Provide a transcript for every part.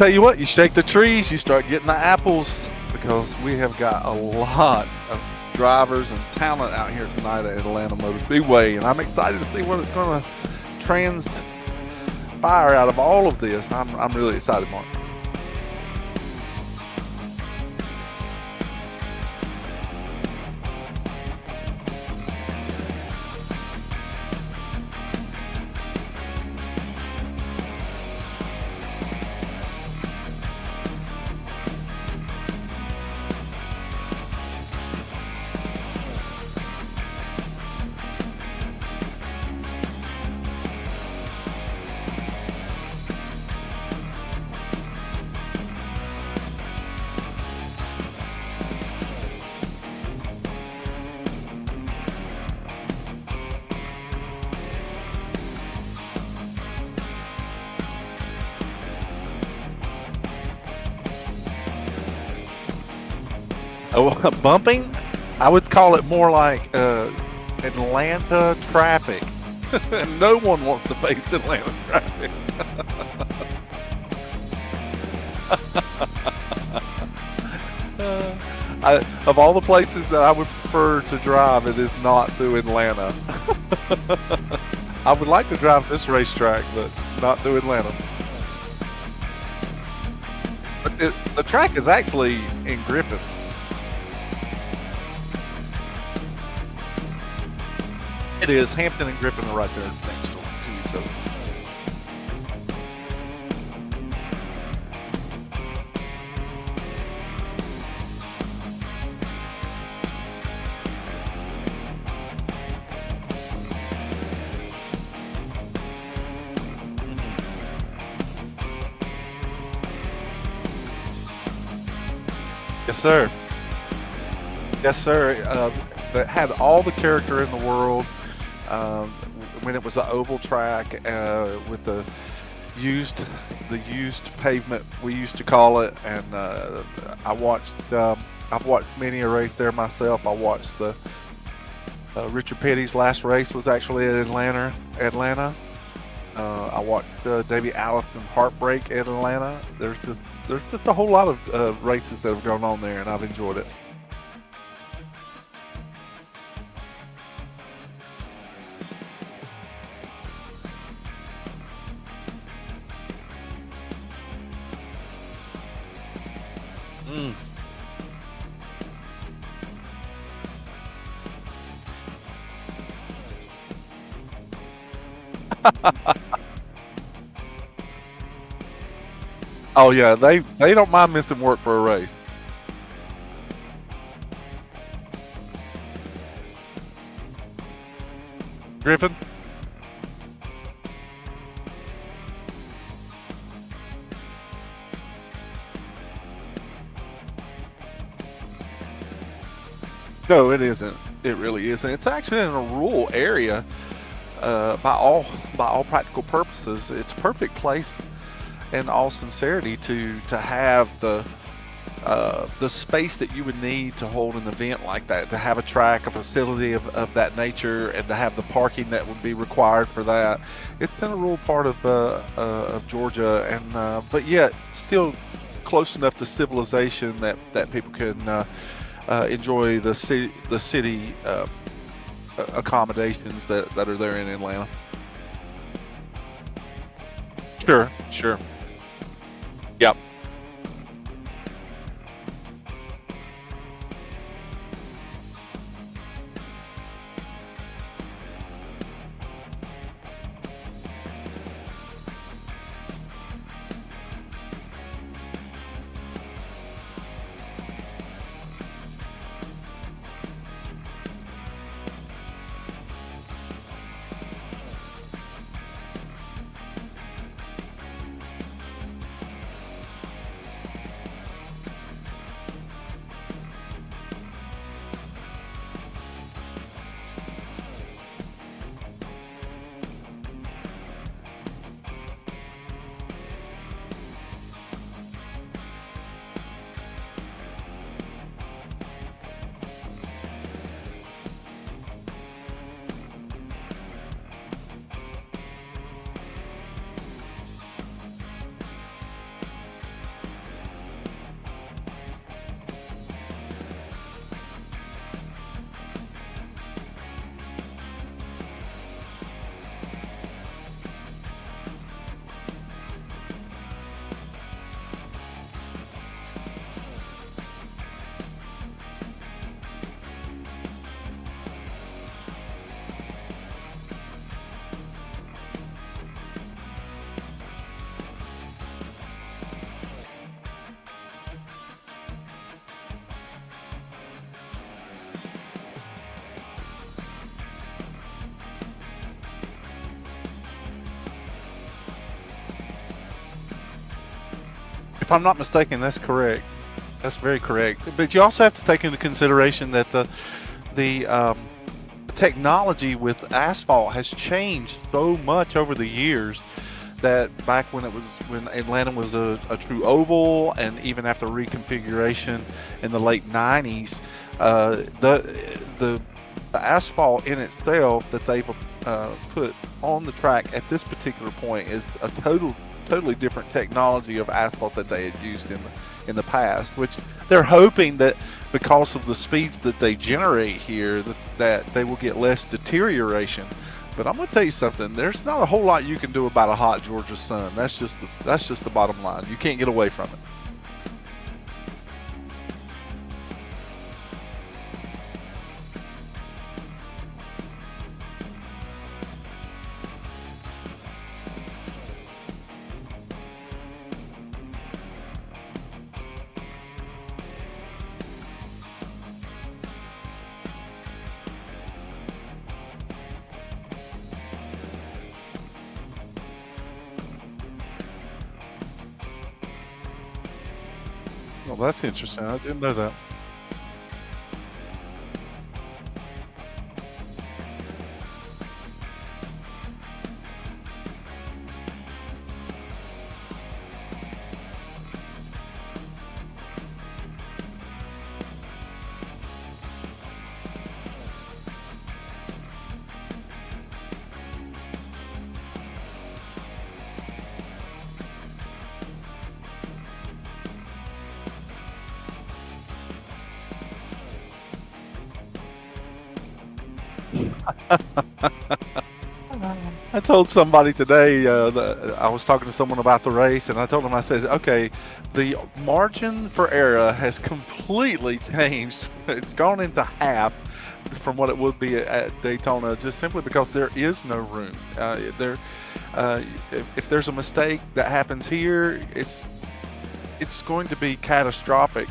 Tell you what, you shake the trees, you start getting the apples, because we have got a lot of drivers and talent out here tonight at Atlanta Motor Speedway, and I'm excited to see what it's going to transpire out of all of this. I'm really excited, Mark. Oh, bumping? I would call it more like Atlanta traffic. No one wants to face Atlanta traffic. Of all the places that I would prefer to drive, it is not through Atlanta. I would like to drive this racetrack, but not through Atlanta. But the track is actually in Griffin. It is. Hampton and Griffin are right there next door to each other. Yes, sir. Yes, sir. That had all the character in the world. When it was an oval track with the used pavement, we used to call it, and I've watched many a race there myself. I watched the Richard Petty's last race was actually at Atlanta. I watched Davey Allison Heartbreak at Atlanta. There's just a whole lot of races that have gone on there, and I've enjoyed it. Mm. Oh yeah, they don't mind missing work for a race. Griffin? No, it isn't. It really isn't. It's actually in a rural area. By all practical purposes, it's a perfect place. In all sincerity, to have the space that you would need to hold an event like that, to have a track, a facility of that nature, and to have the parking that would be required for that. It's in a rural part of Georgia, and but yet still close enough to civilization that people can enjoy the city accommodations that are there in Atlanta. Sure, sure. Yep. If I'm not mistaken, that's correct. That's very correct. But you also have to take into consideration that the technology with asphalt has changed so much over the years that back when Atlanta was a true oval, and even after reconfiguration in the late '90s, the asphalt in itself that they've put on the track at this particular point is a totally different technology of asphalt that they had used in the past, which they're hoping that because of the speeds that they generate here, that they will get less deterioration. But I'm going to tell you something. There's not a whole lot you can do about a hot Georgia sun. That's just the bottom line. You can't get away from it. Well, that's interesting. I didn't know that. I told somebody today, I was talking to someone about the race, and I told them, I said, okay, the margin for error has completely changed. It's gone into half from what it would be at Daytona, just simply because there is no room. Uh, if there's a mistake that happens here, it's going to be catastrophic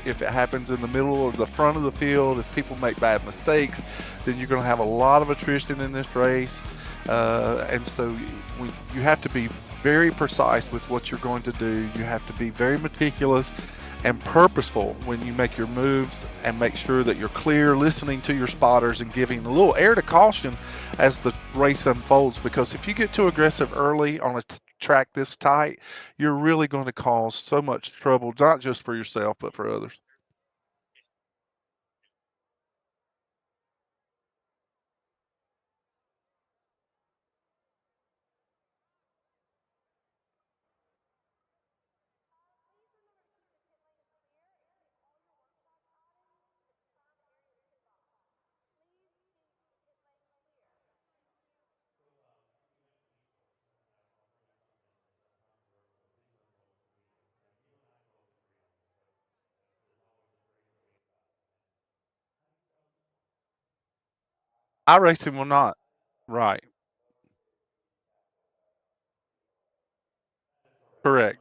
if it happens in the middle or the front of the field. If people make bad mistakes, then you're going to have a lot of attrition in this race. And so you have to be very precise with what you're going to do. You have to be very meticulous and purposeful when you make your moves, and make sure that you're clear, listening to your spotters, and giving a little air to caution as the race unfolds. Because if you get too aggressive early on a track this tight, you're really going to cause so much trouble, not just for yourself, but for others. iRacing will not. Right. Correct.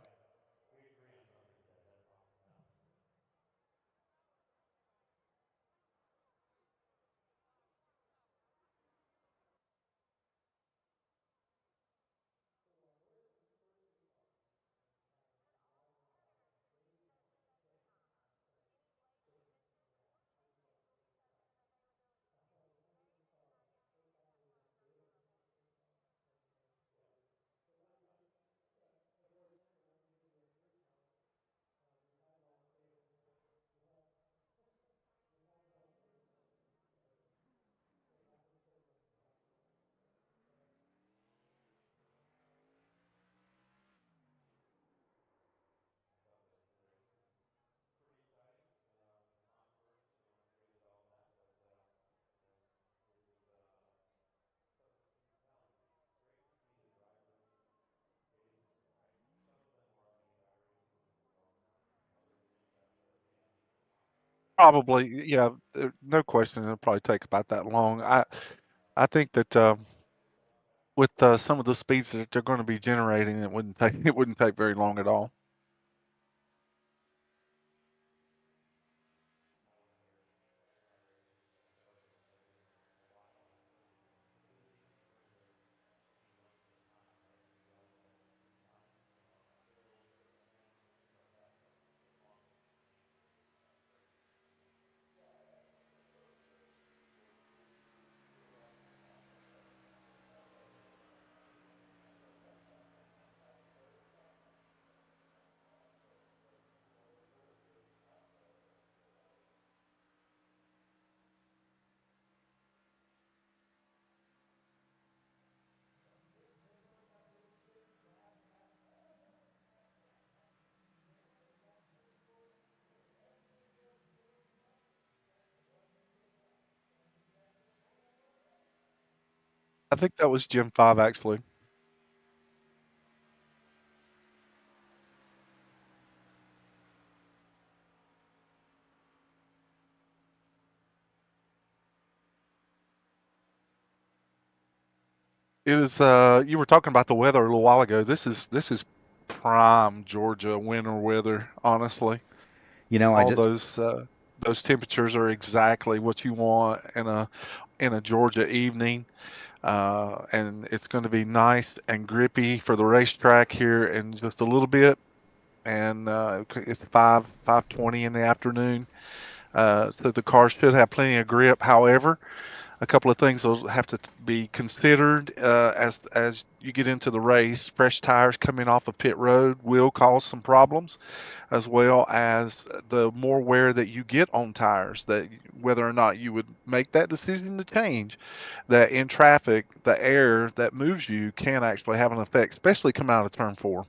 Probably, yeah, no question. It'll probably take about that long. I think that with some of the speeds that they're going to be generating, it wouldn't take very long at all. I think that was Gen 5, actually. It is, you were talking about the weather a little while ago. This is prime Georgia winter weather, honestly. You know, I All just those temperatures are exactly what you want in a Georgia evening. And it's going to be nice and grippy for the racetrack here in just a little bit. And it's 5:20 in the afternoon. So the car should have plenty of grip. However, a couple of things will have to be considered as you get into the race. Fresh tires coming off of pit road will cause some problems, as well as the more wear that you get on tires, that whether or not you would make that decision to change, that in traffic, the air that moves you can actually have an effect, especially coming out of turn 4.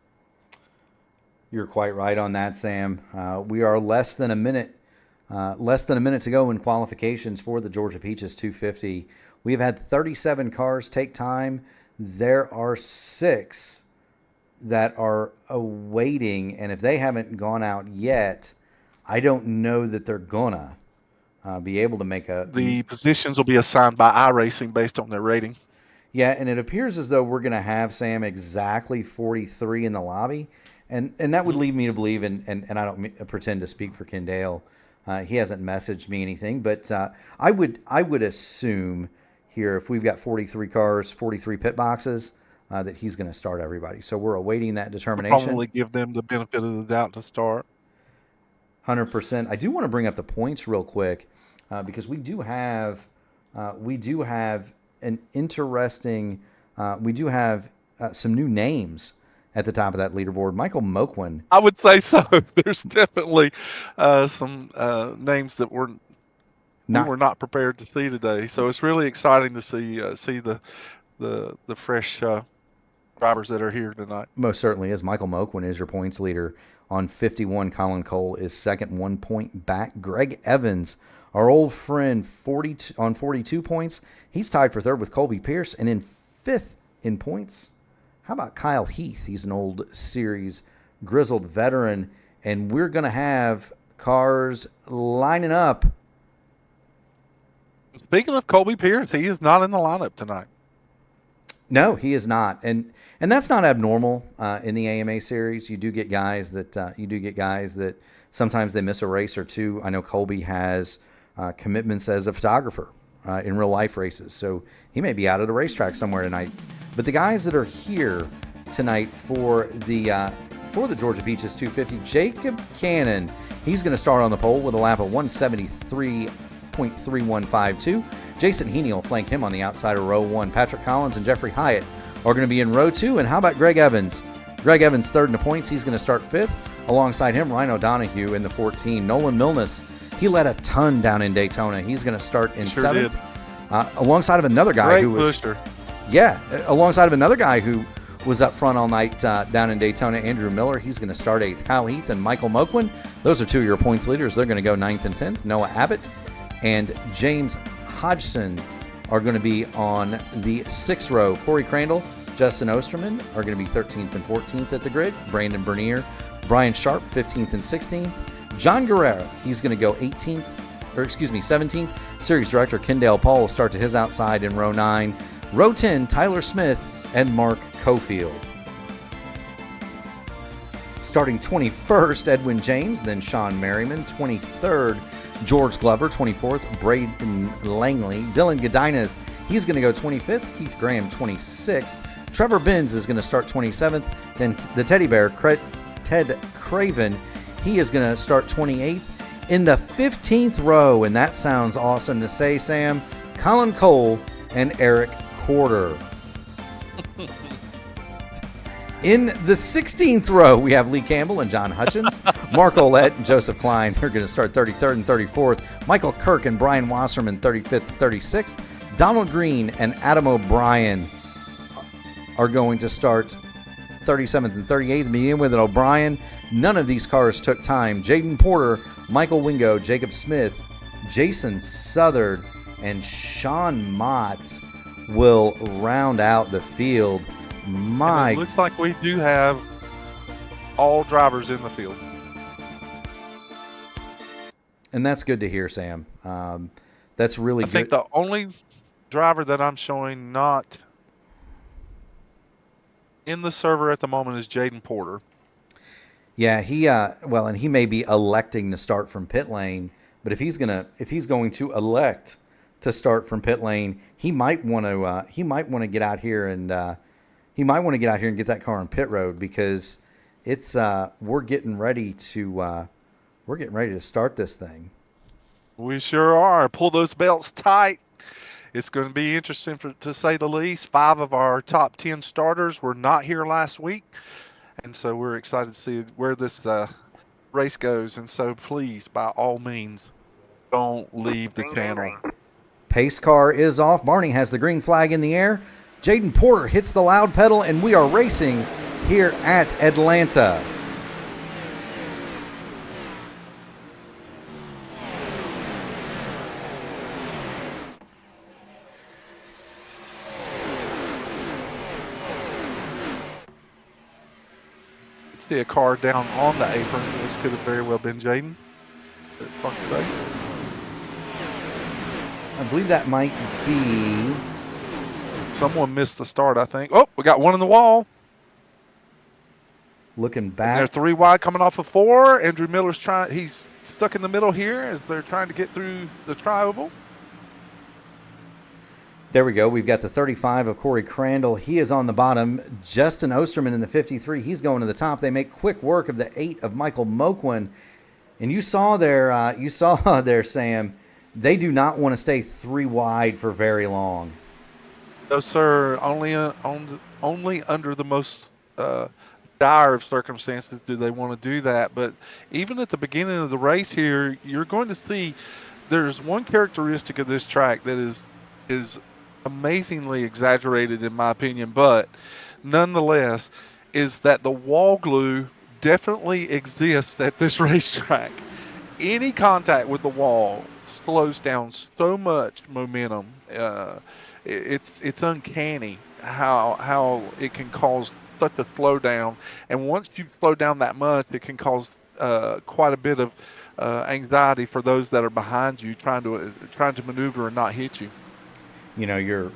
You're quite right on that, Sam. We are less than a minute to go in qualifications for the Georgia Peaches 250. We have had 37 cars take time. There are 6 that are awaiting, and if they haven't gone out yet, I don't know that they're gonna be able to make a. The positions will be assigned by iRacing based on their rating. Yeah, and it appears as though we're going to have, Sam, exactly 43 in the lobby. And that would lead me to believe, and I don't pretend to speak for Ken Dale. He hasn't messaged me anything, but I would assume here, if we've got 43 cars, 43 pit boxes, that he's going to start everybody. So we're awaiting that We'll determination. probably give them the benefit of the doubt to start. 100%. I do want to bring up the points real quick because we do have an interesting we do have some new names at the top of that leaderboard. Michael Moquin. I would say so. There's definitely some names that we were not prepared to see today. So it's really exciting to see the fresh drivers that are here tonight. Most certainly is. Michael Moquin is your points leader on 51. Colin Cole is second, 1 point back. Greg Evans, our old friend, 42 on 42 points. He's tied for third with Colby Pierce, and in fifth in points. How about Kyle Heath? He's an old series grizzled veteran, and we're going to have cars lining up. Speaking of Colby Pierce, he is not in the lineup tonight. No, he is not, and that's not abnormal in the AMA series. You do get guys that sometimes they miss a race or two. I know Colby has commitments as a photographer in real life races, so he may be out at a racetrack somewhere tonight. But the guys that are here tonight for the Georgia Peaches 250, Jacob Cannon, he's going to start on the pole with a lap of 173.3152. Jason Heaney will flank him on the outside of row 1. Patrick Collins and Jeffrey Hyatt are going to be in row 2. And how about Greg Evans? Greg Evans third in the points. He's going to start 5th. Alongside him, Ryan O'Donohue in the 14. Nolan Milnes, he led a ton down in Daytona. He's going to start in 7th. Alongside of another guy who was alongside of another guy who was up front all night down in Daytona, Andrew Miller. He's going to start 8th. Kyle Heath and Michael Moquin, those are 2 of your points leaders. They're going to go 9th and 10th. Noah Abbott and James Hodgson are going to be on the 6th row. Corey Crandall, Justin Osterman are going to be 13th and 14th at the grid. Brandon Bernier, Brian Sharp, 15th and 16th. John Guerrero, he's going to go 17th. Series director Kendall Paul will start to his outside in row 9. Row 10, Tyler Smith and Mark Cofield. Starting 21st, Edwin James, then Sean Merriman. 23rd, George Glover. 24th, Braden Langley. Dylan Godinez, he's going to go 25th. Keith Graham, 26th. Trevor Benz is going to start 27th. Then the teddy bear, Ted Craven, he is going to start 28th. In the 15th row, and that sounds awesome to say, Sam, Colin Cole and Eric Corder. In the 16th row, we have Lee Campbell and John Hutchins. Mark Olette and Joseph Klein are going to start 33rd and 34th. Michael Kirk and Brian Wasserman, 35th, 36th. Donald Green and Adam O'Brien are going to start 37th and 38th. Begin with an O'Brien. None of these cars took time. Jaden Porter, Michael Wingo, Jacob Smith, Jason Southard, and Sean Motts will round out the field. And it looks like we do have all drivers in the field. And that's good to hear, Sam. That's really good. I think the only driver that I'm showing not in the server at the moment is Jaden Porter. Yeah, and he may be electing to start from pit lane, but if he's going to elect to start from pit lane, he might want to get out here and get that car on pit road, because it's we're getting ready to start this thing. We sure are. Pull those belts tight. It's going to be interesting, to say the least. 5 of our top 10 starters were not here last week, and so we're excited to see where this race goes. And so please, by all means, don't leave the channel. Pace car is off. Barney has the green flag in the air. Jaden Porter hits the loud pedal, and we are racing here at Atlanta. See a car down on the apron, which could have very well been Jaden. I believe that might be... Someone missed the start, I think. Oh, we got one in the wall. Looking back. And they're 3 wide coming off of 4. Andrew Miller's he's stuck in the middle here as they're trying to get through the tri-oval. There we go. We've got the 35 of Corey Crandall. He is on the bottom. Justin Osterman in the 53. He's going to the top. They make quick work of the 8 of Michael Moquin. And you saw there, Sam, they do not want to stay 3 wide for very long. No, sir. Only under the most dire of circumstances do they want to do that. But even at the beginning of the race here, you're going to see there's one characteristic of this track that is amazingly exaggerated in my opinion, but nonetheless, is that the wall glue definitely exists at this racetrack. Any contact with the wall slows down so much momentum. It's uncanny how it can cause such a slowdown, and once you slow down that much, it can cause quite a bit of anxiety for those that are behind you trying to maneuver and not hit you. You know, you're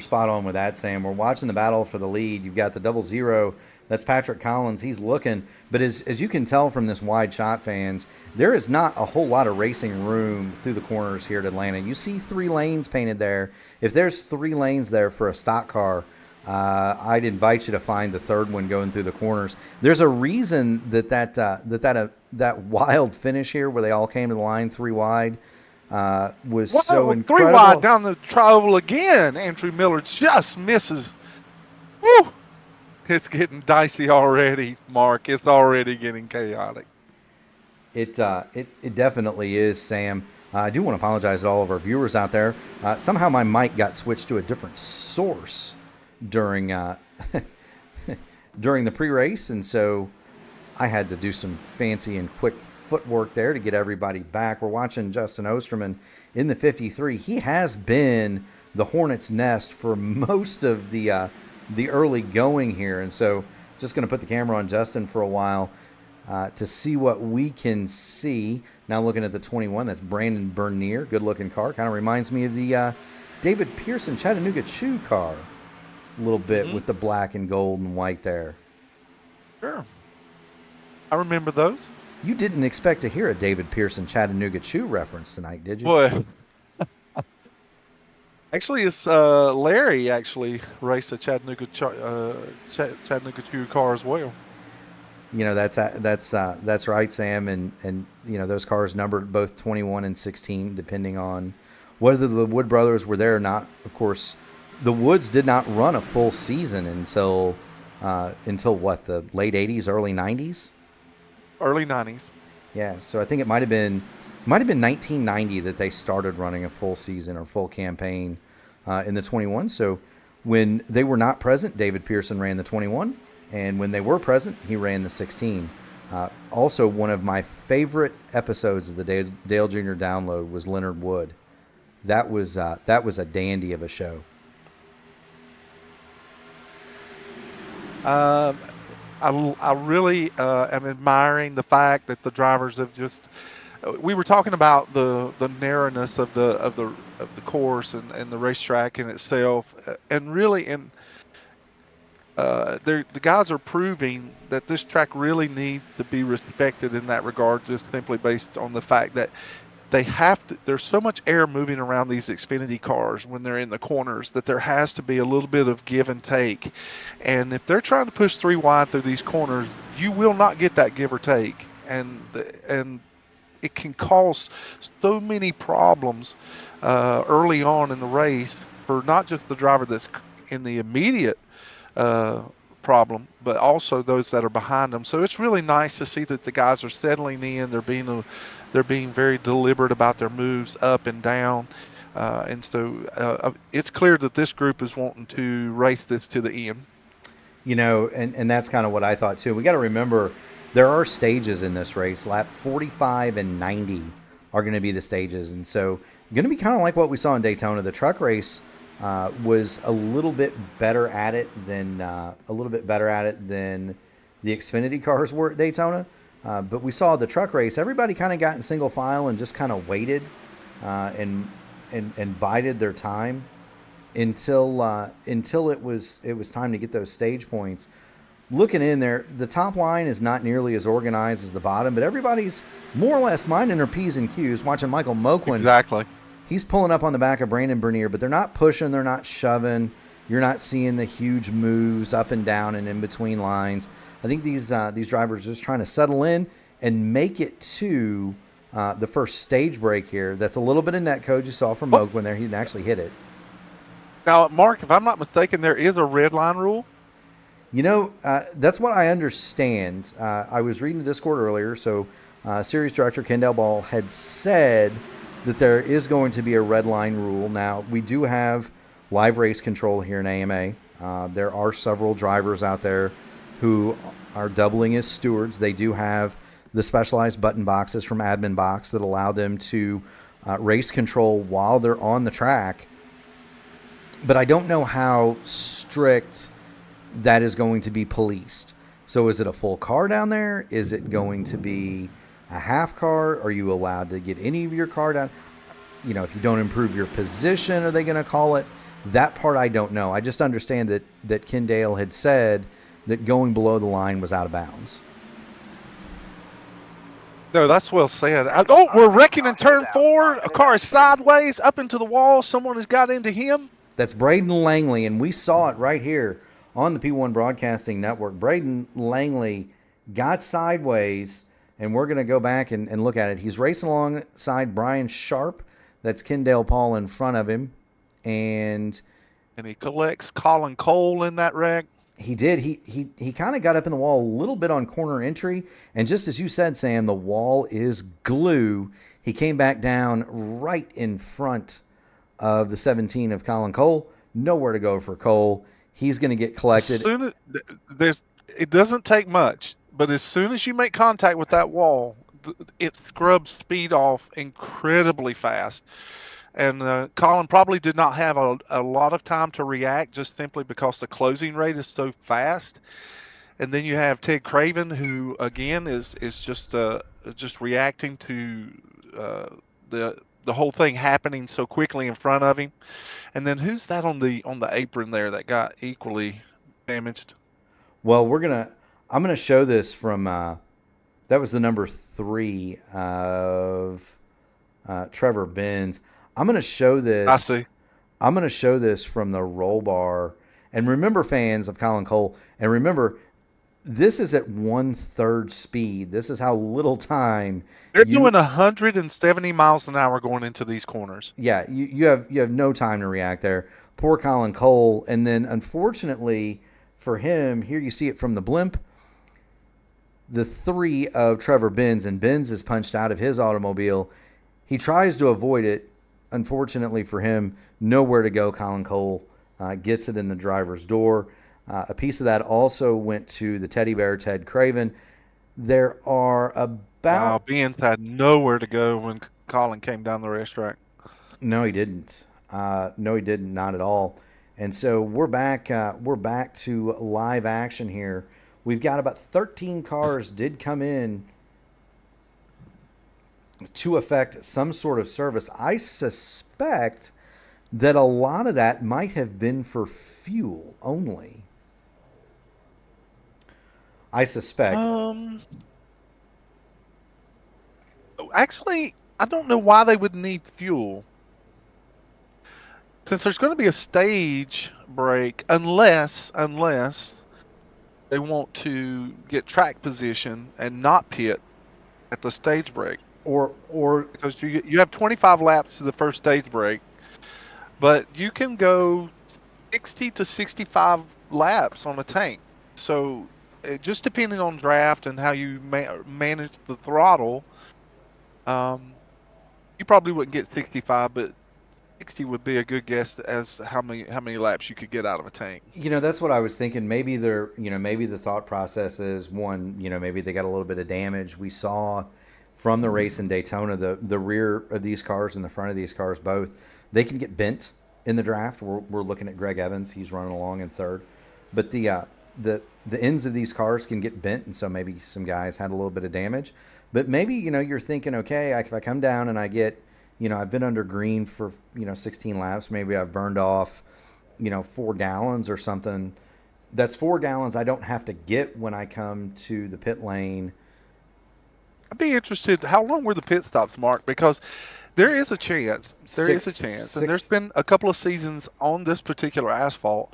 spot on with that, Sam. We're watching the battle for the lead. You've got the 00. That's Patrick Collins. He's looking. But as you can tell from this wide shot, fans, there is not a whole lot of racing room through the corners here at Atlanta. You see 3 lanes painted there. If there's 3 lanes there for a stock car, I'd invite you to find the 3rd one going through the corners. There's a reason that wild finish here where they all came to the line 3 wide was so incredible. 3 wide down the tri-oval again. Andrew Miller just misses. Woo! It's getting dicey already, Mark. It's already getting chaotic. It definitely is, Sam. I do want to apologize to all of our viewers out there. Somehow my mic got switched to a different source during during the pre-race, and so I had to do some fancy and quick footwork there to get everybody back. We're watching Justin Osterman in the 53. He has been the Hornets' nest for most of the early going here, and so just going to put the camera on Justin for a while to see what we can see. Now looking at the 21, that's Brandon Bernier. Good looking car. Kind of reminds me of the David Pearson Chattanooga Chew car a little bit, with the black and gold and white there. Sure. I remember those. You didn't expect to hear a David Pearson Chattanooga Chew reference tonight, did you? Boy. Actually, it's Larry actually raced a Chattanooga Chew car as well. You know, that's right, Sam, and you know, those cars numbered both 21 and 16, depending on whether the Wood brothers were there or not. Of course, the Woods did not run a full season until what, the late 80s, early 90s? Early 90s. Yeah, so I think it might have been 1990 that they started running a full season or full campaign in the 21. So when they were not present, David Pearson ran the 21, and when they were present, he ran the 16. Also, one of my favorite episodes of the Dale Jr. Download was Leonard Wood. That was a dandy of a show. Um, I really am admiring the fact that the drivers have just. We were talking about the narrowness of the course and the racetrack in itself, and really, the guys are proving that this track really needs to be respected in that regard, just simply based on the fact that they have to. There's so much air moving around these Xfinity cars when they're in the corners that there has to be a little bit of give and take. And if they're trying to push 3 wide through these corners, you will not get that give or take. And it can cause so many problems early on in the race for not just the driver that's in the immediate problem, but also those that are behind them. So it's really nice to see that the guys are settling in. They're being very deliberate about their moves up and down, and so it's clear that this group is wanting to race this to the end. And that's kind of what I thought too. We got to remember there are stages in this race. Lap 45 and 90 are going to be the stages, and so going to be kind of like what we saw in Daytona. The truck race was a little bit better at it than the Xfinity cars were at Daytona. But we saw the truck race. Everybody kind of got in single file and just kind of waited and bided their time until it was time to get those stage points. Looking in there, the top line is not nearly as organized as the bottom, but everybody's more or less minding their P's and Q's. Watching Michael Moquin. Exactly. He's pulling up on the back of Brandon Bernier, but they're not pushing, they're not shoving. You're not seeing the huge moves up and down and in between lines. I think these drivers are just trying to settle in and make it to the first stage break here. That's a little bit of net code you saw from Moquin there. He didn't actually hit it. Now, Mark, if I'm not mistaken, there is a red line rule. That's what I understand. I was reading the Discord earlier, so Series Director Kendall Ball had said that there is going to be a red line rule. Now, we do have live race control here in AMA. There are several drivers out there who are doubling as stewards. They do have the specialized button boxes from Admin Box that allow them to race control while they're on the track. But I don't know how strict that is going to be policed. So is it a full car down there? Is it going to be a half car? Are you allowed to get any of your car down? If you don't improve your position, are they going to call it? That part I don't know. I just understand that Ken Dale had said that going below the line was out of bounds. No, that's well said. We're wrecking in turn 4. A car is sideways up into the wall. Someone has got into him. That's Braden Langley, and we saw it right here on the P1 Broadcasting Network. Braden Langley got sideways, and we're going to go back and look at it. He's racing alongside Brian Sharp. That's Kendall Paul in front of him. And he collects Colin Cole in that wreck. He did. He kind of got up in the wall a little bit on corner entry. And just as you said, Sam, the wall is glue. He came back down right in front of the 17 of Colin Cole. Nowhere to go for Cole. He's going to get collected. It doesn't take much, but as soon as you make contact with that wall, it scrubs speed off incredibly fast. And Colin probably did not have a lot of time to react, just simply because the closing rate is so fast. And then you have Ted Craven, who again is just reacting to the whole thing happening so quickly in front of him. And then who's that on the apron there that got equally damaged? Well, I'm gonna show this from that was the number 3 of Trevor Benz. I'm gonna show this. I see. I'm gonna show this from the roll bar. And remember, fans of Colin Cole, and remember, this is at 1/3 speed. This is how little time they're doing 170 miles an hour going into these corners. Yeah, you have no time to react there. Poor Colin Cole. And then unfortunately for him, here you see it from the blimp, the 3 of Trevor Benz, and Benz is punched out of his automobile. He tries to avoid it. Unfortunately for him, nowhere to go. Colin Cole gets it in the driver's door. A piece of that also went to the teddy bear, Ted Craven. There are about... Wow, Benz had nowhere to go when Colin came down the racetrack. No, he didn't. Not at all. And so we're back. We're back to live action here. We've got about 13 cars did come in to affect some sort of service. I suspect that a lot of that might have been for fuel only. I suspect. Actually, I don't know why they would need fuel. Since there's going to be a stage break, unless they want to get track position and not pit at the stage break. Or Because you have 25 laps to the first stage break, but you can go 60 to 65 laps on a tank. So just depending on draft and how you manage the throttle, you probably wouldn't get 65, but 60 would be a good guess as to how many laps you could get out of a tank. that's what I was thinking. Maybe maybe the thought process is one, maybe they got a little bit of damage. We saw from the race in Daytona, the rear of these cars and the front of these cars, both, they can get bent in the draft. We're looking at Greg Evans. He's running along in third. But the ends of these cars can get bent, and so maybe some guys had a little bit of damage. But maybe, you're thinking, okay, if I come down and I get, I've been under green for, 16 laps. Maybe I've burned off, 4 gallons or something. That's 4 gallons I don't have to get when I come to the pit lane. I'd be interested, how long were the pit stops, Mark? Because there is a chance. And there's been a couple of seasons on this particular asphalt,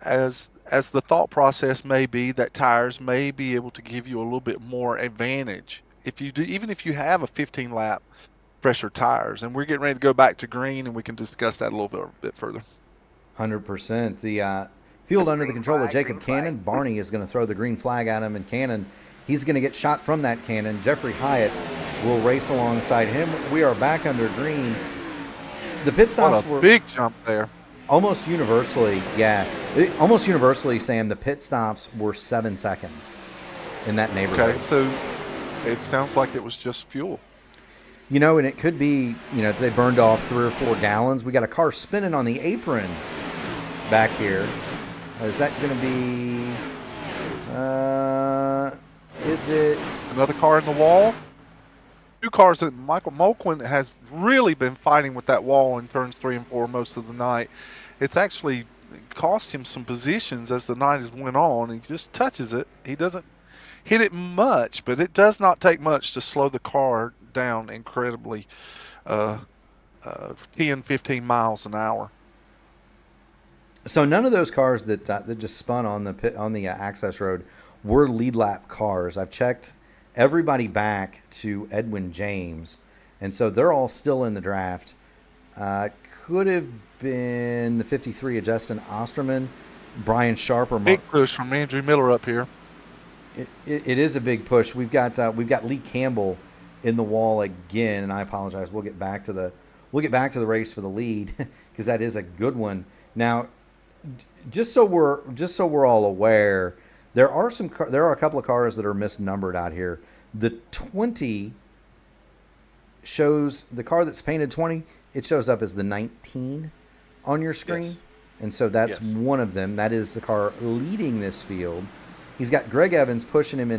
as the thought process may be that tires may be able to give you a little bit more advantage. If you do, even if you have a 15 lap fresher tires, and we're getting ready to go back to green, and we can discuss that a little bit further. 100%. The field under the control of Jacob Cannon. Barney is going to throw the green flag at him, and Cannon, he's going to get shot from that cannon. Jeffrey Hyatt will race alongside him. We are back under green. The pit stops were big jump there. Almost universally, Sam, the pit stops were 7 seconds in that neighborhood. Okay, so it sounds like it was just fuel. And it could be, if they burned off 3 or 4 gallons. We got a car spinning on the apron back here. Is that going to be, is it? Another car in the wall? 2 cars that Michael Mulquin has really been fighting with that wall in turns 3 and 4 most of the night. It's actually cost him some positions as the night has went on. He just touches it. He doesn't hit it much, but it does not take much to slow the car down incredibly, 10, 15 miles an hour. So none of those cars that just spun on the access road were lead lap cars. I've checked everybody back to Edwin James, and so they're all still in the draft. Could have been the 53 of Justin Osterman, Brian Sharp, or big push from Andrew Miller up here. It is a big push. We've got Lee Campbell in the wall again, and I apologize. We'll get back to the race for the lead because that is a good one. Now, just so we're all aware, there are a couple of cars that are misnumbered out here. The 20 shows the car that's painted 20. It shows up as the 19 on your screen, yes. And so that's one of them. That is the car leading this field. He's got Greg Evans pushing him.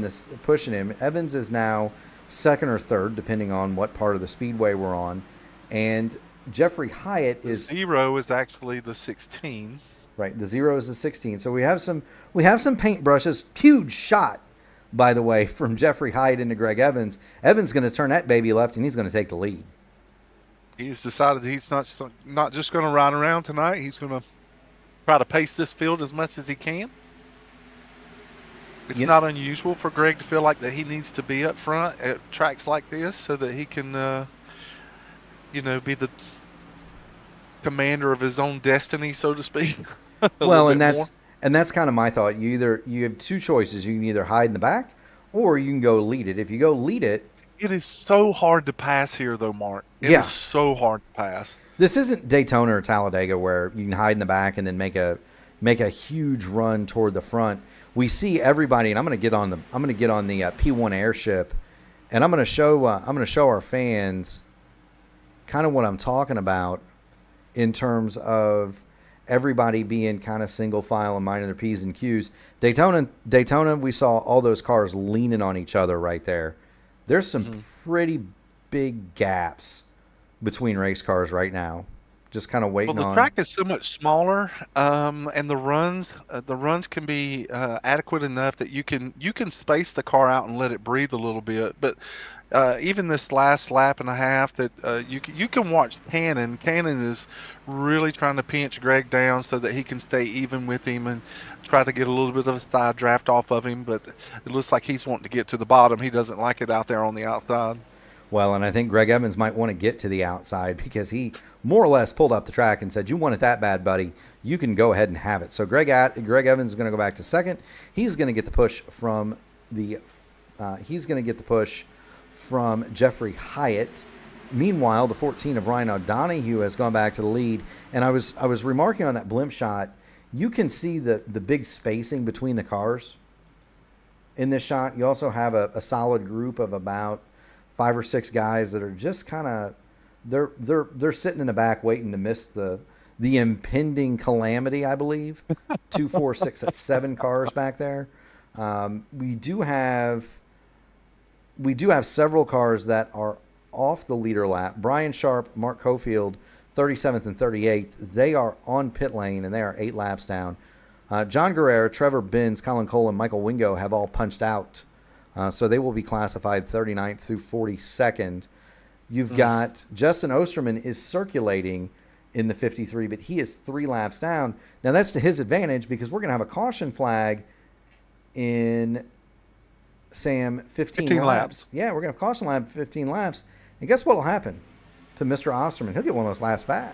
Evans is now second or third, depending on what part of the speedway we're on. And Jeffrey Hyatt is 0 is actually the 16. Right, the 0 is the 16. So we have some paintbrushes. Huge shot, by the way, from Jeffrey Hyatt into Greg Evans. Evans going to turn that baby left, and he's going to take the lead. He's decided he's not just going to ride around tonight. He's going to try to pace this field as much as he can. It's not unusual for Greg to feel like that he needs to be up front at tracks like this so that he can, be the commander of his own destiny, so to speak. Well, and that's kind of my thought. You have 2 choices. You can either hide in the back, or you can go lead it. If you go lead it, it is so hard to pass here, though, Mark. It is so hard to pass. This isn't Daytona or Talladega where you can hide in the back and then make a huge run toward the front. We see everybody, and I'm going to get on the P1 airship, and I'm going to show our fans kind of what I'm talking about in terms of everybody being kind of single file and minding their P's and Q's. Daytona, we saw all those cars leaning on each other right there. There's some pretty big gaps between race cars right now. Just kind of waiting on. Well, the track is so much smaller, and the runs can be adequate enough that you can space the car out and let it breathe a little bit. But even this last lap and a half, that you can watch Cannon. Cannon is really trying to pinch Greg down so that he can stay even with him and try to get a little bit of a side draft off of him. But it looks like he's wanting to get to the bottom. He doesn't like it out there on the outside. Well, and I think Greg Evans might want to get to the outside because he more or less pulled up the track and said, "You want it that bad, buddy? You can go ahead and have it." So Greg Evans is going to go back to second. He's going to get the push from Jeffrey Hyatt. Meanwhile, the 14 of Ryan O'Donoghue has gone back to the lead. And I was remarking on that blimp shot, you can see the big spacing between the cars in this shot. You also have a solid group of about 5 or 6 guys that are just kind of they're sitting in the back waiting to miss the impending calamity, I believe. 2, 4, 6, that's 7 cars back there. We do have several cars that are off the leader lap. Brian Sharp, Mark Cofield, 37th and 38th. They are on pit lane and they are 8 laps down. John Guerrero, Trevor Benz, Colin Cole, and Michael Wingo have all punched out. So they will be classified 39th through 42nd. You've got Justin Osterman is circulating in the 53, but he is 3 laps down. Now that's to his advantage because we're going to have a caution flag in, Sam, 15 laps. Yeah, we're going to have caution lap 15 laps. And guess what will happen to Mr. Osterman? He'll get one of those laps back.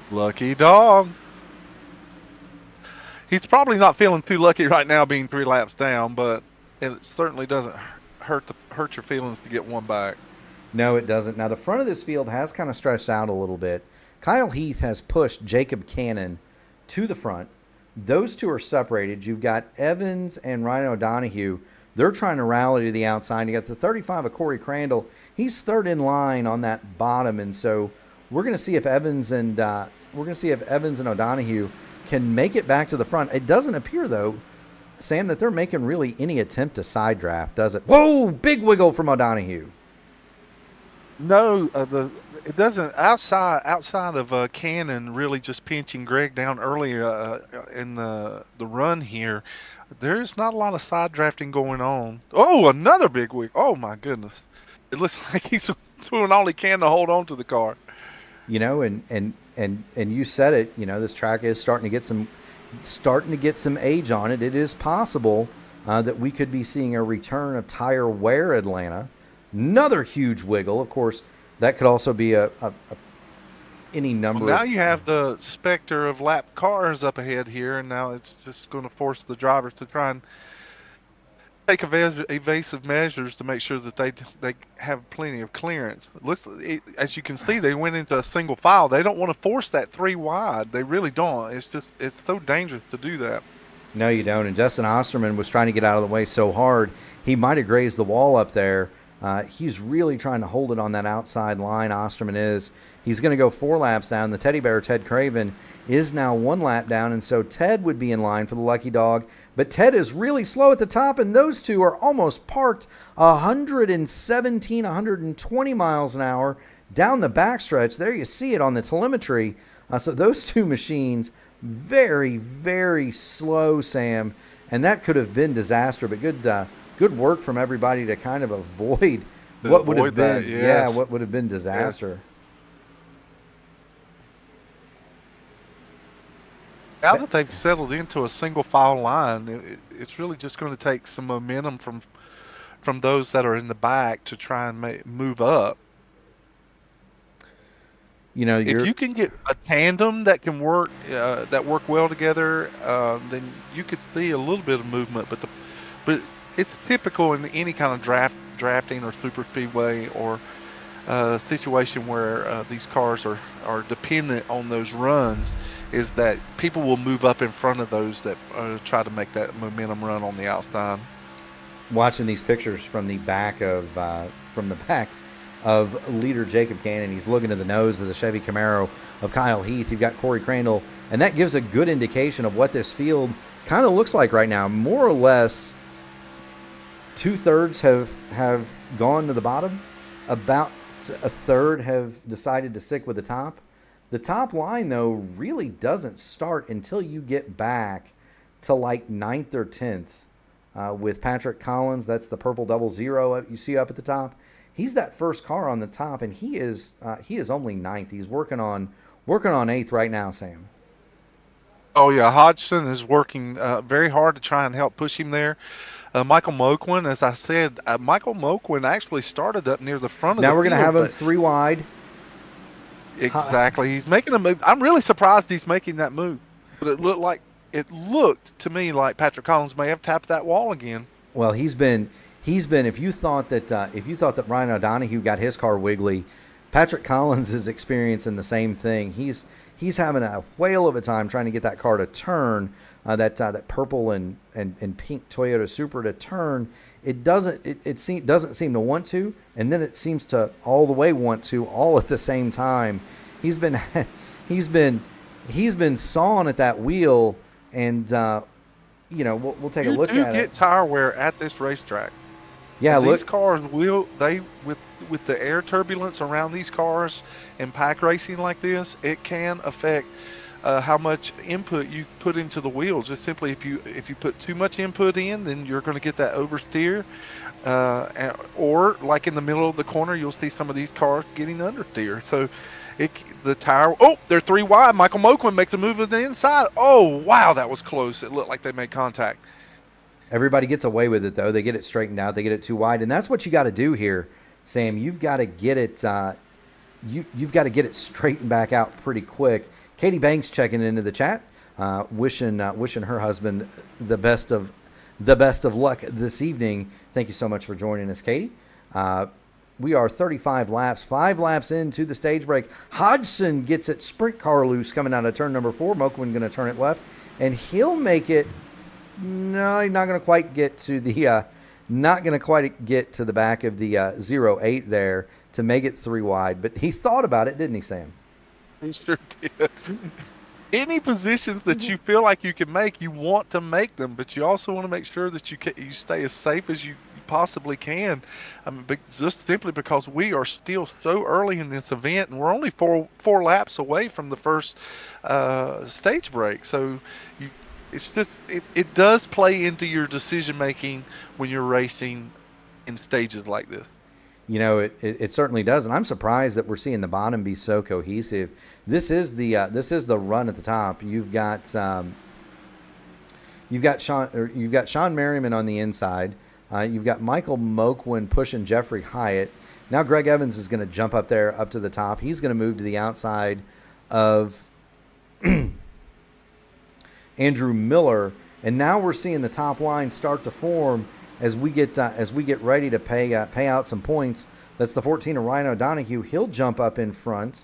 Lucky dog. He's probably not feeling too lucky right now being 3 laps down, but it certainly doesn't hurt your feelings to get one back. No, it doesn't. Now, the front of this field has kind of stretched out a little bit. Kyle Heath has pushed Jacob Cannon to the front. Those two are separated. You've got Evans and Ryan O'Donoghue. They're trying to rally to the outside. You got the 35 of Corey Crandall. He's third in line on that bottom, and so we're going to see if Evans and O'Donoghue can make it back to the front. It doesn't appear, though, Sam, that they're making really any attempt to side draft, does it? Whoa, big wiggle from O'Donoghue. No, it doesn't. Outside of Cannon really just pinching Greg down earlier in the run here, there's not a lot of side drafting going on. Oh, another big wiggle. Oh my goodness! It looks like he's doing all he can to hold on to the car. You know, and you said it. You know, this track is starting to get some age on it. It is possible that we could be seeing a return of tire wear Atlanta. Another huge wiggle. Of course, that could also be any number. Well, now you have the specter of lap cars up ahead here, and now it's just going to force the drivers to try and take evasive measures to make sure that they have plenty of clearance. As you can see, they went into a single file. They don't want to force that 3 wide. They really don't. It's so dangerous to do that. No, you don't. And Justin Osterman was trying to get out of the way so hard, he might have grazed the wall up there. He's really trying to hold it on that outside line. Osterman is. He's going to go 4 laps down. The teddy bear, Ted Craven, is now 1 lap down, and so Ted would be in line for the lucky dog. But Ted is really slow at the top, and those two are almost parked 117, 120 miles an hour down the backstretch. There you see it on the telemetry. So those two machines, very, very slow, Sam, and that could have been disaster, but good work from everybody to kind of avoid what would have been, what would have been disaster. Yes. Now that they've settled into a single file line, it's really just going to take some momentum from those that are in the back to try and move up. You know, if you can get a tandem that can work well together, then you could see a little bit of movement. But it's typical in any kind of drafting or super speedway or situation where these cars are dependent on those runs, is that people will move up in front of those that try to make that momentum run on the outside. Watching these pictures from the back of leader Jacob Cannon. He's looking to the nose of the Chevy Camaro of Kyle Heath. You've got Corey Crandall, and that gives a good indication of what this field kind of looks like right now. More or less, 2/3 have gone to the bottom. About a third have decided to stick with the top. The top line, though, really doesn't start until you get back to like 9th or 10th. With Patrick Collins, that's the purple 00 you see up at the top. He's that first car on the top, and he is only 9th. He's working on 8th right now, Sam. Oh yeah, Hodgson is working very hard to try and help push him there. Michael Moquin, as I said, Michael Moquin actually started up near the front of the field. Now we're going to have him 3 wide. Exactly. He's making a move. I'm really surprised he's making that move. But it looked to me like Patrick Collins may have tapped that wall again. Well, he's been if you thought that Ryan O'Donohue got his car wiggly, Patrick Collins is experiencing the same thing. He's having a whale of a time trying to get that car to turn, that purple and pink Toyota Supra to turn. It doesn't seem to want to, and then it seems to all the way want to all at the same time. He's been sawing at that wheel, and we'll take a look at it. You get tire wear at this racetrack. Yeah, these cars with the air turbulence around these cars in pack racing like this, it can affect how much input you put into the wheels. Just simply, if you put too much input in, then you're going to get that oversteer, or like in the middle of the corner, you'll see some of these cars getting understeer. So the tire. Oh, they're 3 wide. Michael Moquin makes a move to the inside. Oh wow, that was close. It looked like they made contact. Everybody gets away with it, though. They get it straightened out. They get it too wide, and that's what you got to do here, Sam. You've got to get it. You've got to get it straightened back out pretty quick. Katie Banks checking into the chat, wishing her husband the best of luck this evening. Thank you so much for joining us, Katie. We are 35 laps, 5 laps into the stage break. Hodgson gets it sprint car loose coming out of turn number 4. Moquin going to turn it left, and he'll make it. No, he's not going to quite get to the back of the 08 there to make it 3 wide. But he thought about it, didn't he, Sam? He sure did. Any positions that you feel like you can make, you want to make them, but you also want to make sure that you stay as safe as you possibly can. I mean, just simply because we are still so early in this event, and we're only four laps away from the first stage break. So it does play into your decision making when you're racing in stages like this. It certainly does, and I'm surprised that we're seeing the bottom be so cohesive. This is the run at the top. You've got Sean Merriman on the inside. You've got Michael Moquin pushing Jeffrey Hyatt. Now Greg Evans is going to jump up there up to the top. He's going to move to the outside of Andrew Miller, and now we're seeing the top line start to form. As we get ready to pay out some points. That's the 14 of Ryan O'Donohue. He'll jump up in front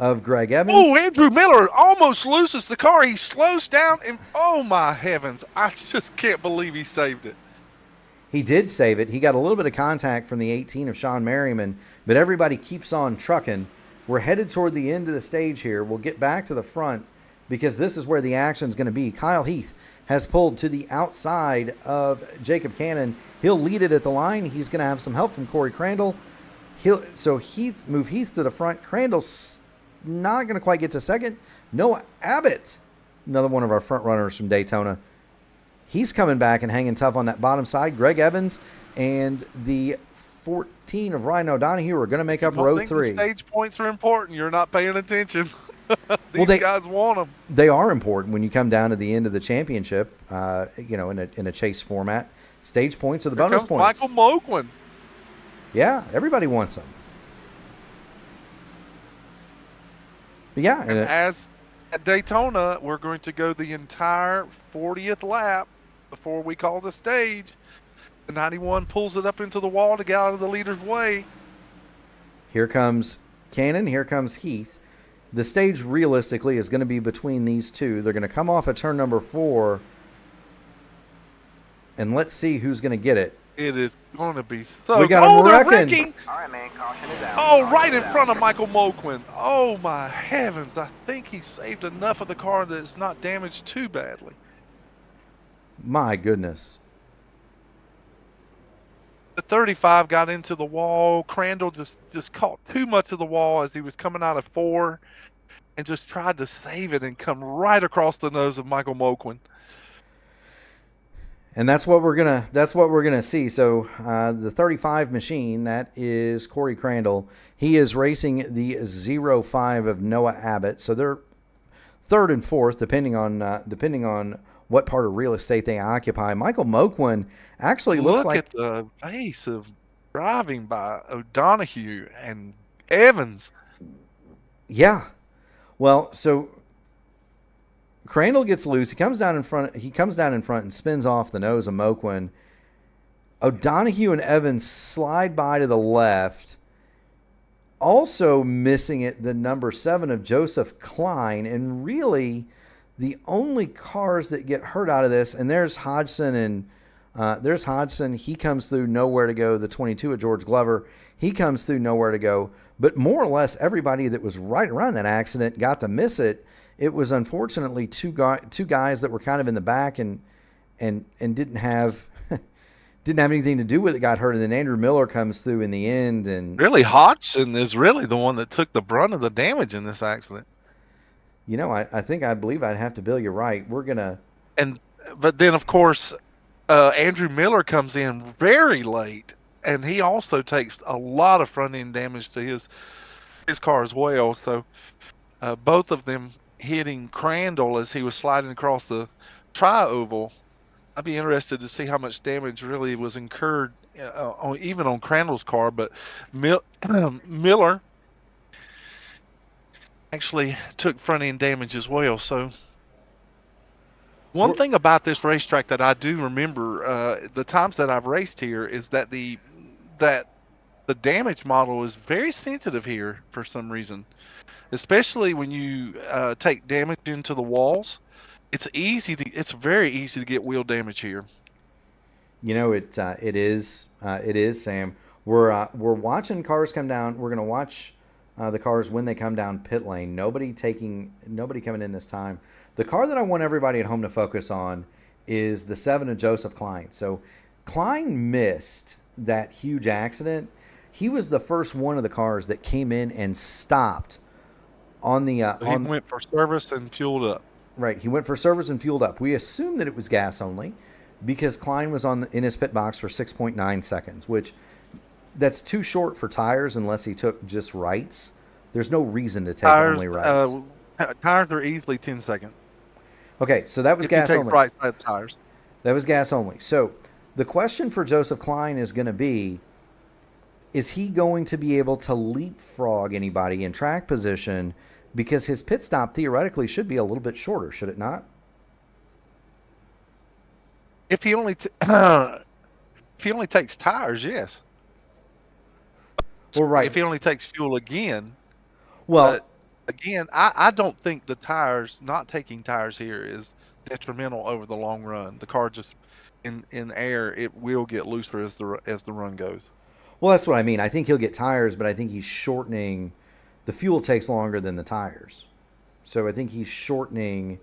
of Greg Evans. Oh, Andrew Miller almost loses the car. He slows down, and oh my heavens, I just can't believe he saved it. He did save it. He got a little bit of contact from the 18 of Sean Merriman, but everybody keeps on trucking. We're headed toward the end of the stage here. We'll get back to the front because this is where the action is going to be. Kyle Heath has pulled to the outside of Jacob Cannon. He'll lead it at the line. He's going to have some help from Corey Crandall. So Heath to the front. Crandall's not going to quite get to second. Noah Abbott, another one of our front runners from Daytona. He's coming back and hanging tough on that bottom side. Greg Evans and the 14 of Ryan O'Donohue are going to make up row 3. The stage points are important. You're not paying attention. These guys want them. They are important when you come down to the end of the championship. In a chase format, stage points are the bonus points. Michael Moquin. Yeah, everybody wants them. But yeah, and as at Daytona, we're going to go the entire 40th lap before we call the stage. The 91 pulls it up into the wall to get out of the leader's way. Here comes Cannon. Here comes Heath. The stage realistically is going to be between these two. They're going to come off at turn number 4. And let's see who's going to get it. It is going to be so. We got him they're wrecking. wrecking. All right, man. Caution is out. Oh, Caution right is in out. front of Michael Moquin. Oh, my heavens. I think he saved enough of the car that it's not damaged too badly. My goodness. The 35 got into the wall. Crandall just caught too much of the wall as he was coming out of 4 and just tried to save it and come right across the nose of Michael Moquin. And that's what we're gonna see. So the 35 machine, that is Corey Crandall. He is racing the 05 of Noah Abbott. So they're third and fourth, depending on what part of real estate they occupy. Michael Moquin actually looks like at the pace of driving by O'Donoghue and Evans. Yeah. Well, so Crandall gets loose. He comes down in front and spins off the nose of Moquin. O'Donoghue and Evans slide by to the left. Also missing it, the number 7 of Joseph Klein, and really the only cars that get hurt out of this. And there's Hodgson He comes through, nowhere to go. The 22 of George Glover, he comes through, nowhere to go. But more or less everybody that was right around that accident got to miss it. It was unfortunately two guys that were kind of in the back and didn't have anything to do with it, got hurt. And then Andrew Miller comes through in the end. And really, Hodgson is really the one that took the brunt of the damage in this accident. You know, I believe I'd have to bill you right. But then of course, Andrew Miller comes in very late, and he also takes a lot of front end damage to his car as well. So both of them hitting Crandall as he was sliding across the tri-oval. I'd be interested to see how much damage really was incurred, even on Crandall's car. But Miller actually took front end damage as well. So one thing about this racetrack that I do remember, the times that I've raced here, is that the damage model is very sensitive here for some reason, especially when you take damage into the walls. It's very easy to get wheel damage here. You know, it is, Sam. We're watching cars come down. We're going to watch the cars when they come down pit lane. Nobody coming in this time. The car that I want everybody at home to focus on is the 7 of Joseph Klein. So Klein missed that huge accident. He was the first one of the cars that came in and stopped on the. He went for service and fueled up. Right, he went for service and fueled up. We assumed that it was gas only because Klein was in his pit box for 6.9 seconds, which that's too short for tires unless he took just rights. There's no reason to take only rights. Tires are easily 10 seconds. Okay, so that was if gas you take only. Right side tires. That was gas only. So the question for Joseph Klein is going to be, is he going to be able to leapfrog anybody in track position? Because his pit stop theoretically should be a little bit shorter, should it not? If he only takes tires, yes. Well, right. If he only takes fuel again. Well, again, I don't think not taking tires here is detrimental over the long run. The car just in air, it will get looser as the run goes. Well, that's what I mean. I think he'll get tires, but I think he's shortening. The fuel takes longer than the tires. So I think he's shortening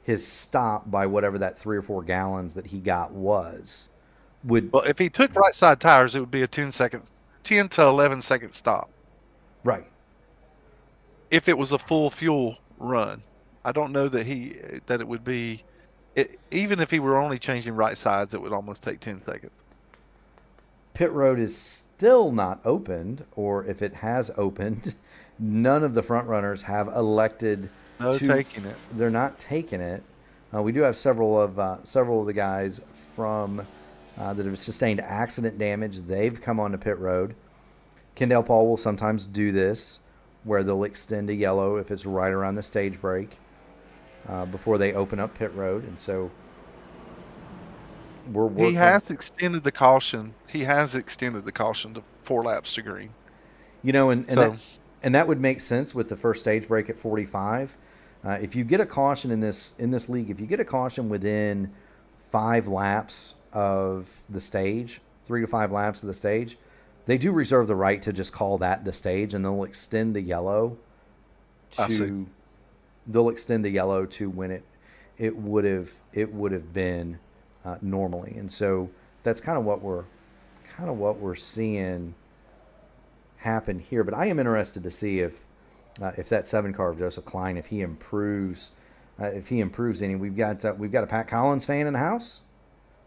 his stop by whatever that 3 or 4 gallons that he got was. Well, if he took right side tires, it would be a 10 to 11 second stop. Right. If it was a full fuel run. I don't know that it would be, even if he were only changing right sides, it would almost take 10 seconds. Pit road is still not opened, or if it has opened, none of the front runners have elected taking it. They're not taking it. We do have several of the guys from that have sustained accident damage. They've come onto pit road. Kendall Paul will sometimes do this, where they'll extend a yellow if it's right around the stage break before they open up pit road, and so we're working. He has extended the caution. To 4 laps to green. You know, and that would make sense with the first stage break at 45. If you get a caution in this league, if you get a caution within 5 laps of the stage, 3 to 5 laps of the stage, they do reserve the right to just call that the stage, and they'll extend the yellow to when it would have been normally. And so that's kind of what we're seeing happen here. But I am interested to see if that 7 car of Joseph Klein, if he improves any. We've got a Pat Collins fan in the house.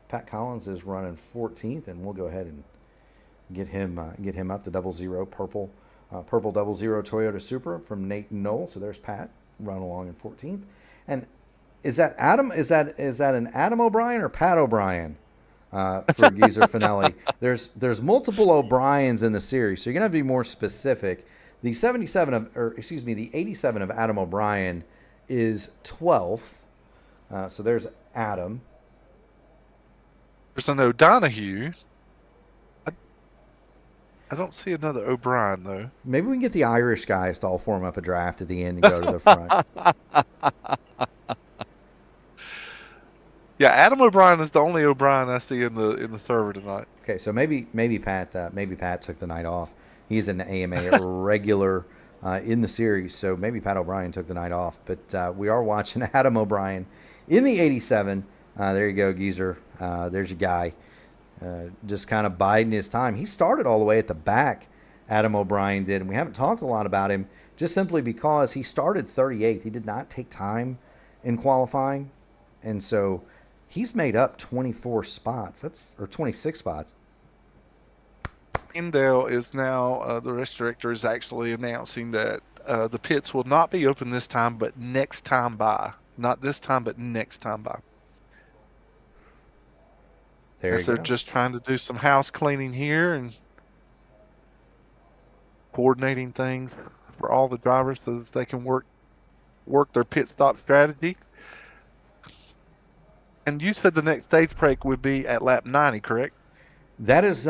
Pat Collins is running 14th, and we'll go ahead and get him up. The 00 purple 00 Toyota Supra from Nate Knoll. So there's Pat running along in 14th. And is that Adam? Is that an Adam O'Brien or Pat O'Brien for Geezer Finelli? There's multiple O'Briens in the series, so you're gonna have to be more specific. The 87 of Adam O'Brien is 12th. So there's Adam. There's an O'Donohue. I don't see another O'Brien, though. Maybe we can get the Irish guys to all form up a draft at the end and go to the front. Yeah, Adam O'Brien is the only O'Brien I see in the server tonight. Okay, so maybe Pat took the night off. He's an AMA regular in the series, so maybe Pat O'Brien took the night off. But we are watching Adam O'Brien in the 87. There you go, Geezer. There's your guy. Just kind of biding his time. He started all the way at the back, Adam O'Brien did, and we haven't talked a lot about him just simply because he started 38th. He did not take time in qualifying, and so he's made up 24 spots. Or 26 spots. Indale is now, the race director is actually announcing that the pits will not be open this time, but next time by. Not this time, but next time by. They're just trying to do some house cleaning here and coordinating things for all the drivers so that they can work their pit stop strategy. And you said the next stage break would be at lap 90, correct? That is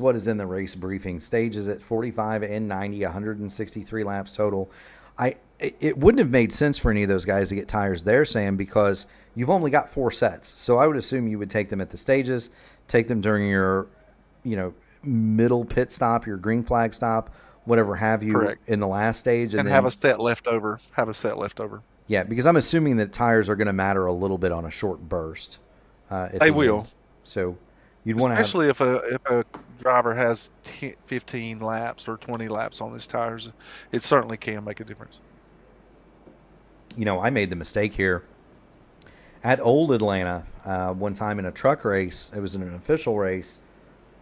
what is in the race briefing. Stages at 45 and 90, 163 laps total. It wouldn't have made sense for any of those guys to get tires there, Sam, because you've only got 4 sets. So I would assume you would take them at the stages, take them during your, middle pit stop, your green flag stop, whatever have you. Correct. In the last stage, and then have a set left over. Yeah, because I'm assuming that tires are going to matter a little bit on a short burst. They will. End. So you'd want to, especially if a driver has 15 laps or 20 laps on his tires, it certainly can make a difference. I made the mistake here at Old Atlanta one time in a truck race. It was in an official race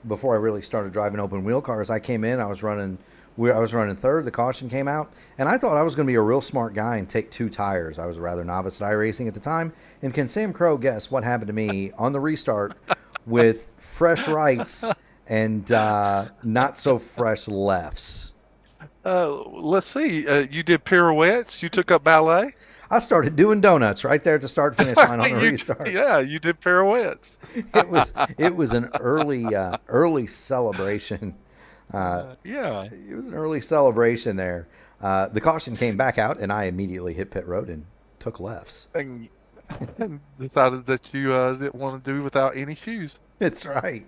before I really started driving open wheel cars. I came in, I was running third. The caution came out, and I thought I was going to be a real smart guy and take 2 tires. I was a rather novice at iRacing at the time. And can Sam Crow guess what happened to me on the restart with fresh rights and not so fresh lefts? Let's see. You did pirouettes. You took up ballet. I started doing donuts right there at the start-finish line on the restart. Yeah, you did pirouettes. It was an early celebration. Yeah, it was an early celebration there. The caution came back out, and I immediately hit pit road and took lefts. And decided that you didn't want to do without any shoes. That's right.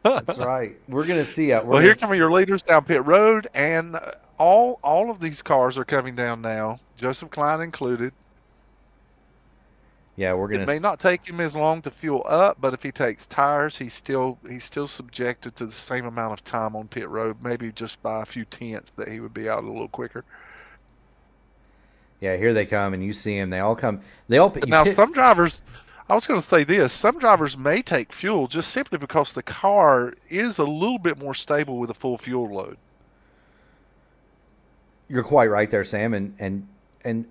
That's right. We're going to see. Here come your leaders down pit road, and all of these cars are coming down now, Joseph Klein included. Yeah, we're gonna. It may not take him as long to fuel up, but if he takes tires, he's still subjected to the same amount of time on pit road, maybe just by a few tenths that he would be out a little quicker. Yeah, here they come, and you see them. They all come. Some drivers. I was going to say this. Some drivers may take fuel just simply because the car is a little bit more stable with a full fuel load. You're quite right there, Sam, and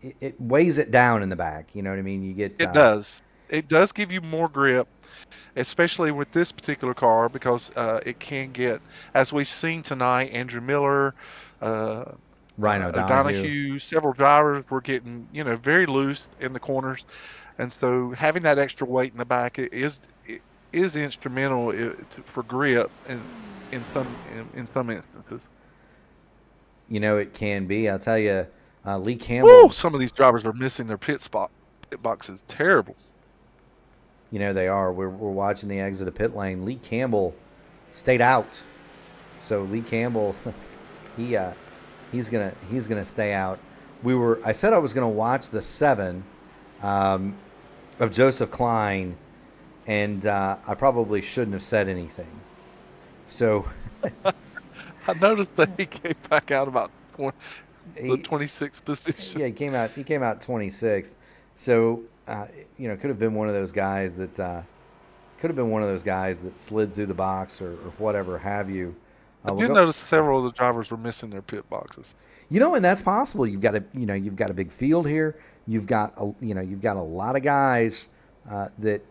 it weighs it down in the back. You know what I mean? It does. It does give you more grip, especially with this particular car, because it can get, as we've seen tonight, Andrew Miller, Ryan O'Donohue, several drivers were getting very loose in the corners, and so having that extra weight in the back is instrumental for grip in some instances. It can be. I'll tell you, Lee Campbell. Woo, some of these drivers are missing their pit boxes. Terrible. they are. We're watching the exit of pit lane. Lee Campbell stayed out, so Lee Campbell, he's gonna stay out. I said I was gonna watch the 7 of Joseph Klein, and I probably shouldn't have said anything. So I noticed that he came back out about the 26th position. Yeah, he came out 26th. So could have been one of those guys that slid through the box or whatever have you. I did notice several of the drivers were missing their pit boxes. And that's possible. You've got a big field here. You've got a lot of guys that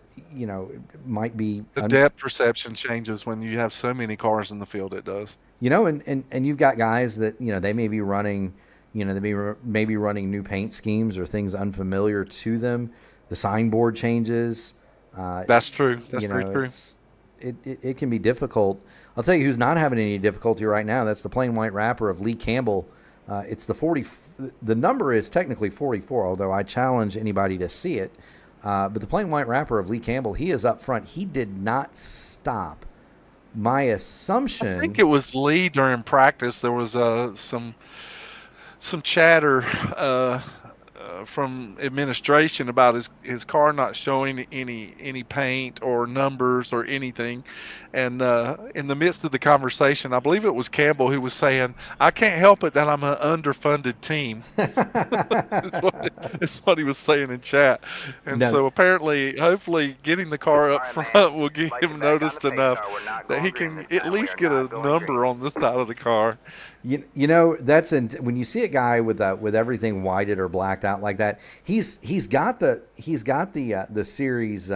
might be. The depth perception changes when you have so many cars in the field. It does. And you've got guys that they may be running. They may be running new paint schemes or things unfamiliar to them. The signboard changes. That's true. That's very true. It can be difficult. I'll tell you who's not having any difficulty right now. That's the plain white wrapper of Lee Campbell. It's the 40. The number is technically 44, although I challenge anybody to see it. But the plain white wrapper of Lee Campbell, he is up front. He did not stop. My assumption. I think it was Lee during practice. There was some chatter from administration about his car not showing any paint or numbers or anything, and in the midst of the conversation, I believe it was Campbell who was saying, "I can't help it that I'm an underfunded team." It's what he was saying in chat, and so apparently, hopefully, getting the car up front will give him noticed enough that he can at least get a number on this side of the car. That's when you see a guy with everything whited or blacked out like that. He's got the series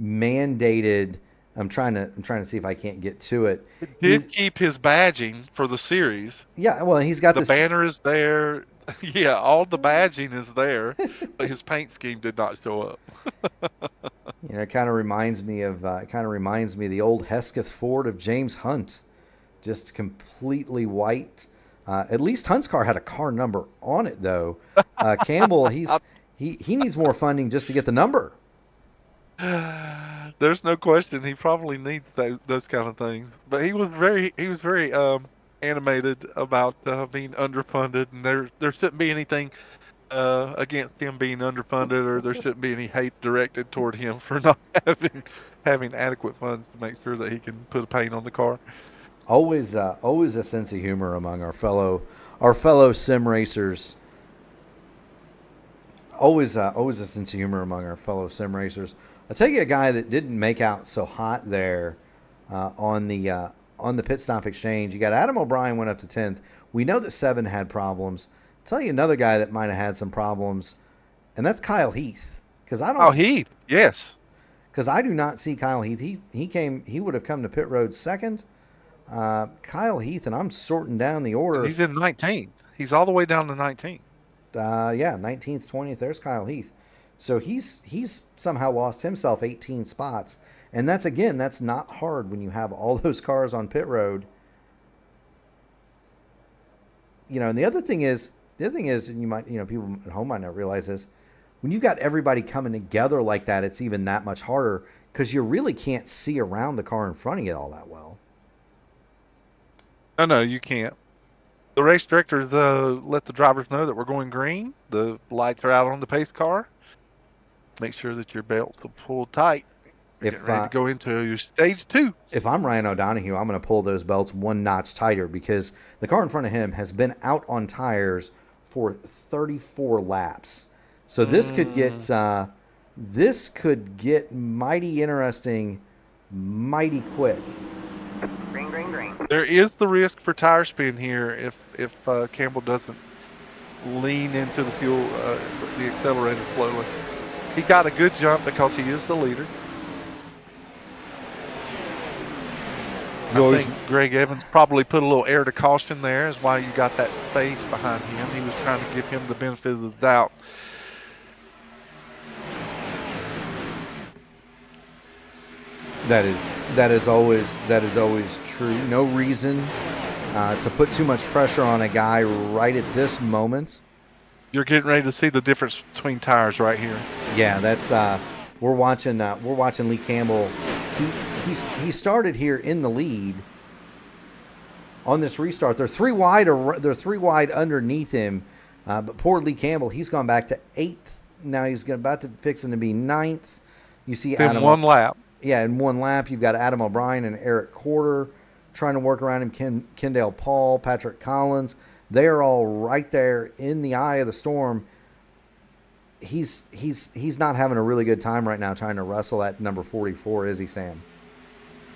mandated. I'm trying to see if I can't get to it. He did keep his badging for the series. Yeah, well, he's got the banner is there. Yeah, all the badging is there, but his paint scheme did not show up. It kind of reminds me of the old Hesketh Ford of James Hunt. Just completely white. At least Hunt's car had a car number on it, though. Campbell, he needs more funding just to get the number. There's no question. He probably needs those kind of things. But he was very animated about being underfunded, and there shouldn't be anything against him being underfunded, or there shouldn't be any hate directed toward him for not having adequate funds to make sure that he can put a paint on the car. Always a sense of humor among our fellow sim racers. Always a sense of humor among our fellow sim racers. I'll tell you a guy that didn't make out so hot there on the pit stop exchange. You got Adam O'Brien went up to 10th. We know that 7 had problems. I'll tell you another guy that might have had some problems, and that's Kyle Heath. Heath, yes. Because I do not see Kyle Heath. He would have come to pit road second. Kyle Heath, and I'm sorting down the order. He's in 19th. He's all the way down to 19th. 19th, 20th. There's Kyle Heath. So he's somehow lost himself 18 spots, and that's not hard when you have all those cars on pit road. And the other thing is, and you might, people at home might not realize this, when you've got everybody coming together like that, it's even that much harder because you really can't see around the car in front of you all that well. No, you can't. The race directors let the drivers know that we're going green. The lights are out on the pace car. Make sure that your belts are pulled tight. Get ready to go into your stage 2. If I'm Ryan O'Donohue, I'm going to pull those belts one notch tighter because the car in front of him has been out on tires for 34 laps. So this could get mighty interesting, mighty quick. Green, green, green. There is the risk for tire spin here if Campbell doesn't lean into the fuel, the accelerator slowly. He got a good jump because he is the leader. I think Greg Evans probably put a little air to caution there, is why you got that space behind him. He was trying to give him the benefit of the doubt. That is always true. No reason to put too much pressure on a guy right at this moment. You're getting ready to see the difference between tires right here. Yeah, that's We're watching Lee Campbell. He started here in the lead on this restart. They're three wide underneath him, but poor Lee Campbell, he's gone back to 8th. Now he's about to fixing to be 9th. You see In one lap. Yeah, in one lap. You've got Adam O'Brien and Eric Corder trying to work around him. Kendall Paul, Patrick Collins. They are all right there in the eye of the storm. He's not having a really good time right now trying to wrestle at number 44, is he, Sam?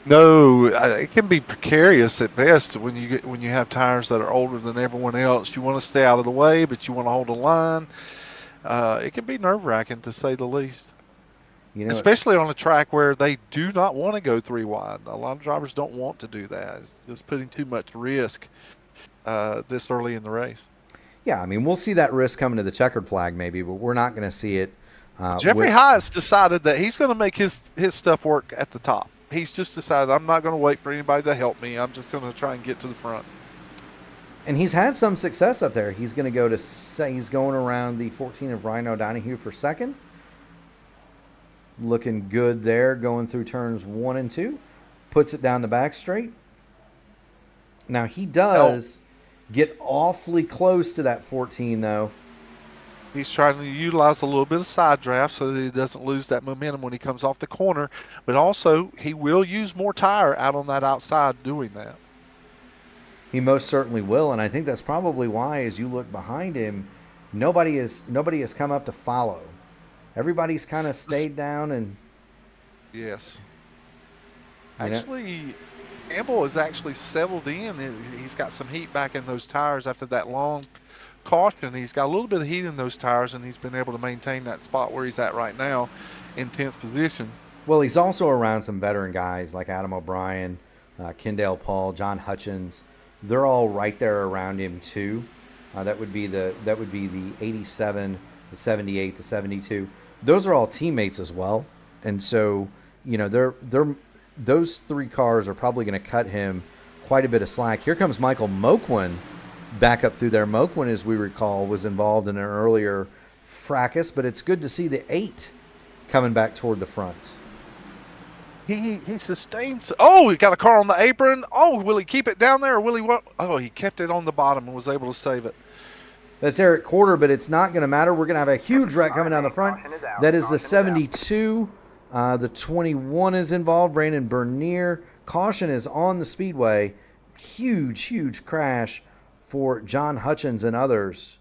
No, it can be precarious at best when you have tires that are older than everyone else. You want to stay out of the way, but you want to hold a line. It can be nerve-wracking, to say the least. Especially on a track where they do not want to go 3 wide. A lot of drivers don't want to do that. It's just putting too much risk this early in the race. Yeah, I mean, we'll see that risk coming to the checkered flag maybe, but we're not going to see it. Jeffrey Hyatt's decided that he's going to make his stuff work at the top. He's just decided, I'm not going to wait for anybody to help me. I'm just going to try and get to the front. And he's had some success up there. He's going to he's going around the 14 of Rhino Donahue for second. Looking good there, going through turns 1 and 2. Puts it down the back straight. Now, he does get awfully close to that 14, though. He's trying to utilize a little bit of side draft so that he doesn't lose that momentum when he comes off the corner. But also, he will use more tire out on that outside doing that. He most certainly will, and I think that's probably why, as you look behind him, nobody has come up to follow. Everybody's kind of stayed down and... Yes. Actually, Campbell has actually settled in. He's got some heat back in those tires after that long caution. He's got a little bit of heat in those tires, and he's been able to maintain that spot where he's at right now in 10th position. Well, he's also around some veteran guys like Adam O'Brien, Kendall Paul, John Hutchins. They're all right there around him too. That would be the 87, the 78, the 72. Those are all teammates as well, and so those 3 cars are probably going to cut him quite a bit of slack. Here comes Michael Moquin back up through there. Moquin, as we recall, was involved in an earlier fracas, but it's good to see the 8 coming back toward the front. He sustains. Oh, he got a car on the apron. Oh, will he keep it down there or will he what? Oh, he kept it on the bottom and was able to save it. That's Eric Corder, but it's not going to matter. We're going to have a huge wreck coming down the front. That is the 72. The 21 is involved. Brandon Bernier. Caution is on the speedway. Huge crash for John Hutchins and others.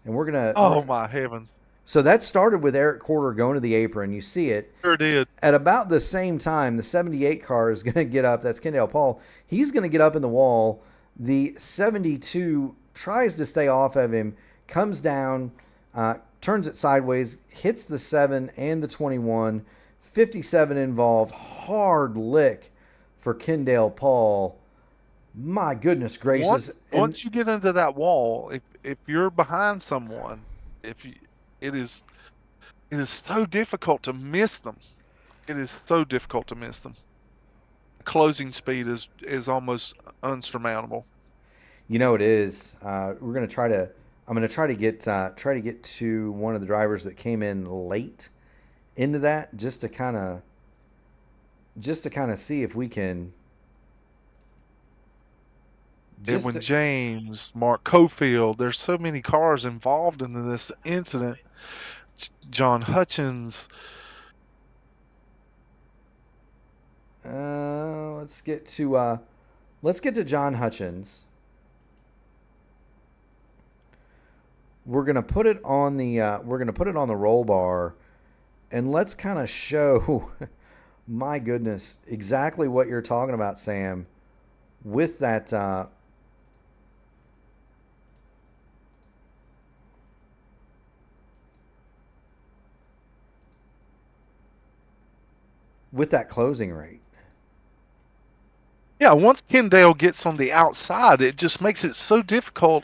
And we're going to... Oh, my heavens. So that started with Eric Corder going to the apron. You see it. Sure did. At about the same time, the 78 car is going to get up. That's Kendall Paul. He's going to get up in the wall. The 72 tries to stay off of him, comes down, turns it sideways, hits the 7 and the 21. 57 involved. Hard lick for Kendall Paul. My goodness gracious. Once you get into that wall, if you're behind someone, it is so difficult to miss them. It is so difficult to miss them. Closing speed is almost unsurmountable. You know it is. I'm going to try to get to one of the drivers that came in late into that, just to kind of see if we can. Edwin James, Mark Cofield. There's so many cars involved in this incident. John Hutchins. Let's get to John Hutchins. We're gonna put it on the roll bar, and let's kind of show, my goodness, exactly what you're talking about, Sam, with that. With that closing rate. Yeah, once Kendall gets on the outside, it just makes it so difficult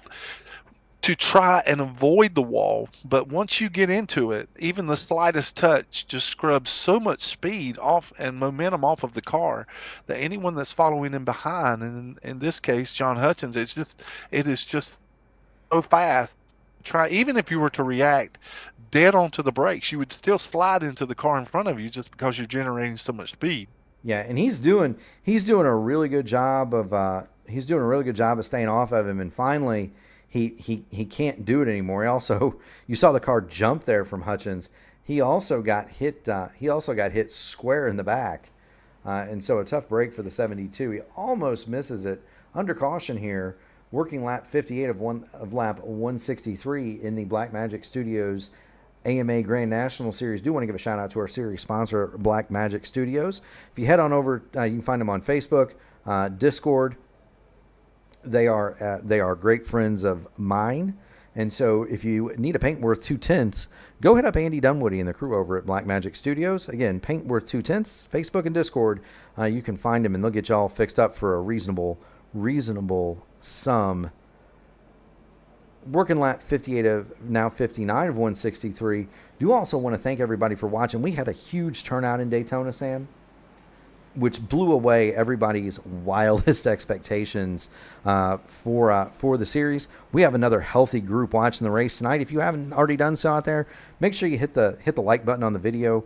to try and avoid the wall. But once you get into it, even the slightest touch just scrubs so much speed off and momentum off of the car that anyone that's following him behind, and in this case, John Hutchins, it is just so fast. Even if you were to react, dead onto the brakes. You would still slide into the car in front of you just because you're generating so much speed. Yeah, and he's doing a really good job of staying off of him. And finally, he can't do it anymore. He also, you saw the car jump there from Hutchins. He also got hit. He also got hit square in the back, and so a tough break for the 72. He almost misses it. Under caution here, working lap 58 of lap 163 in the Blackmagic Studios AMA Grand National Series. Do want to give a shout out to our series sponsor, Blackmagic Studios. If you head on over, you can find them on Facebook, Discord. They are great friends of mine. And so if you need a paint worth 2/10, go hit up Andy Dunwoody and the crew over at Blackmagic Studios. Again, paint worth 2/10, Facebook and Discord. You can find them and they'll get you all fixed up for a reasonable sum. Working lap 58 of now 59 of 163. Do also want to thank everybody for watching. We had a huge turnout in Daytona, Sam, which blew away everybody's wildest expectations for the series. We have another healthy group watching the race tonight. If you haven't already done so out there, make sure you hit the like button on the video.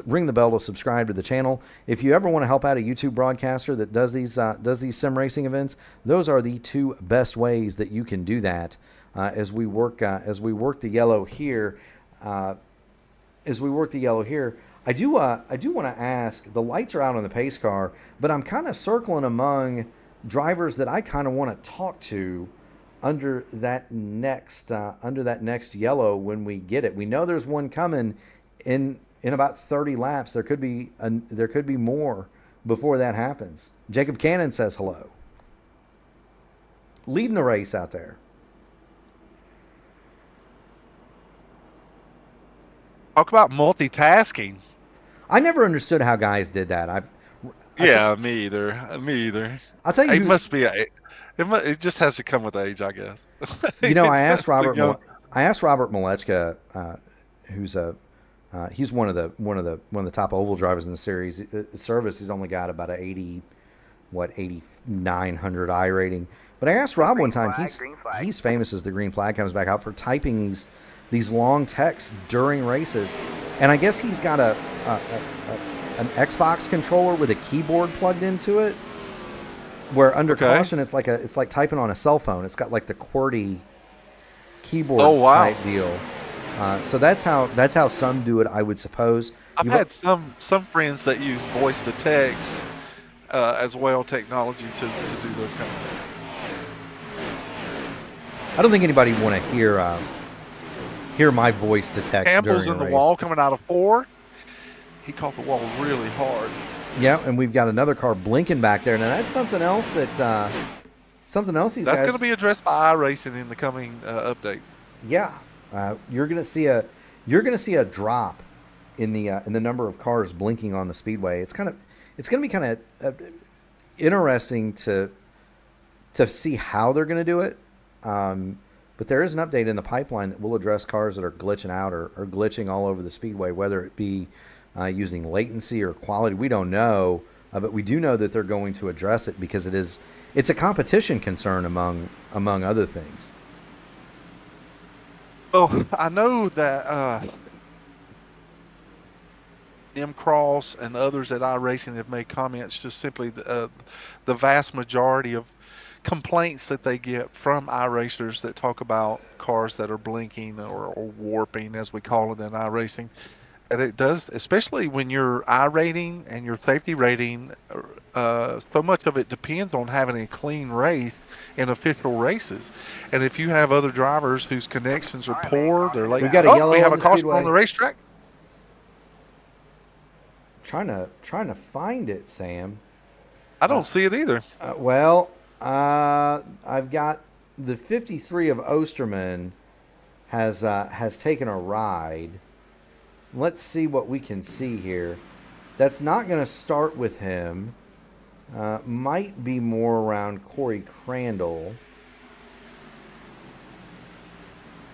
Ring the bell to subscribe to the channel. If you ever want to help out a YouTube broadcaster that does these sim racing events, those are the two best ways that you can do that. As we work the yellow here. I do want to ask, the lights are out on the pace car, but I'm kind of circling among drivers that I kind of want to talk to under that next yellow when we get it. We know there's one coming in about 30 laps. There could be more before that happens. Jacob Cannon says hello. Leading the race out there. Talk about multitasking. I never understood how guys did that. Me either. I'll tell you, It must be. It just has to come with age, I guess. I asked Robert Malechka, he's one of the top oval drivers in the series. Service, he's only got about a 8,900 I rating. But I asked Rob one time. He's famous as the green flag comes back out for typing these long texts during races, and I guess he's got an Xbox controller with a keyboard plugged into it, where under caution it's like typing on a cell phone. It's got like the QWERTY keyboard type deal. So that's how some do it, I would suppose. I've had some friends that use voice to text as well, technology to do those kind of things. I don't think anybody would want to hear my voice to text. Campbell's during in the race. wall coming out of 4. He caught the wall really hard. Yeah, and we've got another car blinking back there. Now that's something else these That's going to be addressed by iRacing in the coming updates. Yeah, you're going to see a drop in the number of cars blinking on the speedway. It's going to be kind of interesting to see how they're going to do it. But there is an update in the pipeline that will address cars that are glitching out or glitching all over the speedway, whether it be using latency or quality. We don't know, but we do know that they're going to address it because it's a competition concern among other things. Well, I know that M-Cross and others at iRacing have made comments, just simply the vast majority of complaints that they get from iRacers that talk about cars that are blinking or warping, as we call it in iRacing. And it does, especially when your iRating and your safety rating, so much of it depends on having a clean race in official races. And if you have other drivers whose connections are poor, they're like, we got a yellow we have on a the caution speedway. on the racetrack. Trying to find it, Sam. I don't see it either. I've got the 53 of Osterman has taken a ride. Let's see what we can see here. That's not going to start with him. Might be more around Corey Crandall.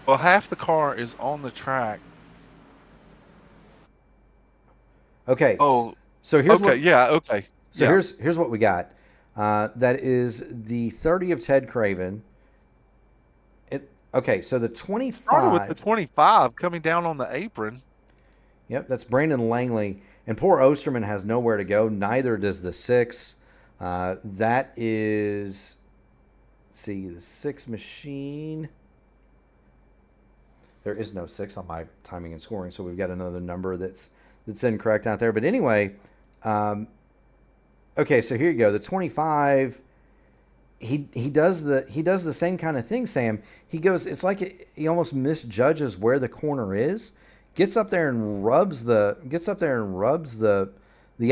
Well, half the car is on the track. Okay. Oh. So here's here's what we got. That is the 30 of Ted Craven. Okay, so the Started with 25. the 25 coming down on the apron. Yep, that's Brandon Langley. And poor Osterman has nowhere to go. Neither does the 6. That is, let's see, the 6 machine. There is no 6 on my timing and scoring, so we've got another number that's incorrect out there. But anyway, okay, so here you go. The 25. He does the same kind of thing, Sam. He goes. It's like he almost misjudges where the corner is. Gets up there and rubs the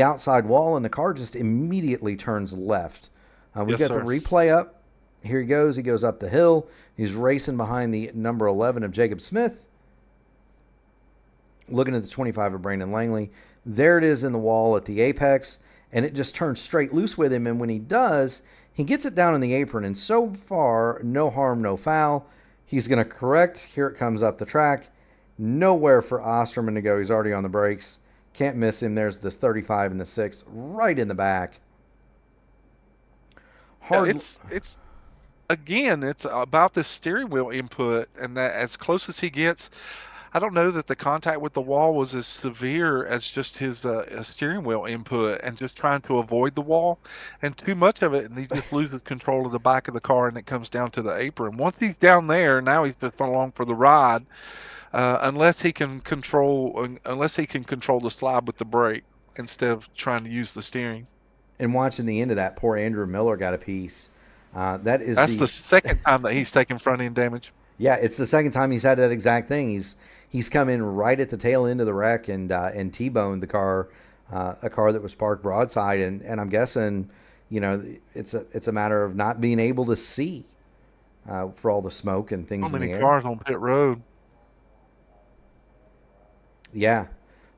outside wall, and the car just immediately turns left. We've got the replay up. Here he goes. He goes up the hill. He's racing behind the number 11 of Jacob Smith. Looking at the 25 of Brandon Langley. There it is in the wall at the apex, and it just turns straight loose with him. And when he does, he gets it down in the apron, and so far, no harm, no foul. He's going to correct. Here it comes up the track. Nowhere for Osterman to go. He's already on the brakes. Can't miss him. There's this 35 and the 6 right in the back. Hard. It's about the steering wheel input, and that as close as he gets, I don't know that the contact with the wall was as severe as just his steering wheel input and just trying to avoid the wall, and too much of it, and he just loses control of the back of the car, and it comes down to the apron. Once he's down there, now he's just along for the ride, unless he can control the slide with the brake instead of trying to use the steering. And watching the end of that, poor Andrew Miller got a piece. That's the second time that he's taken front end damage. Yeah, it's the second time he's had that exact thing. He's come in right at the tail end of the wreck and T-boned the car, a car that was parked broadside, and I'm guessing, it's a matter of not being able to see for all the smoke and things in the air. How many cars on pit road? Yeah,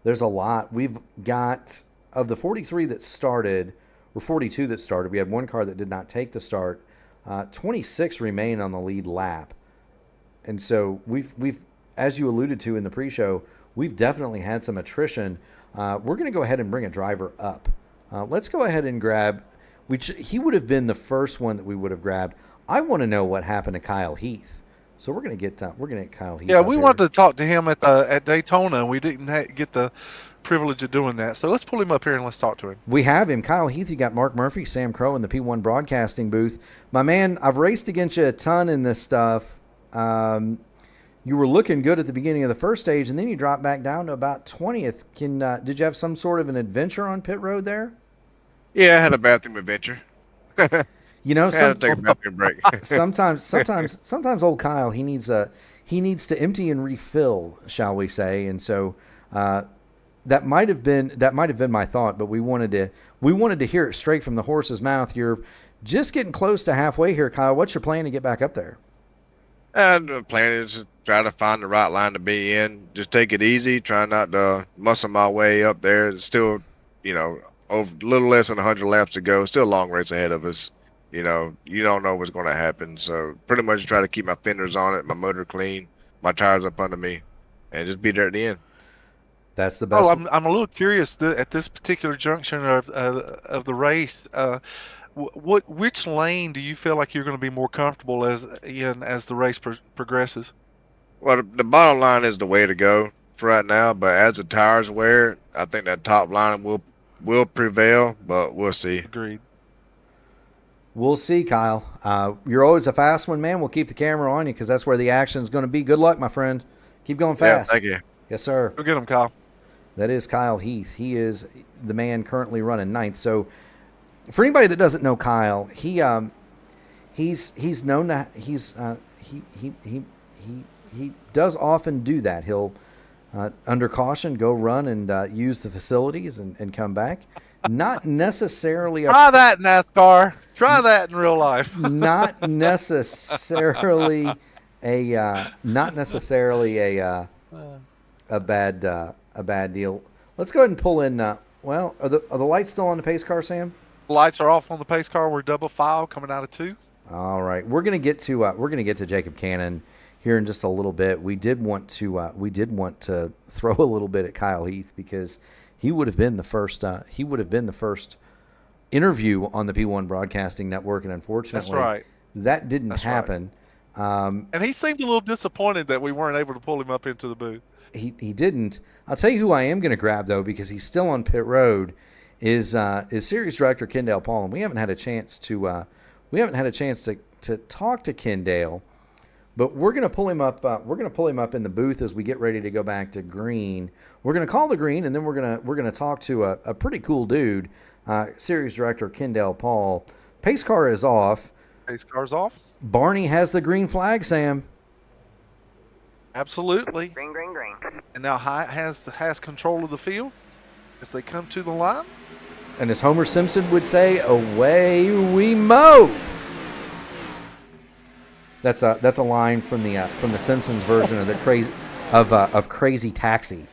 there's a lot. We've got, of the 43 that started, or 42 that started, we had one car that did not take the start. 26 remain on the lead lap. And so we've, as you alluded to in the pre-show, we've definitely had some attrition. We're going to go ahead and bring a driver up. Let's go ahead and grab, he would have been the first one that we would have grabbed. I want to know what happened to Kyle Heath. So we're going to get Kyle Heath. Yeah, we wanted to talk to him at Daytona, and we didn't get the privilege of doing that. So let's pull him up here and let's talk to him. We have him. Kyle Heath, you got Mark Murphy, Sam Crow in the P1 broadcasting booth. My man, I've raced against you a ton in this stuff. You were looking good at the beginning of the first stage, and then you dropped back down to about 20th. Did you have some sort of an adventure on pit road there? Yeah, I had a bathroom adventure. Had to take a bathroom break. sometimes old Kyle, he needs to empty and refill, shall we say? And so that might have been my thought, but we wanted to hear it straight from the horse's mouth. You're just getting close to halfway here, Kyle. What's your plan to get back up there? And the plan is to try to find the right line to be in. Just take it easy. Try not to muscle my way up there. It's still, over a little less than 100 laps to go. Still a long race ahead of us. You don't know what's going to happen. So pretty much try to keep my fenders on it, my motor clean, my tires up under me, and just be there at the end. That's the best. Oh, I'm a little curious at this particular junction of the race. Which lane do you feel like you're going to be more comfortable as the race progresses? Well, the bottom line is the way to go for right now, but as the tires wear, I think that top line will prevail, but we'll see. Agreed. We'll see, Kyle. You're always a fast one, man. We'll keep the camera on you because that's where the action is going to be. Good luck, my friend. Keep going fast. Yeah, thank you. Yes, sir. Go get him, Kyle. That is Kyle Heath. He is the man currently running ninth. So, for anybody that doesn't know Kyle, he's known that he does often do that. He'll under caution go run and use the facilities and come back. Not necessarily try that in NASCAR. Try that in real life. Not necessarily a bad deal. Let's go ahead and pull in. Are the lights still on the pace car, Sam? The lights are off on the pace car. We're double file coming out of 2. All right, we're gonna get to Jacob Cannon here in just a little bit. We did want to throw a little bit at Kyle Heath because he would have been the first. He would have been the first interview on the P1 Broadcasting Network, and unfortunately, that's right. That didn't happen. And he seemed a little disappointed that we weren't able to pull him up into the booth. He didn't. I'll tell you who I am going to grab though, because he's still on pit road. Is Series Director Kendall Paul, and we haven't had a chance to talk to Kendall, but we're going to pull him up. We're going to pull him up in the booth as we get ready to go back to green. We're going to call the green, and then we're going to talk to a pretty cool dude, Series Director Kendall Paul. Pace car is off. Pace car's off. Barney has the green flag, Sam. Absolutely. Green, green, green. And now Hyatt has control of the field as they come to the line. And as Homer Simpson would say, away we mow. That's a line from the Simpsons version of Crazy Taxi,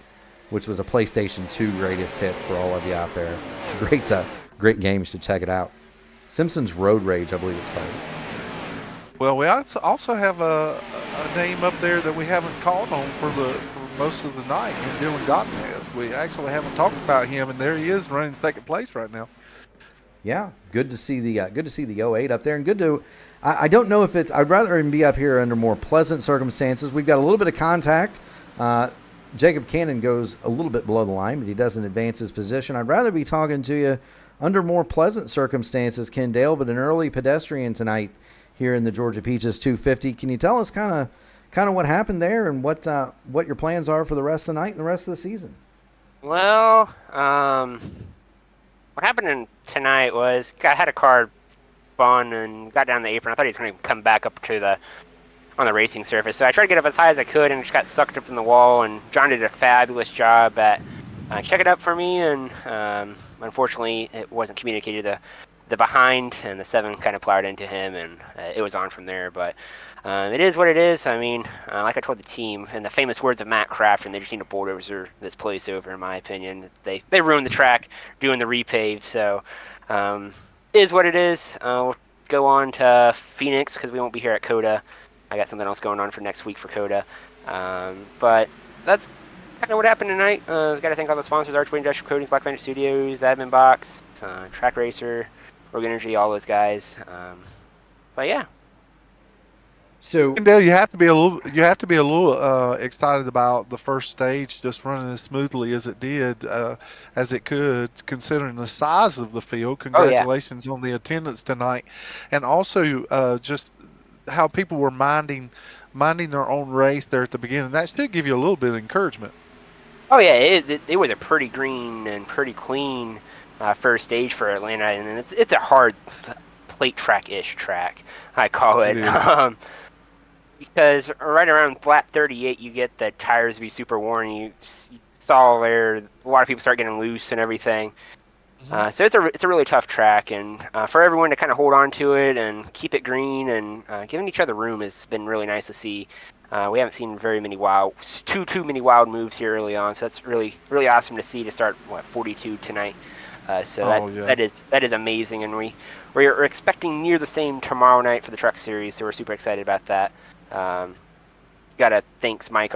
which was a PlayStation 2 greatest hit for all of you out there. Great game. You should check it out. Simpsons Road Rage, I believe it's called. Well, we also have a name up there that we haven't called on for most of the night, and Dylan Godinez. We actually haven't talked about him, and there he is running second place right now. Yeah, good to see the 08 up there, and good to. I don't know if it's. I'd rather him be up here under more pleasant circumstances. We've got a little bit of contact. Jacob Cannon goes a little bit below the line, but he doesn't advance his position. I'd rather be talking to you under more pleasant circumstances, Kendall, but an early pedestrian tonight here in the Georgia Peaches 250. Can you tell us kind of what happened there and what your plans are for the rest of the night and the rest of the season? Well, what happened tonight was I had a car spun and got down the apron. I thought he was going to come back up to on the racing surface, so I tried to get up as high as I could and just got sucked up in the wall. And John did a fabulous job at checking it up for me, and unfortunately, it wasn't communicated the behind, and the 7 kind of plowed into him, and it was on from there. But it is what it is. I mean, like I told the team, in the famous words of Matt Craft, and they just need to bulldozer this place over, in my opinion. They ruined the track doing the repave, so it is what it is. We'll go on to Phoenix because we won't be here at COTA. I got something else going on for next week for COTA. But that's kind of what happened tonight. Got to thank all the sponsors: Archway Industrial Coatings, Black Vendor Studios, Admin Box, Track Racer, Rogue Energy, all those guys. But yeah. So, Kendall, you have to be a little excited about the first stage just running as smoothly as it did, as it could, considering the size of the field. Congratulations on the attendance tonight, and also just how people were minding their own race there at the beginning. That should give you a little bit of encouragement. Oh yeah, it was a pretty green and pretty clean first stage for Atlanta, and it's a hard plate track-ish track, I call it. Because right around flat 38, you get the tires to be super worn. You saw there a lot of people start getting loose and everything. So it's a really tough track, and for everyone to kind of hold on to it and keep it green and giving each other room has been really nice to see. We haven't seen very many too many wild moves here early on, so that's really awesome to see to start 42 tonight. That is amazing, and we're expecting near the same tomorrow night for the Truck Series, so we're super excited about that. Gotta thank Mike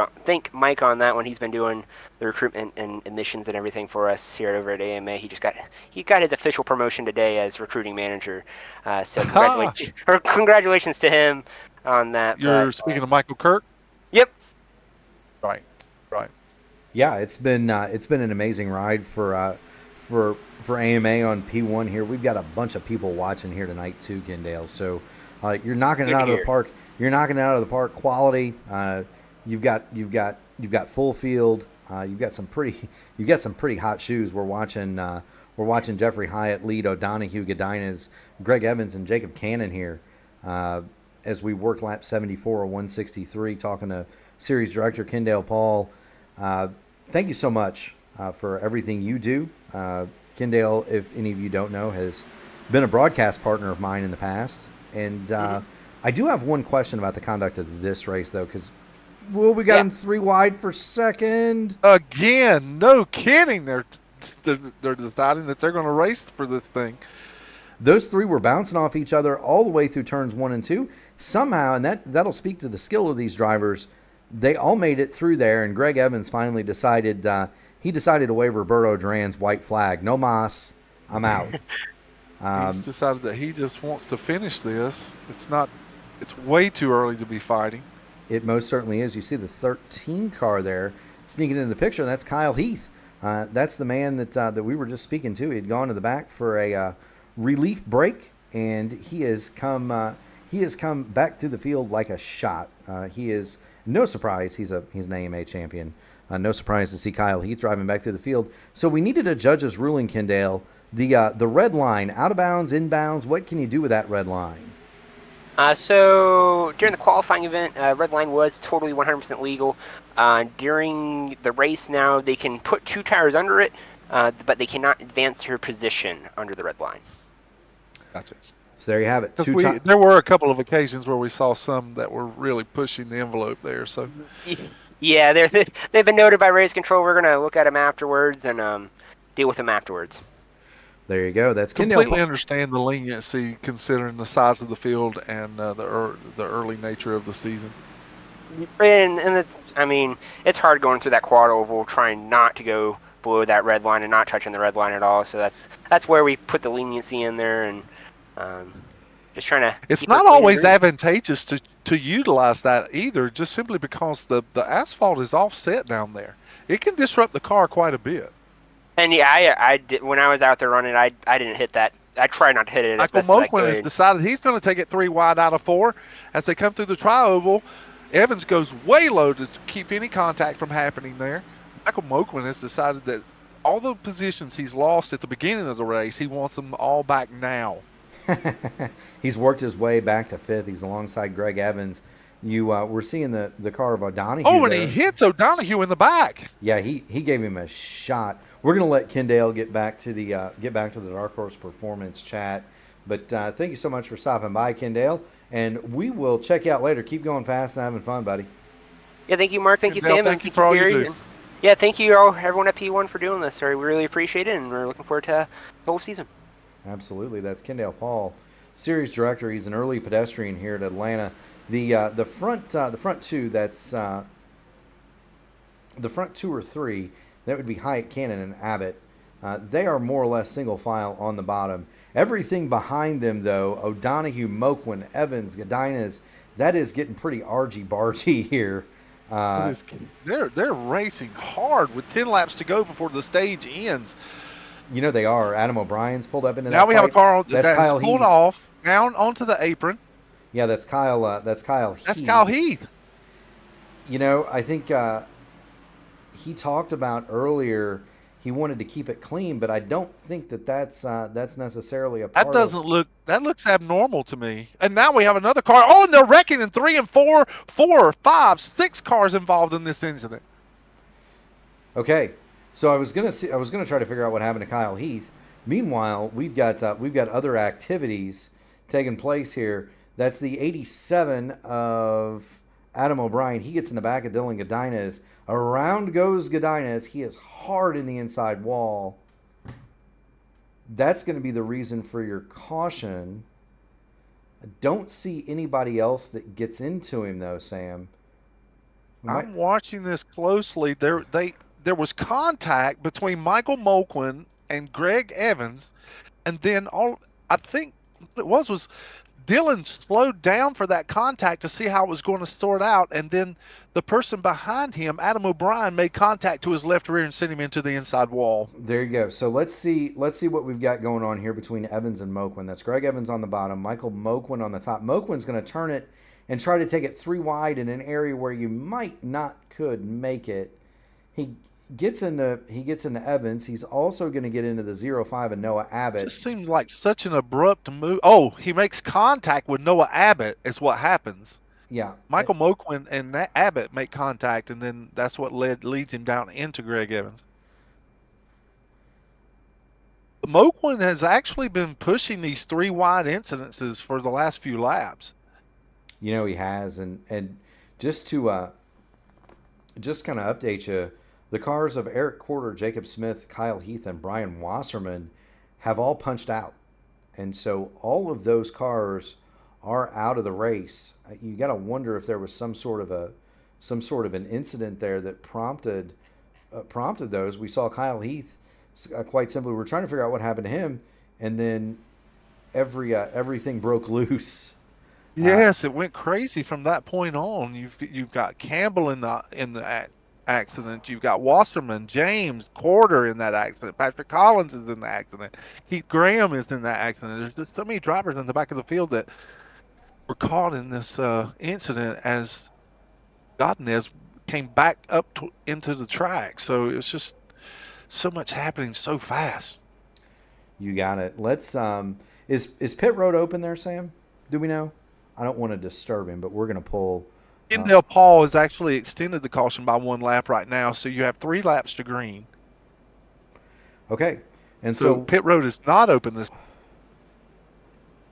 on that one. He's been doing the recruitment and admissions and everything for us here over at AMA. He got his official promotion today as recruiting manager. So congratulations to him on that. You're speaking of Michael Kirk? Yep. Right. Yeah, it's been an amazing ride for AMA on P1 here. We've got a bunch of people watching here tonight too, Kendall. So you're knocking it out of the park. You're knocking it out of the park. Quality. You've got full field. You've got some pretty hot shoes. We're watching Jeffrey Hyatt lead O'Donohue, Godinez, Greg Evans, and Jacob Cannon here as we work lap 74 or 163. Talking to Series Director Kendall Paul. Thank you so much for everything you do. Kendall, if any of you don't know, has been a broadcast partner of mine in the past, and I do have one question about the conduct of this race, though, because we got him 3 wide for second. Again, no kidding. They're deciding that they're going to race for this thing. Those 3 were bouncing off each other all the way through turns 1 and 2. Somehow, and that'll speak to the skill of these drivers, they all made it through there, and Greg Evans finally decided to wave Roberto Duran's white flag. No mas, I'm out. He's decided that he just wants to finish this. It's not It's way too early to be fighting. It most certainly is. You see the 13 car there sneaking into the picture. That's Kyle Heath. That's the man that we were just speaking to. He had gone to the back for a relief break, and he has come back through the field like a shot. He is no surprise. He's an AMA champion. No surprise to see Kyle Heath driving back through the field. So we needed a judge's ruling, Kendale. The red line, out of bounds, inbounds. What can you do with that red line? So during the qualifying event, red line was totally 100% legal. During the race now, they can put 2 tires under it, but they cannot advance your position under the red line. Gotcha. So there you have it. There were a couple of occasions where we saw some that were really pushing the envelope there. So yeah, they've been noted by race control. We're going to look at them afterwards and deal with them afterwards. There you go. That's completely understand the leniency considering the size of the field and the early nature of the season. And it's hard going through that quad oval trying not to go below that red line and not touching the red line at all. So that's where we put the leniency in there and just trying to. It's not always advantageous to utilize that either, just simply because the asphalt is offset down there. It can disrupt the car quite a bit. And yeah, I did when I was out there running. I didn't hit that. I tried not to hit it. Michael Moquin has decided he's going to take it 3 wide out of 4. As they come through the tri-oval, Evans goes way low to keep any contact from happening there. Michael Moquin has decided that all the positions he's lost at the beginning of the race, he wants them all back now. He's worked his way back to 5th. He's alongside Greg Evans. We're seeing the car of O'Donoghue. Oh, and he hits O'Donoghue in the back. Yeah, he gave him a shot. We're gonna let Kendale get back to the Dark Horse Performance chat. But thank you so much for stopping by, Kendale, and we will check you out later. Keep going fast and having fun, buddy. Yeah, thank you, Mark. Thank you, Kendale, Sam. thank you for all you do. Yeah, thank you all, everyone at P1 for doing this. Sorry, we really appreciate it, and we're looking forward to the whole season. Absolutely, that's Kendale Paul, series director. He's an early pedestrian here at Atlanta. The front two, that's the front 2 or 3. That would be Hyatt, Cannon, and Abbott. They are more or less single file on the bottom. Everything behind them, though, O'Donoghue, Moquin, Evans, Godinez, that is getting pretty argy-bargy here. They're racing hard with 10 laps to go before the stage ends. You know they are. Adam O'Brien's pulled up into that Now we fight. have a car That's pulled off down onto the apron. Yeah, that's Kyle. That's Kyle Heath. That's Kyle Heath. You know, I think he talked about earlier he wanted to keep it clean, but I don't think that's necessarily a part that looks abnormal to me. And now we have another car. Oh, and they're wrecking in 3 and 4, 4, 5, 6 cars involved in this incident. Okay, so I was gonna try to figure out what happened to Kyle Heath. Meanwhile, we've got other activities taking place here. That's the 87 of Adam O'Brien. He gets in the back of Dylan Godinez. Around goes Godinez. He is hard in the inside wall. That's going to be the reason for your caution. I don't see anybody else that gets into him, though, Sam. I'm watching this closely. There was contact between Michael Moquin and Greg Evans, and then I think what it was Dylan slowed down for that contact to see how it was going to sort out, and then the person behind him, Adam O'Brien, made contact to his left rear and sent him into the inside wall. There you go. So let's see what we've got going on here between Evans and Moquin. That's Greg Evans on the bottom, Michael Moquin on the top. Moquin's going to turn it and try to take it 3 wide in an area where you might not could make it. He gets into Evans. He's also going to get into the 0-5 and Noah Abbott. It just seemed like such an abrupt move. Oh, he makes contact with Noah Abbott is what happens. Yeah. Michael Moquin and Abbott make contact, and then that's what leads him down into Greg Evans. Moquin has actually been pushing these 3 wide incidences for the last few laps. You know he has, and just to just kind of update you, the cars of Eric Corder, Jacob Smith, Kyle Heath, and Brian Wasserman have all punched out. And so all of those cars are out of the race. You got to wonder if there was some sort of an incident there that prompted those. We saw Kyle Heath, quite simply, we're trying to figure out what happened to him, and then everything broke loose Yes, it went crazy from that point on. You've got Campbell in the accident. You've got Wasserman, James, Corder in that accident. Patrick Collins is in the accident. Heath Graham is in that accident. There's just so many drivers in the back of the field that were caught in this incident as Godinez came back up into the track. So it was just so much happening so fast. You got it. Let's is pit road open there, Sam? Do we know? I don't want to disturb him, but we're going to pull. Kendall Paul has actually extended the caution by 1 lap right now, so you have 3 laps to green. Okay, and So pit road is not open this.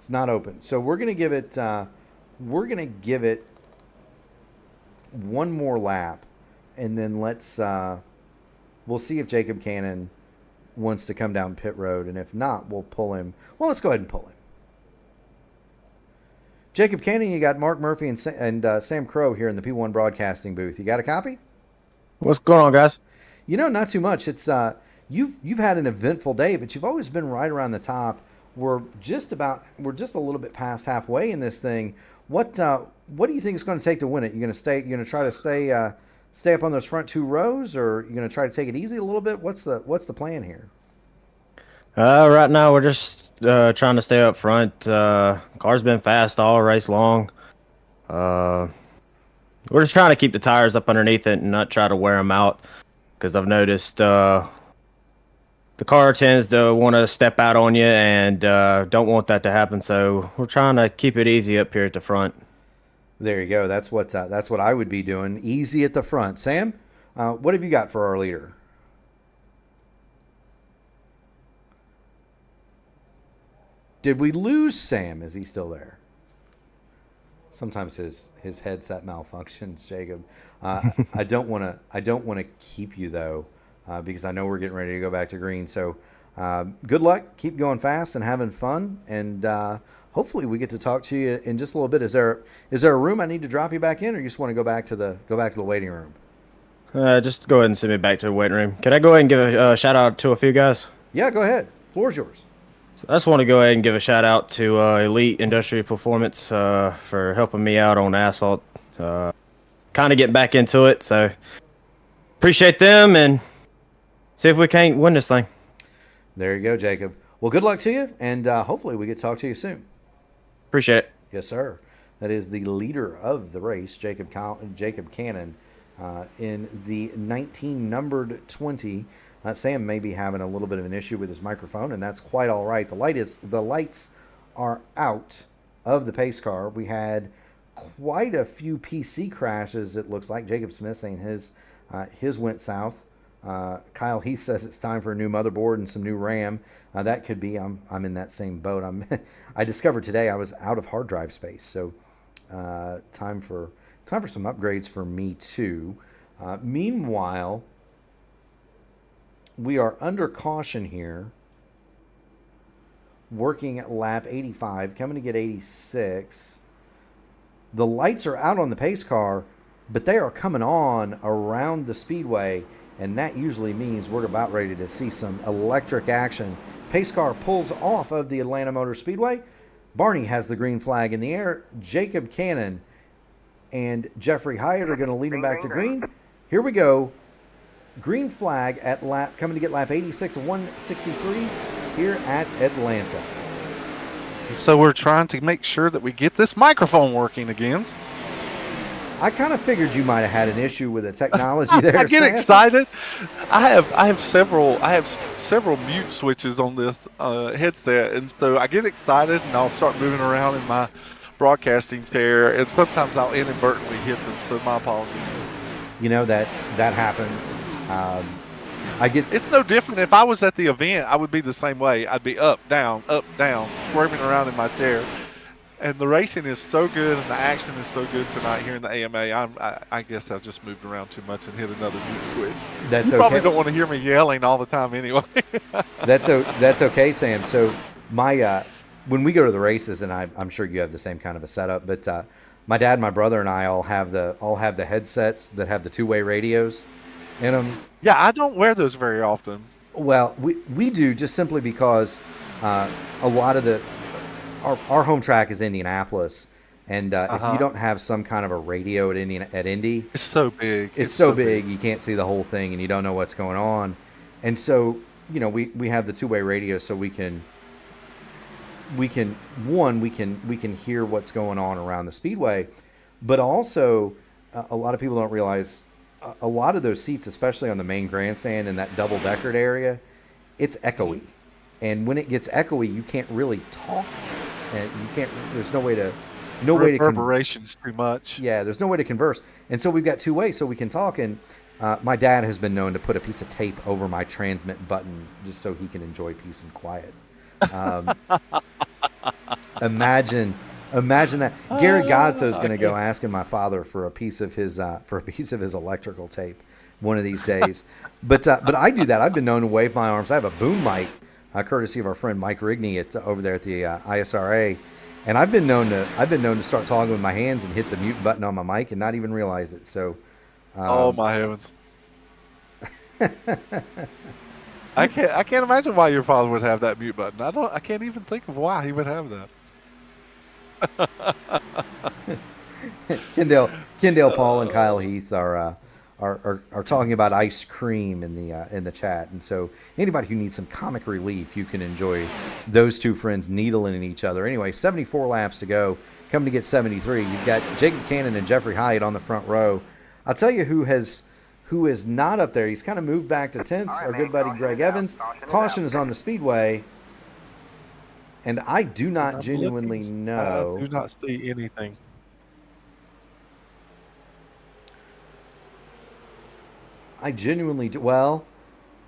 it's not open. So we're going to give it. We're going to give it one more lap, and then let's. We'll see if Jacob Cannon wants to come down pit road, and if not, we'll pull him. Well, let's go ahead and pull him. Jacob Cannon, you got Mark Murphy and Sam Crow here in the P1 broadcasting booth. You got a copy? What's going on, guys? You know, not too much. It's you've had an eventful day, but you've always been right around the top. We're just a little bit past halfway in this thing. What do you think it's going to take to win it? You're going to try to stay up on those front 2 rows, or you're going to try to take it easy a little bit? What's the plan here? Right now we're just trying to stay up front. Car's been fast all race long. We're just trying to keep the tires up underneath it and not try to wear them out, because I've noticed the car tends to want to step out on you, and don't want that to happen. So we're trying to keep it easy up here at the front. There you go. That's what I would be doing. Easy at the front. Sam, what have you got for our leader? Did we lose Sam? Is he still there? Sometimes his headset malfunctions, Jacob. I don't want to keep you though, because I know we're getting ready to go back to green. So good luck. Keep going fast and having fun, and hopefully we get to talk to you in just a little bit. Is there a room I need to drop you back in, or you just want to go back to the waiting room? Just go ahead and send me back to the waiting room. Can I go ahead and give a shout out to a few guys? Yeah, go ahead. Floor's yours. So I just want to go ahead and give a shout out to Elite Industrial Performance for helping me out on asphalt. Kind of getting back into it, so appreciate them, and see if we can't win this thing. There you go, Jacob. Well, good luck to you, and hopefully we get to talk to you soon. Appreciate it. Yes, sir. That is the leader of the race, Jacob Cannon, in the 19 numbered 20. Sam may be having a little bit of an issue with his microphone, and that's quite all right. The lights are out of the pace car. We had quite a few PC crashes. It looks like Jacob Smith saying his went south. Kyle Heath says it's time for a new motherboard and some new RAM. That could be. I'm in that same boat. I discovered today I was out of hard drive space, so time for some upgrades for me too. Meanwhile, we are under caution here, working at lap 85, coming to get 86. The lights are out on the pace car, but they are coming on around the Speedway, and that usually means we're about ready to see some electric action. Pace car pulls off of the Atlanta Motor Speedway. Barney has the green flag in the air. Jacob Cannon and Jeffrey Hyatt are going to lead him back to green. Here we go. Green flag at coming to get lap 86 of 163 here at Atlanta. And so we're trying to make sure that we get this microphone working again. I kind of figured you might have had an issue with the technology there. I get Sam. excited. I have several mute switches on this headset, and so I get excited and I'll start moving around in my broadcasting chair, and sometimes I'll inadvertently hit them. So my apologies. You know that happens. It's no different. If I was at the event, I would be the same way. I'd be up, down, squirming around in my chair. And the racing is so good, and the action is so good tonight here in the AMA. I guess I just moved around too much and hit another mute switch. You probably don't want to hear me yelling all the time anyway. That's okay, Sam. So when we go to the races, and I'm sure you have the same kind of a setup, but my dad, my brother, and I all have the headsets that have the two-way radios in them. Yeah, I don't wear those very often. Well, we do, just simply because a lot of our home track is Indianapolis, And if you don't have some kind of a radio at Indy, It's so big. it's so big you can't see the whole thing and you don't know what's going on. And so, we have the two-way radio so we can hear what's going on around the speedway, but also a lot of people don't realize a lot of those seats, especially on the main grandstand in that double-deckered area, it's echoey. And when it gets echoey, you can't really talk, and there's no way to reverberation's too much. Yeah, there's no way to converse. And so we've got two ways so we can talk. And my dad has been known to put a piece of tape over my transmit button just so he can enjoy peace and quiet. Imagine that. Gary Godso's going to go asking my father for a piece of his electrical tape one of these days. But I do that. I've been known to wave my arms. I have a boom mic, courtesy of our friend Mike Rigney over there at the ISRA. And I've been known to start talking with my hands and hit the mute button on my mic and not even realize it. So, oh my heavens! I can't imagine why your father would have that mute button. I can't even think of why he would have that. Kendall Paul and Kyle Heath are talking about ice cream in the chat, and so anybody who needs some comic relief, you can enjoy those two friends needling each other. Anyway, 74 laps to go, coming to get 73. You've got Jacob Cannon and Jeffrey Hyatt on the front row. I'll tell you who is not up there. He's kind of moved back to 10th. Our good buddy Greg Evans. Caution is on the speedway, and I do not genuinely know. I do not see anything. I genuinely do. Well,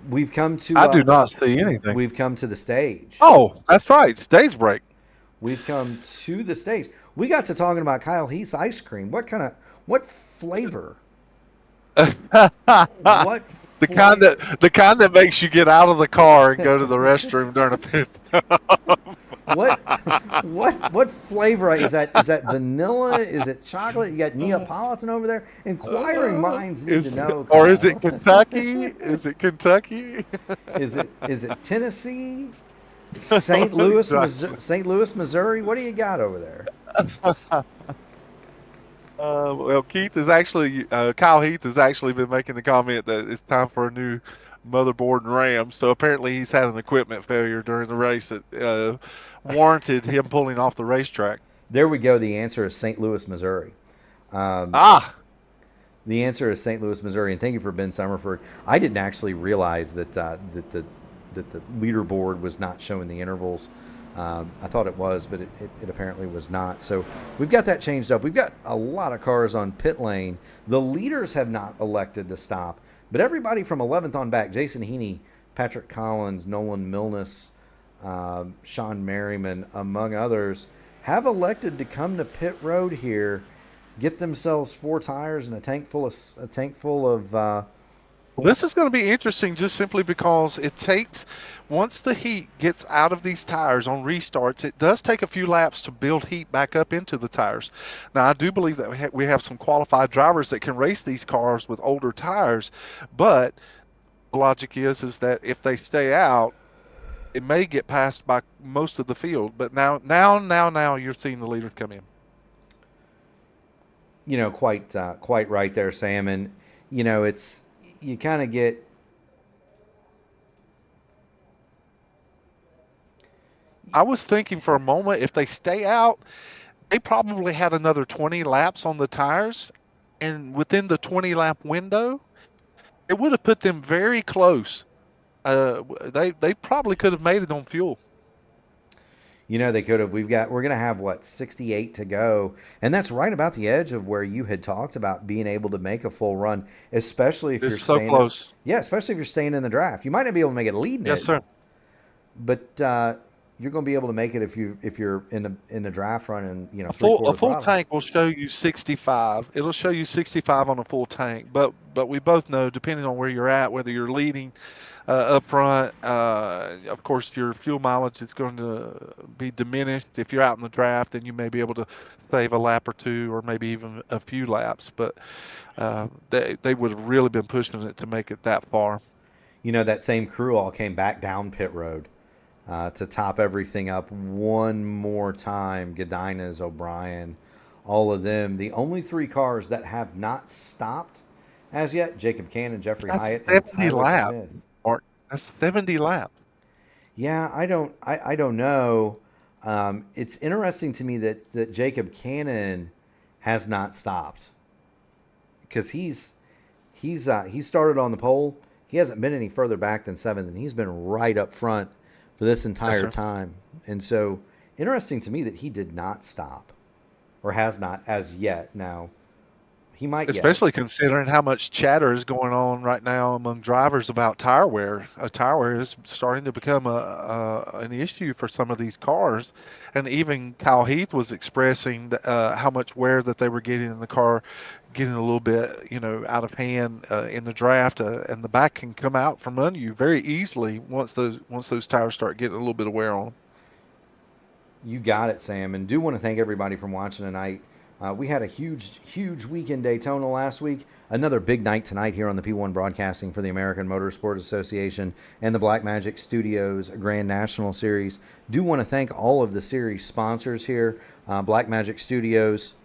we've come to. I do not see anything. We've come to the stage. Oh, that's right. Stage break. We've come to the stage. We got to talking about Kyle Heath's ice cream. What flavor? The kind that makes you get out of the car and go to the restroom during a pit. What flavor is that? Is that vanilla? Is it chocolate? You got Neapolitan over there. Inquiring minds need to know. Or is it Kentucky? Is it Kentucky? Is it Tennessee? St. Louis, Missouri? What do you got over there? Well, Kyle Heath has actually been making the comment that it's time for a new motherboard and RAM. So apparently he's had an equipment failure during the race that warranted him pulling off the racetrack. There we go. The answer is St. Louis, Missouri. The answer is St. Louis, Missouri. And thank you for Ben Summerford. I didn't actually realize that the leaderboard was not showing the intervals. I thought it was, but it apparently was not. So we've got that changed up. We've got a lot of cars on pit lane. The leaders have not elected to stop, but everybody from 11th on back, Jason Heaney, Patrick Collins, Nolan Milnes, Sean Merriman, among others, have elected to come to pit road here, get themselves 4 tires and a tank full of this is going to be interesting just simply because it takes, once the heat gets out of these tires on restarts, it does take a few laps to build heat back up into the tires. Now, I do believe that we have some qualified drivers that can race these cars with older tires, but the logic is that if they stay out, it may get passed by most of the field. But now you're seeing the leaders come in. Quite right there, Sam. And, you kind of get I was thinking for a moment, if they stay out, they probably had another 20 laps on the tires, and within the 20 lap window, it would have put them very close. They probably could have made it on fuel. They could have. We're going to have 68 to go, and that's right about the edge of where you had talked about being able to make a full run, especially if you're so close. Especially if you're staying in the draft. You might not be able to make it leading. Yes, sir. But you're going to be able to make it if you're in the draft run and a full tank will show you 65. It'll show you 65 on a full tank. But we both know, depending on where you're at, whether you're leading up front, of course, your fuel mileage is going to be diminished. If you're out in the draft, then you may be able to save a lap or two, or maybe even a few laps. But they would have really been pushing it to make it that far. That same crew all came back down pit road to top everything up one more time. Godinez, O'Brien, all of them. The only 3 cars that have not stopped as yet: Jacob Cannon, Jeffrey That's Hyatt, and 70 Tyler lap, Smith. Mark. That's 70 lap. Yeah, I don't know. It's interesting to me that Jacob Cannon has not stopped, because he started on the pole. He hasn't been any further back than 7th, and he's been right up front for this entire time. And so, interesting to me that he did not stop, or has not as yet. Now, he might Especially considering how much chatter is going on right now among drivers about tire wear. Tire wear is starting to become an issue for some of these cars. And even Kyle Heath was expressing how much wear that they were getting in the car, getting a little bit, out of hand in the draft, and the back can come out from under you very easily once those tires start getting a little bit of wear on them. You got it, Sam. And do want to thank everybody for watching tonight. We had a huge week in Daytona last week. Another big night tonight here on the P1 Broadcasting for the American Motorsport Association and the Black Magic Studios Grand National Series. Do want to thank all of the series sponsors here: Black Magic Studios,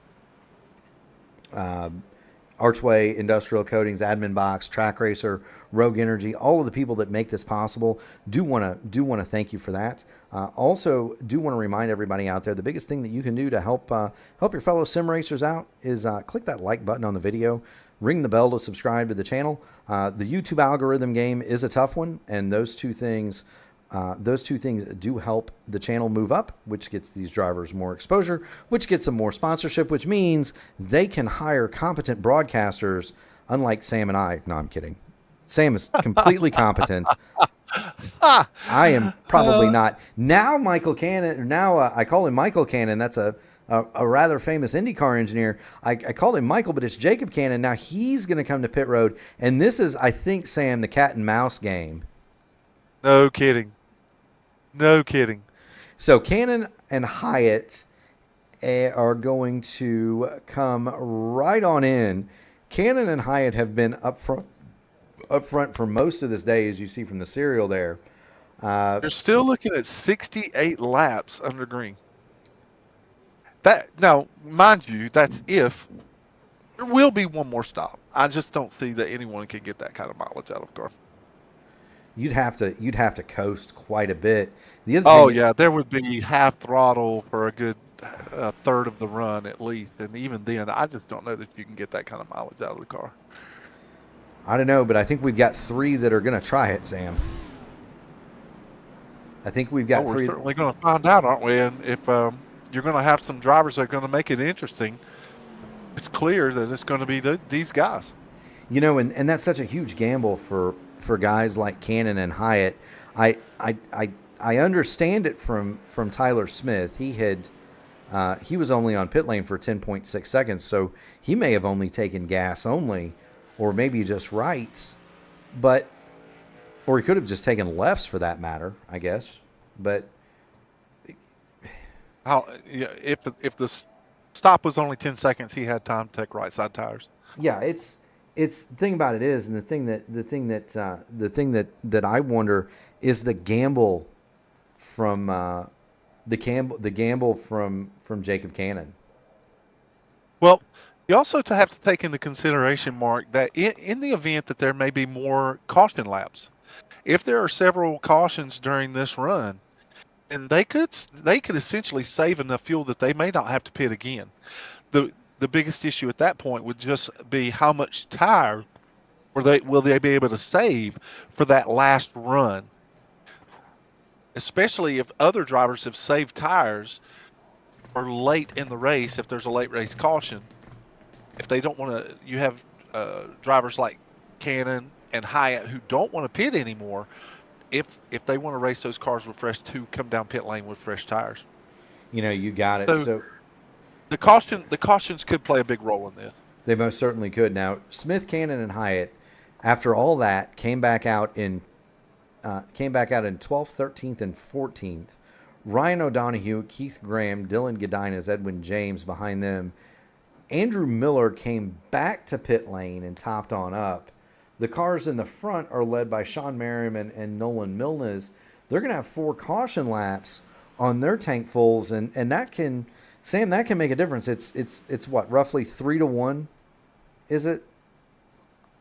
Archway, Industrial Coatings, Admin Box, Track Racer, Rogue Energy, all of the people that make this possible. Do want to thank you for that. Also, do want to remind everybody out there, the biggest thing that you can do to help your fellow sim racers out is click that like button on the video, ring the bell to subscribe to the channel. The YouTube algorithm game is a tough one, and those two things do help the channel move up, which gets these drivers more exposure, which gets them more sponsorship, which means they can hire competent broadcasters, unlike Sam and I. No, I'm kidding. Sam is completely competent. I am probably not. Now Michael Cannon, I call him Michael Cannon. That's a rather famous IndyCar engineer. I called him Michael, but it's Jacob Cannon. Now he's going to come to pit road, and this is, I think, Sam, the cat and mouse game. No kidding. No kidding. So Cannon and Hyatt are going to come right on in. Cannon and Hyatt have been up front for most of this day, as you see from the serial there. You're still looking at 68 laps under green. Now, mind you, that's if there will be one more stop. I just don't see that anyone can get that kind of mileage out of a car. You'd have to coast quite a bit. The other thing, there would be half throttle for a good third of the run at least, and even then, I just don't know that you can get that kind of mileage out of the car. I don't know, but I think we've got 3 that are going to try it, Sam. I think we've got 3. We're certainly going to find out, aren't we? And if you're going to have some drivers that are going to make it interesting, it's clear that it's going to be these guys. And that's such a huge gamble for guys like Cannon and Hyatt. I understand it from Tyler Smith. He was only on pit lane for 10.6 seconds, so he may have only taken gas only, or maybe just rights, or he could have just taken lefts for that matter, I guess. But if the stop was only 10 seconds, he had time to take right side tires. Yeah, it's the thing about it is, and the thing that I wonder is the gamble from the gamble from Jacob Cannon. Well, you also have to take into consideration, Mark, that in the event that there may be more caution laps, if there are several cautions during this run, and they could essentially save enough fuel that they may not have to pit again. The biggest issue at that point would just be how much tire will they be able to save for that last run, especially if other drivers have saved tires or late in the race. If there's a late race caution, if they don't want to, you have drivers like Cannon and Hyatt who don't want to pit anymore. If they want to race those cars with to come down pit lane with fresh tires. You got it. So the cautions could play a big role in this. They most certainly could. Now, Smith, Cannon, and Hyatt, after all that, came back out in 12th, 13th, and 14th. Ryan O'Donohue, Keith Graham, Dylan Godinez, Edwin James behind them. Andrew Miller came back to pit lane and topped on up. The cars in the front are led by Sean Merriman and Nolan Milnes. They're going to have 4 caution laps on their tank fulls, and that can Sam, that can make a difference. It's what, roughly 3-1, is it?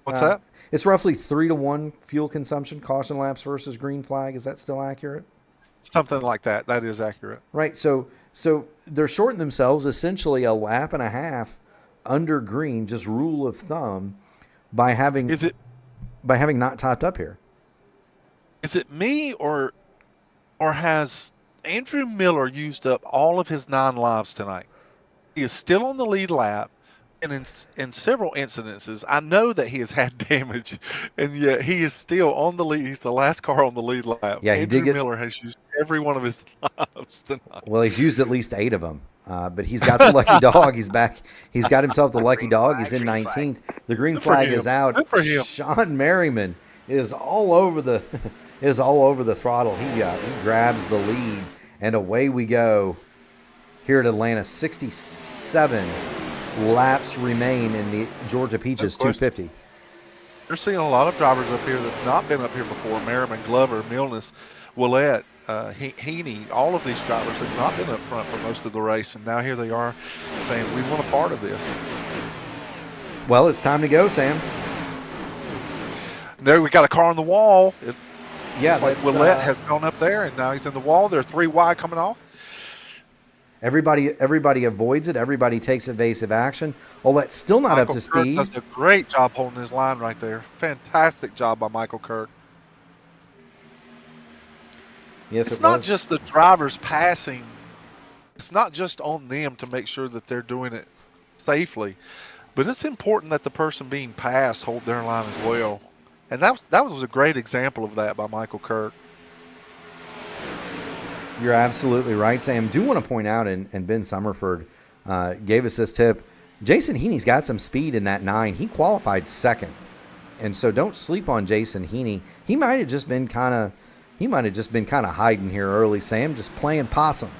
What's that? It's roughly 3-1 fuel consumption, caution laps versus green flag. Is that still accurate? Something like that. That is accurate. Right. So they're shorting themselves essentially a lap and a half under green, just rule of thumb, by having not topped up here. Is it me or has Andrew Miller used up all of his 9 lives tonight? He is still on the lead lap, and in several incidences, I know that he has had damage, and yet he is still on the lead. He's the last car on the lead lap. Yeah, Andrew Miller has used every one of his lives tonight. Well, he's used at least 8 of them, but he's got the lucky dog. He's back. He's got himself the lucky dog. He's in 19th. The green flag is out. Good for him. Sean Merriman is all over the throttle. He grabs the lead, and away we go. Here at Atlanta, 67 laps remain in the Georgia Peaches 250. You're seeing a lot of drivers up here that have not been up here before. Merriman, Glover, Milnes, Willett, Heaney, all of these drivers have not been up front for most of the race, and now here they are saying, we want a part of this. Well, it's time to go, Sam. There we got a car on the wall. Yeah, like Willett has gone up there, and now he's in the wall. They're 3 wide coming off. Everybody avoids it. Everybody takes evasive action. Olette's still not Michael up to Kirk speed. does a great job holding his line right there. Fantastic job by Michael Kirk. Yes, it's not just the drivers passing. It's not just on them to make sure that they're doing it safely, but it's important that the person being passed hold their line as well. And that was a great example of that by Michael Kirk. You're absolutely right, Sam. Do want to point out, and Ben Summerford gave us this tip. Jason Heaney's got some speed in that 9. He qualified second, and so don't sleep on Jason Heaney. He might have just been kind of hiding here early, Sam, just playing possum.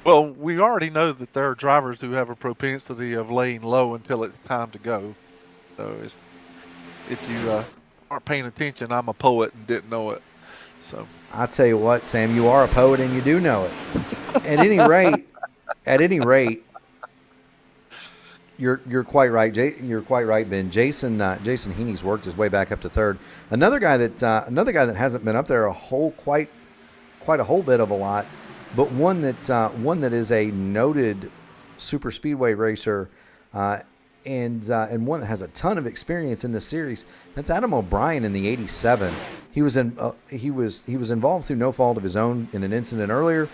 Well, we already know that there are drivers who have a propensity of laying low until it's time to go. So if you aren't paying attention, I'm a poet and didn't know it. So I tell you what, Sam, you are a poet and you do know it. At any rate, you're quite right. You're quite right, Ben. Jason Heaney's worked his way back up to third. Another guy that hasn't been up there quite a whole bit of a lot, but one that is a noted super speedway racer, and one that has a ton of experience in this series. That's Adam O'Brien in the 87. He was involved through no fault of his own in an incident earlier.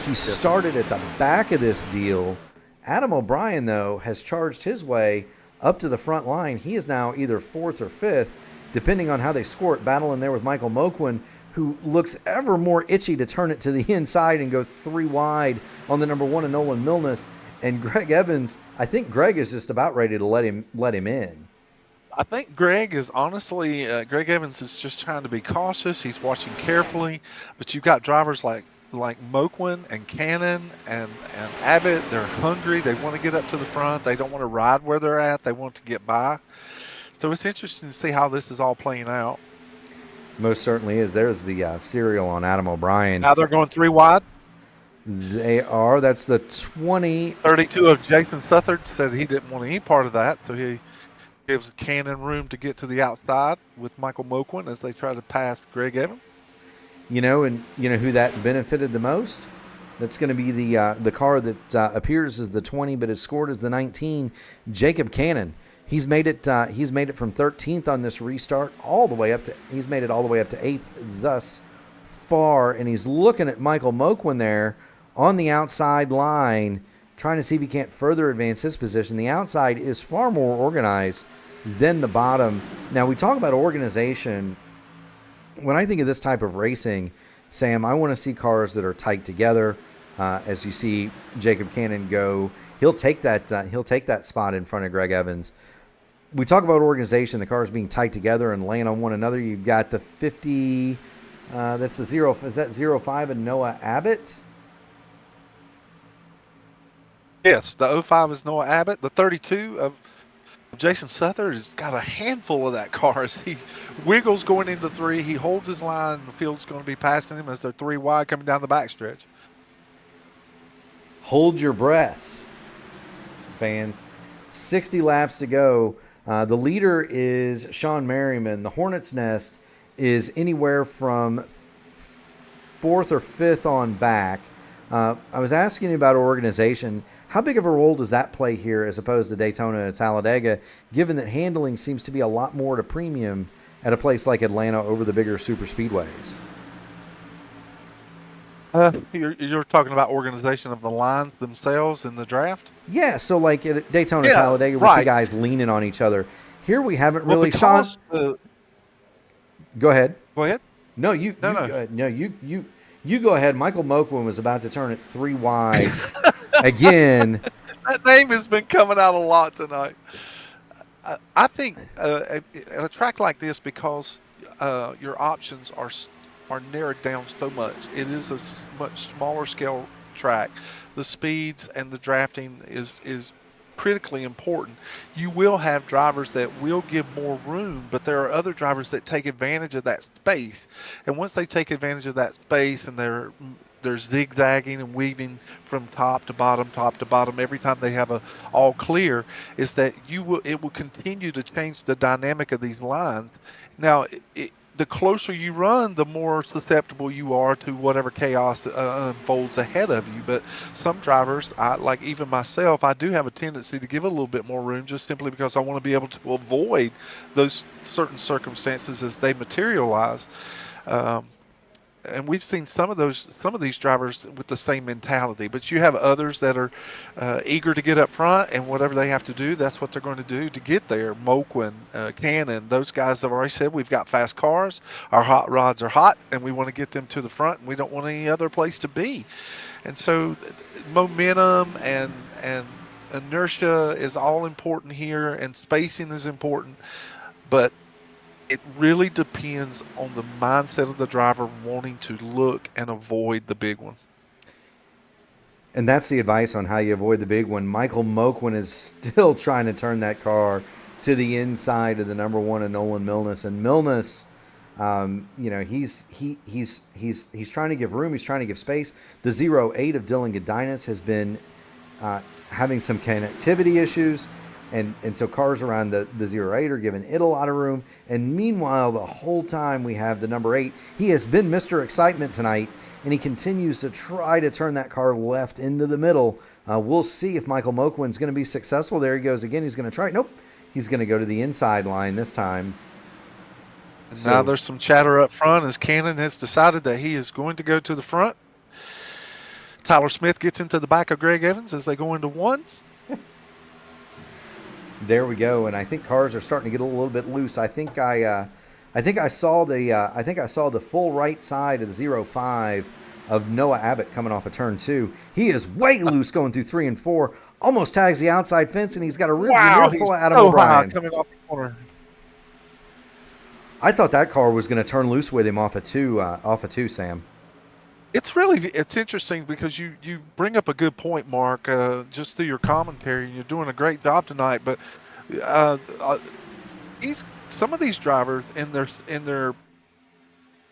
He started at the back of this deal. Adam O'Brien, though, has charged his way up to the front line. He is now either 4th or 5th, depending on how they score it, battling there with Michael Moquin, who looks ever more itchy to turn it to the inside and go 3 wide on the number 1 and Nolan Milnes. And Greg Evans, I think Greg is just about ready to let him in. I think Greg Evans is just trying to be cautious. He's watching carefully, but you've got drivers like Moquin and Cannon and Abbott. They're hungry. They want to get up to the front. They don't want to ride where they're at. They want to get by. So it's interesting to see how this is all playing out. Most certainly is. There's the serial on Adam O'Brien. Now they're going 3 wide. They are. That's the 20. 32 of Jason Southard said he didn't want any part of that, so he gives Cannon room to get to the outside with Michael Moquin as they try to pass Greg Evans. You know who that benefited the most? That's going to be the car that appears as the 20 but is scored as the 19. Jacob Cannon. He's made it from 13th on this restart all the way up to. He's made it all the way up to 8th thus far, and he's looking at Michael Moquin there on the outside line, trying to see if he can't further advance his position. The outside is far more organized than the bottom. Now, we talk about organization. When I think of this type of racing, Sam, I want to see cars that are tight together. As you see Jacob Cannon go, he'll take that spot in front of Greg Evans. We talk about organization, the cars being tight together and laying on one another. You've got the 50, that's the 0, is that 05 and Noah Abbott? Yes, the 05 is Noah Abbott. The 32 of Jason Southard has got a handful of that car as he wiggles going into 3. He holds his line, and the field's going to be passing him as they're 3 wide coming down the backstretch. hold your breath, fans. 60 laps to go. The leader is Sean Merriman. The Hornet's Nest is anywhere from 4th or 5th on back. I was asking you about organization. How big of a role does that play here as opposed to Daytona and Talladega, given that handling seems to be a lot more at a premium at a place like Atlanta over the bigger super speedways? You're talking about organization of the lines themselves in the draft? Yeah, so like at Daytona, Yeah, Talladega, we right. see guys leaning on each other. Here we haven't Well, really. Sean, because go ahead. go ahead. No, you. No, you, no. You go ahead. Michael Moquin was about to turn it 3 wide again. That name has been coming out a lot tonight. I think at a track like this, because your options are narrowed down so much. It is a much smaller scale track. The speeds and the drafting is critically important. You will have drivers that will give more room, but there are other drivers that take advantage of that space. And once they take advantage of that space and they're zigzagging and weaving from top to bottom every time they have a all clear, is that it will continue to change the dynamic of these lines. Now, the closer you run, the more susceptible you are to whatever chaos unfolds ahead of you. But some drivers, like even myself, I do have a tendency to give a little bit more room just simply because I want to be able to avoid those certain circumstances as they materialize. And we've seen some of these drivers with the same mentality, but you have others that are eager to get up front, and whatever they have to do, that's what they're going to do to get there. Moquin, Cannon, those guys have already said, we've got fast cars, our hot rods are hot, and we want to get them to the front, and we don't want any other place to be. And so momentum and inertia is all important here, and spacing is important, but it really depends on the mindset of the driver wanting to look and avoid the big one. And that's the advice on how you avoid the big one. Michael Moquin is still trying to turn that car to the inside of the number 1 of Nolan Milnes. And Milnes, he's trying to give room. He's trying to give space. The 08 of Dylan Godinas has been having some connectivity issues. And so cars around the 08 are giving it a lot of room. And meanwhile, the whole time we have the number 8. He has been Mr. Excitement tonight, and he continues to try to turn that car left into the middle. We'll see if Michael Moquin's going to be successful. There he goes again. He's going to try. Nope. He's going to go to the inside line this time. So, now there's some chatter up front as Cannon has decided that he is going to go to the front. Tyler Smith gets into the back of Greg Evans as they go into 1. There we go, and I think cars are starting to get a little bit loose. I think I saw the full right side of the 05 of Noah Abbott coming off of turn 2. He is way loose going through 3 and 4. Almost tags the outside fence, and he's got a rear full of Adam O'Brien coming off the corner. I thought that car was going to turn loose with him off of 2, Sam. It's interesting because you bring up a good point, Mark, just through your commentary. You're doing a great job tonight, but some of these drivers in their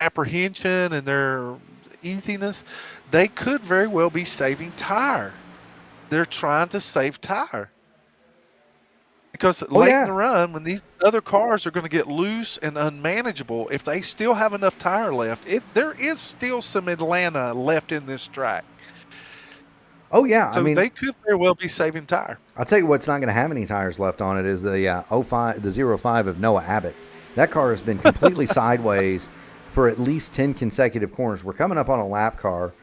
apprehension and their easiness, they could very well be saving tire. They're trying to save tire. Because late in the run, when these other cars are going to get loose and unmanageable, if they still have enough tire left, there is still some Atlanta left in this track. Oh, yeah. So they could very well be saving tire. I'll tell you what's not going to have any tires left on it is the 05 of Noah Abbott. That car has been completely sideways for at least 10 consecutive corners. We're coming up on a lap car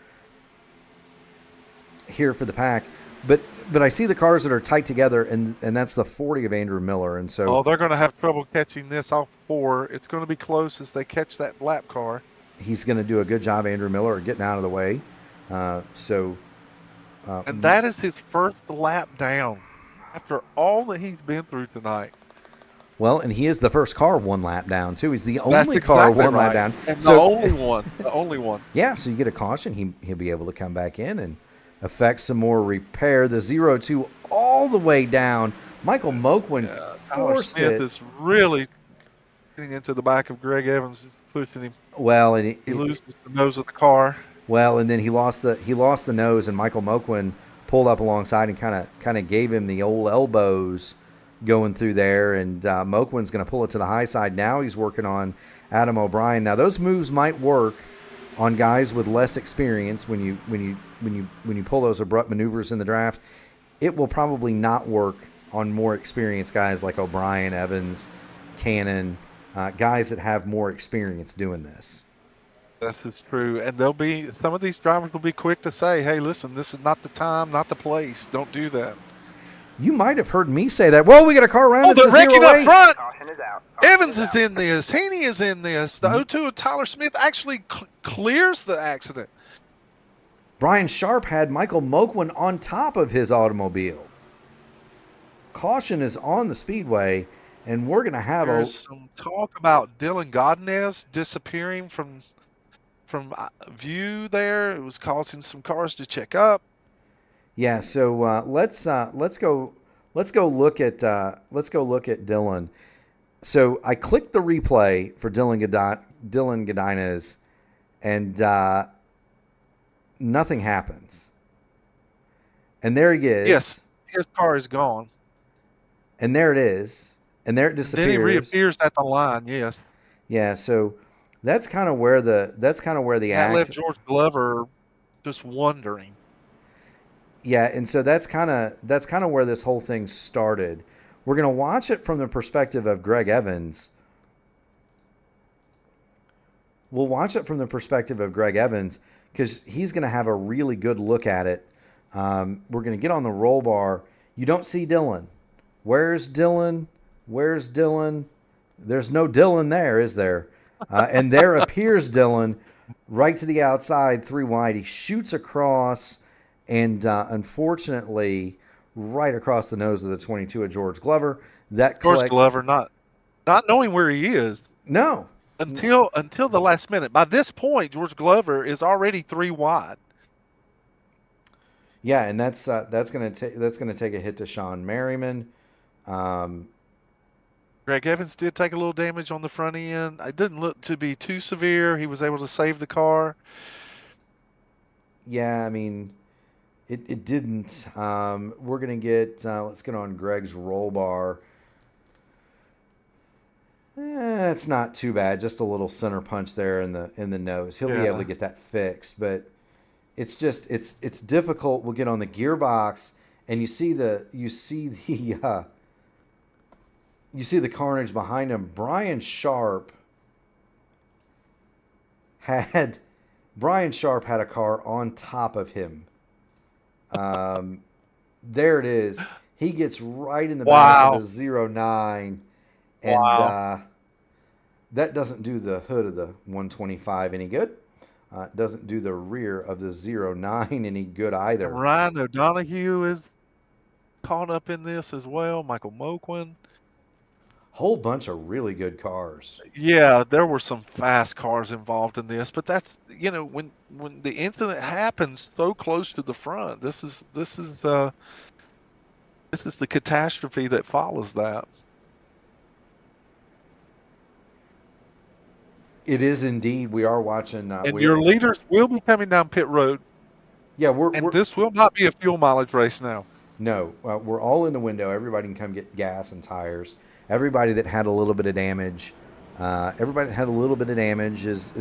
here for the pack. But I see the cars that are tight together, and that's the 40 of Andrew Miller. And so they're going to have trouble catching this off 4. It's going to be close as they catch that lap car. He's going to do a good job, Andrew Miller, at getting out of the way. And that is his first lap down after all that he's been through tonight. Well, and he is the first car 1 lap down, too. He's the only car 1 lap down. And the only one. Yeah, so you get a caution. He'll be able to come back in and affect some more repair. The 02 all the way down. Michael Moquin forced Smith it. is really getting into the back of Greg Evans, pushing him. Well, and he loses the nose of the car. Well, and then he lost the nose, and Michael Moquin pulled up alongside and kind of gave him the old elbows going through there. And Moquin's going to pull it to the high side. Now he's working on Adam O'Brien. Now those moves might work on guys with less experience when you pull those abrupt maneuvers in the draft. It will probably not work on more experienced guys like O'Brien, Evans, Cannon, guys that have more experience doing this. This is true, and they'll be some of these drivers will be quick to say, "Hey, listen, this is not the time, not the place. Don't do that." You might have heard me say that. Well, we got a car around. Oh, they're wrecking up front. Caution is out. Caution Evans is out. in this. Haney is in this. The O2 of Tyler Smith actually clears the accident. Brian Sharp had Michael Moquin on top of his automobile. Caution is on the speedway, and we're going to have There's some talk about Dylan Godinez disappearing from view there. It was causing some cars to check up. Yeah, so let's go look at Dylan. So I clicked the replay for Dylan Godinez, and nothing happens. And there he is. Yes, his car is gone. And there it is. And there it disappears. Then he reappears at the line. Yes. Yeah, so that's kind of where the That left George Glover just wondering. Yeah, and so that's kind of where this whole thing started. We're going to watch it from the perspective of Greg Evans. We'll watch it from the perspective of Greg Evans because he's going to have a really good look at it. We're going to get on the roll bar. You don't see Dylan. Where's Dylan? Where's Dylan? There's no Dylan there, is there? And there appears Dylan right to the outside, 3 wide. He shoots across. And unfortunately, right across the nose of the 22 of George Glover. That collects... George Glover not knowing where he is. No. Until the last minute. By this point, George Glover is already 3 wide. Yeah, and that's gonna take a hit to Sean Merriman. Greg Evans did take a little damage on the front end. It didn't look to be too severe. He was able to save the car. Yeah, I mean, it didn't. We're gonna get let's get on Greg's roll bar. It's not too bad. Just a little center punch there in the nose. He'll be able to get that fixed, but it's just it's difficult. We'll get on the gearbox, and you see the carnage behind him. Brian Sharp had a car on top of him. There it is. He gets right in the back of the 09, and that doesn't do the hood of the 125 any good. It doesn't do the rear of the 09 any good either. Ryan O'Donoghue is caught up in this as well. Michael Moquin. Whole bunch of really good cars. Yeah, there were some fast cars involved in this, but that's when the incident happens so close to the front, this is the catastrophe that follows that. It is indeed. We are watching. And your leaders will be coming down pit road. Yeah, this will not be a fuel mileage race now. No, we're all in the window. Everybody can come get gas and tires. Everybody that had a little bit of damage, is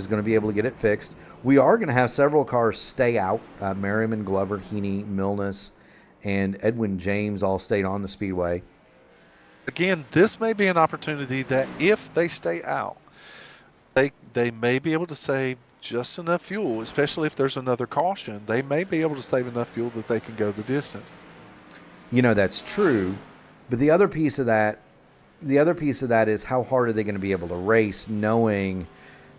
going to be able to get it fixed. We are going to have several cars stay out. Merriman, Glover, Heaney, Milnes, and Edwin James all stayed on the speedway. Again, this may be an opportunity that if they stay out, they may be able to save just enough fuel, especially if there's another caution. They may be able to save enough fuel that they can go the distance. That's true. But the other piece of that is how hard are they going to be able to race knowing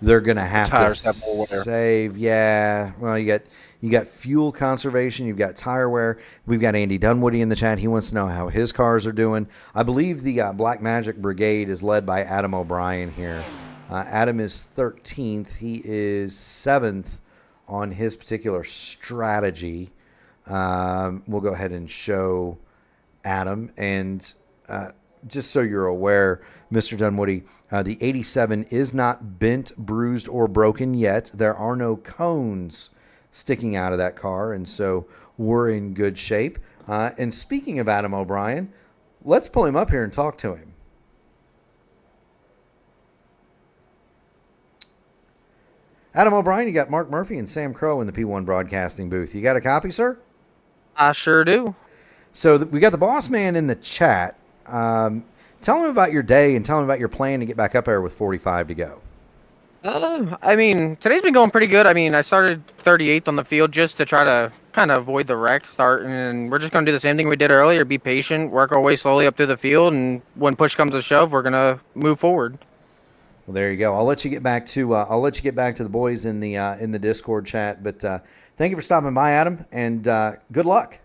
they're going to have to save. Yeah. Well, you got fuel conservation. You've got tire wear. We've got Andy Dunwoody in the chat. He wants to know how his cars are doing. I believe the Black Magic Brigade is led by Adam O'Brien here. Adam is 13th. He is 7th on his particular strategy. We'll go ahead and show Adam. And just so you're aware, Mr. Dunwoody, the 87 is not bent, bruised, or broken yet. There are no cones sticking out of that car, and so we're in good shape. And speaking of Adam O'Brien, let's pull him up here and talk to him. Adam O'Brien, you got Mark Murphy and Sam Crow in the P1 broadcasting booth. You got a copy, sir? I sure do. So we got the boss man in the chat. Tell him about your day and tell him about your plan to get back up there with 45 to go. I mean, today's been going pretty good. I mean, I started 38th on the field just to try to kind of avoid the wreck start, and we're just going to do the same thing we did earlier, be patient, work our way slowly up through the field, and when push comes to shove, we're going to move forward. Well, there you go. I'll let you get back to the boys in the Discord chat, but thank you for stopping by, Adam, and good luck.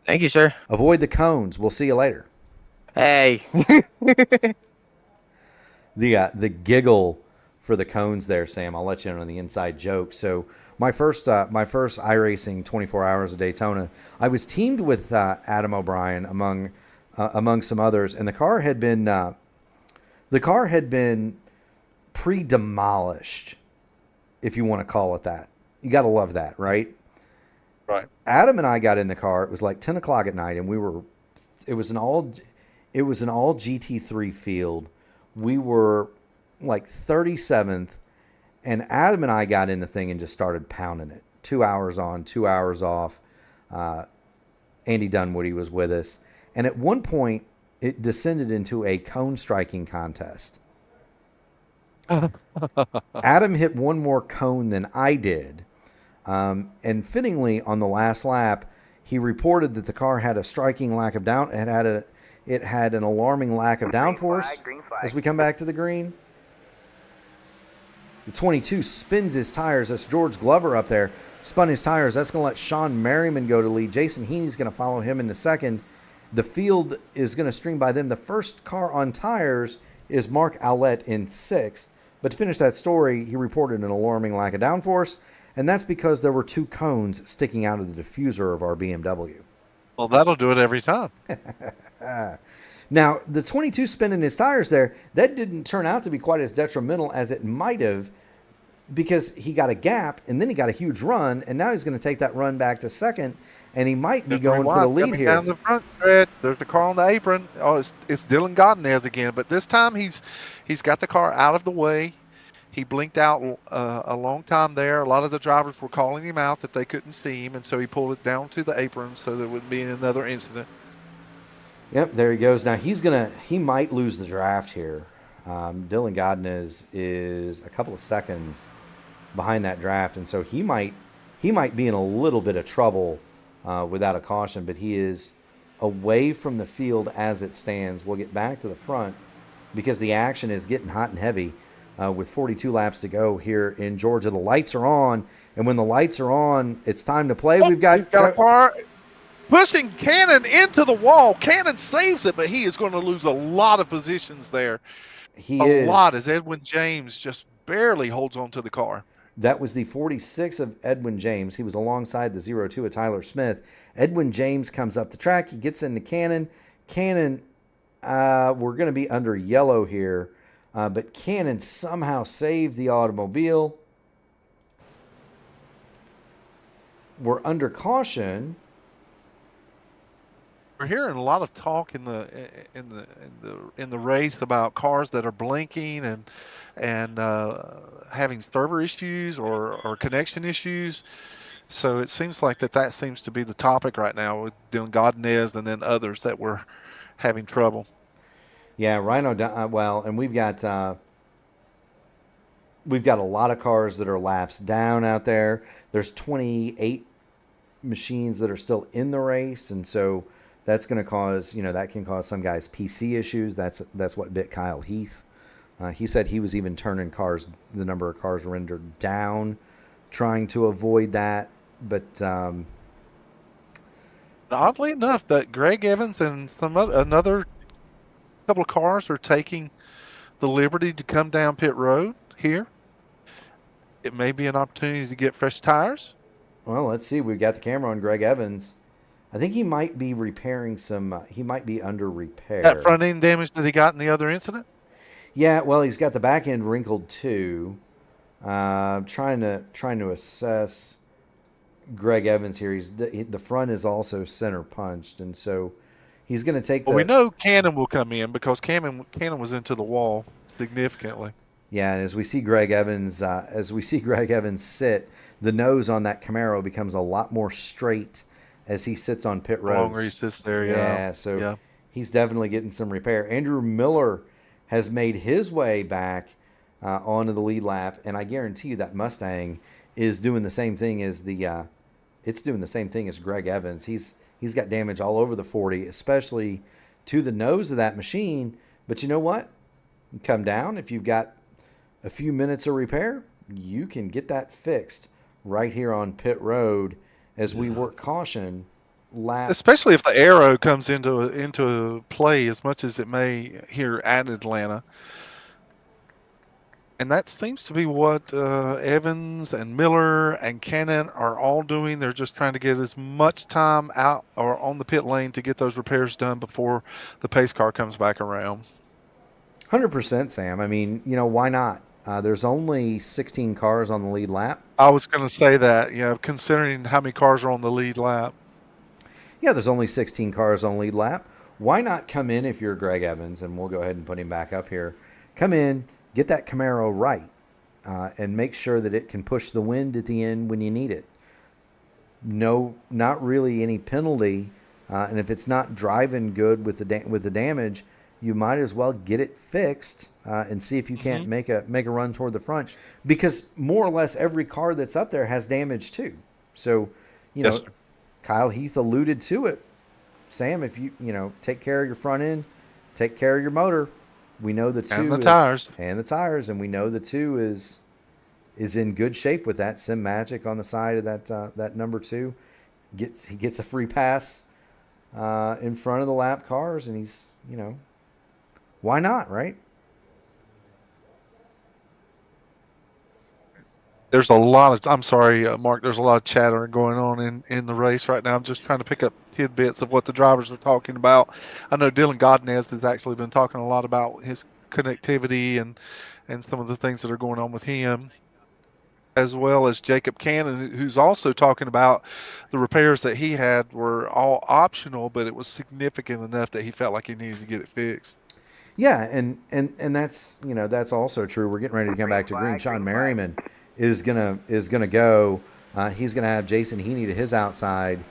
Thank you, sir. Avoid the cones. We'll see you later. Hey. The giggle for the cones there, Sam. I'll let you in on the inside joke. So my first iRacing 24 Hours of Daytona, I was teamed with Adam O'Brien among some others, and the car had been pre-demolished, if you want to call it that. You got to love that, right? Right. Adam and I got in the car. It was like 10 o'clock at night, and it was an all GT3 field. We were like 37th, and Adam and I got in the thing and just started pounding it. 2 hours on, 2 hours off. Andy Dunwoody was with us. And at one point, it descended into a cone striking contest. Adam hit one more cone than I did. And fittingly, on the last lap, he reported that the car had a striking lack of down. It had an alarming lack of downforce. Green flag. As we come back to the green, the 22 spins his tires. That's George Glover up there. Spun his tires. That's going to let Sean Merriman go to lead. Jason Heaney's going to follow him in the second. The field is going to stream by them. The first car on tires is Mark Owlett in sixth. But to finish that story, he reported an alarming lack of downforce, and that's because there were two cones sticking out of the diffuser of our BMW. Well, that'll do it every time. Now, the 22 spinning his tires there, that didn't turn out to be quite as detrimental as it might have, because he got a gap, and then he got a huge run, and now he's going to take that run back to second, and he might be going for the lead coming here. Down the front stretch. There's the car on the apron. Oh, it's Dylan Godinez again, but this time he's got the car out of the way. He blinked out a long time there. A lot of the drivers were calling him out that they couldn't see him, and so he pulled it down to the apron so there wouldn't be another incident. Yep, there he goes. Now he might lose the draft here. Dylan Godinez is a couple of seconds behind that draft, and so he might be in a little bit of trouble without a caution, but he is away from the field as it stands. We'll get back to the front because the action is getting hot and heavy with 42 laps to go here in Georgia. The lights are on, and when the lights are on, it's time to play. We've got a car pushing Cannon into the wall. Cannon saves it, but he is going to lose a lot of positions there. A lot as Edwin James just barely holds on to the car. That was the 46 of Edwin James. He was alongside the 02 of Tyler Smith. Edwin James comes up the track. He gets into Cannon. Cannon, we're going to be under yellow here, but Cannon somehow saved the automobile. We're under caution. We're hearing a lot of talk in the race about cars that are blinking and having server issues or connection issues. So it seems like that seems to be the topic right now with Dylan Godinez and then others that were having trouble. Yeah, Rhino. Well, and we've got a lot of cars that are laps down out there. There's 28 machines that are still in the race, and so that's going to cause, that can cause some guys PC issues. That's what bit Kyle Heath. He said he was even turning the number of cars rendered down, trying to avoid that. But oddly enough, that Greg Evans and another couple of cars are taking the liberty to come down pit road here. It may be an opportunity to get fresh tires. Well, let's see. We've got the camera on Greg Evans. I think he might be repairing some. He might be under repair. That front end damage that he got in the other incident. Yeah, well, he's got the back end wrinkled too. Trying to assess Greg Evans here. The front is also center punched, and so he's going to take. Well, we know Cannon will come in because Cannon was into the wall significantly. Yeah, and as we see Greg Evans sit, the nose on that Camaro becomes a lot more straight as he sits on pit road. The longer he sits there, yeah. So he's definitely getting some repair. Andrew Miller has made his way back onto the lead lap, and I guarantee you that Mustang is doing the same thing as it's doing the same thing as Greg Evans. He's got damage all over the 40, especially to the nose of that machine. But you know what? You come down, if you've got a few minutes of repair, you can get that fixed right here on pit road as we work caution lap. Especially if the aero comes into play as much as it may here at Atlanta. And that seems to be what Evans and Miller and Cannon are all doing. They're just trying to get as much time out or on the pit lane to get those repairs done before the pace car comes back around. 100%, Sam. I mean, why not? There's only 16 cars on the lead lap. I was going to say that, considering how many cars are on the lead lap. Yeah, there's only 16 cars on lead lap. Why not come in if you're Greg Evans, and we'll go ahead and put him back up here. Come in, get that Camaro right, and make sure that it can push the wind at the end when you need it. No, not really any penalty, and if it's not driving good with the damage, you might as well get it fixed and see if you can't make a run toward the front, because more or less every car that's up there has damage too. So, Yes, sir. Kyle Heath alluded to it. Sam, if you take care of your front end, take care of your motor. We know the two and the tires, and we know the 2 is in good shape with that. Sim Magic on the side of that number 2 he gets a free pass in front of the lap cars, and he's why not, right? there's a lot of, I'm sorry, Mark, there's a lot of chattering going on in the race right now. I'm just trying to pick up tidbits of what the drivers are talking about. I know Dylan Godinez has actually been talking a lot about his connectivity and some of the things that are going on with him, as well as Jacob Cannon, who's also talking about the repairs that he had were all optional, but it was significant enough that he felt like he needed to get it fixed. Yeah, and that's that's also true. We're getting ready to come back to green. Sean Merriman is gonna go. He's gonna have Jason Heaney to his outside.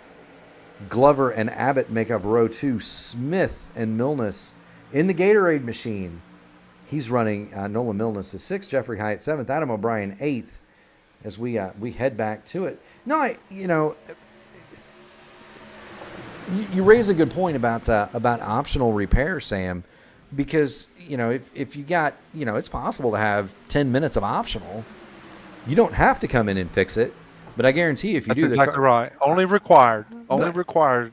Glover and Abbott make up row 2. Smith and Milnes in the Gatorade machine. He's running. Nolan Milnes is 6th. Jeffrey Hyatt 7th. Adam O'Brien 8th. As we head back to it. No, you raise a good point about optional repairs, Sam, because if you got it's possible to have 10 minutes of optional. You don't have to come in and fix it, but I guarantee you if you That's do, exactly right. Only required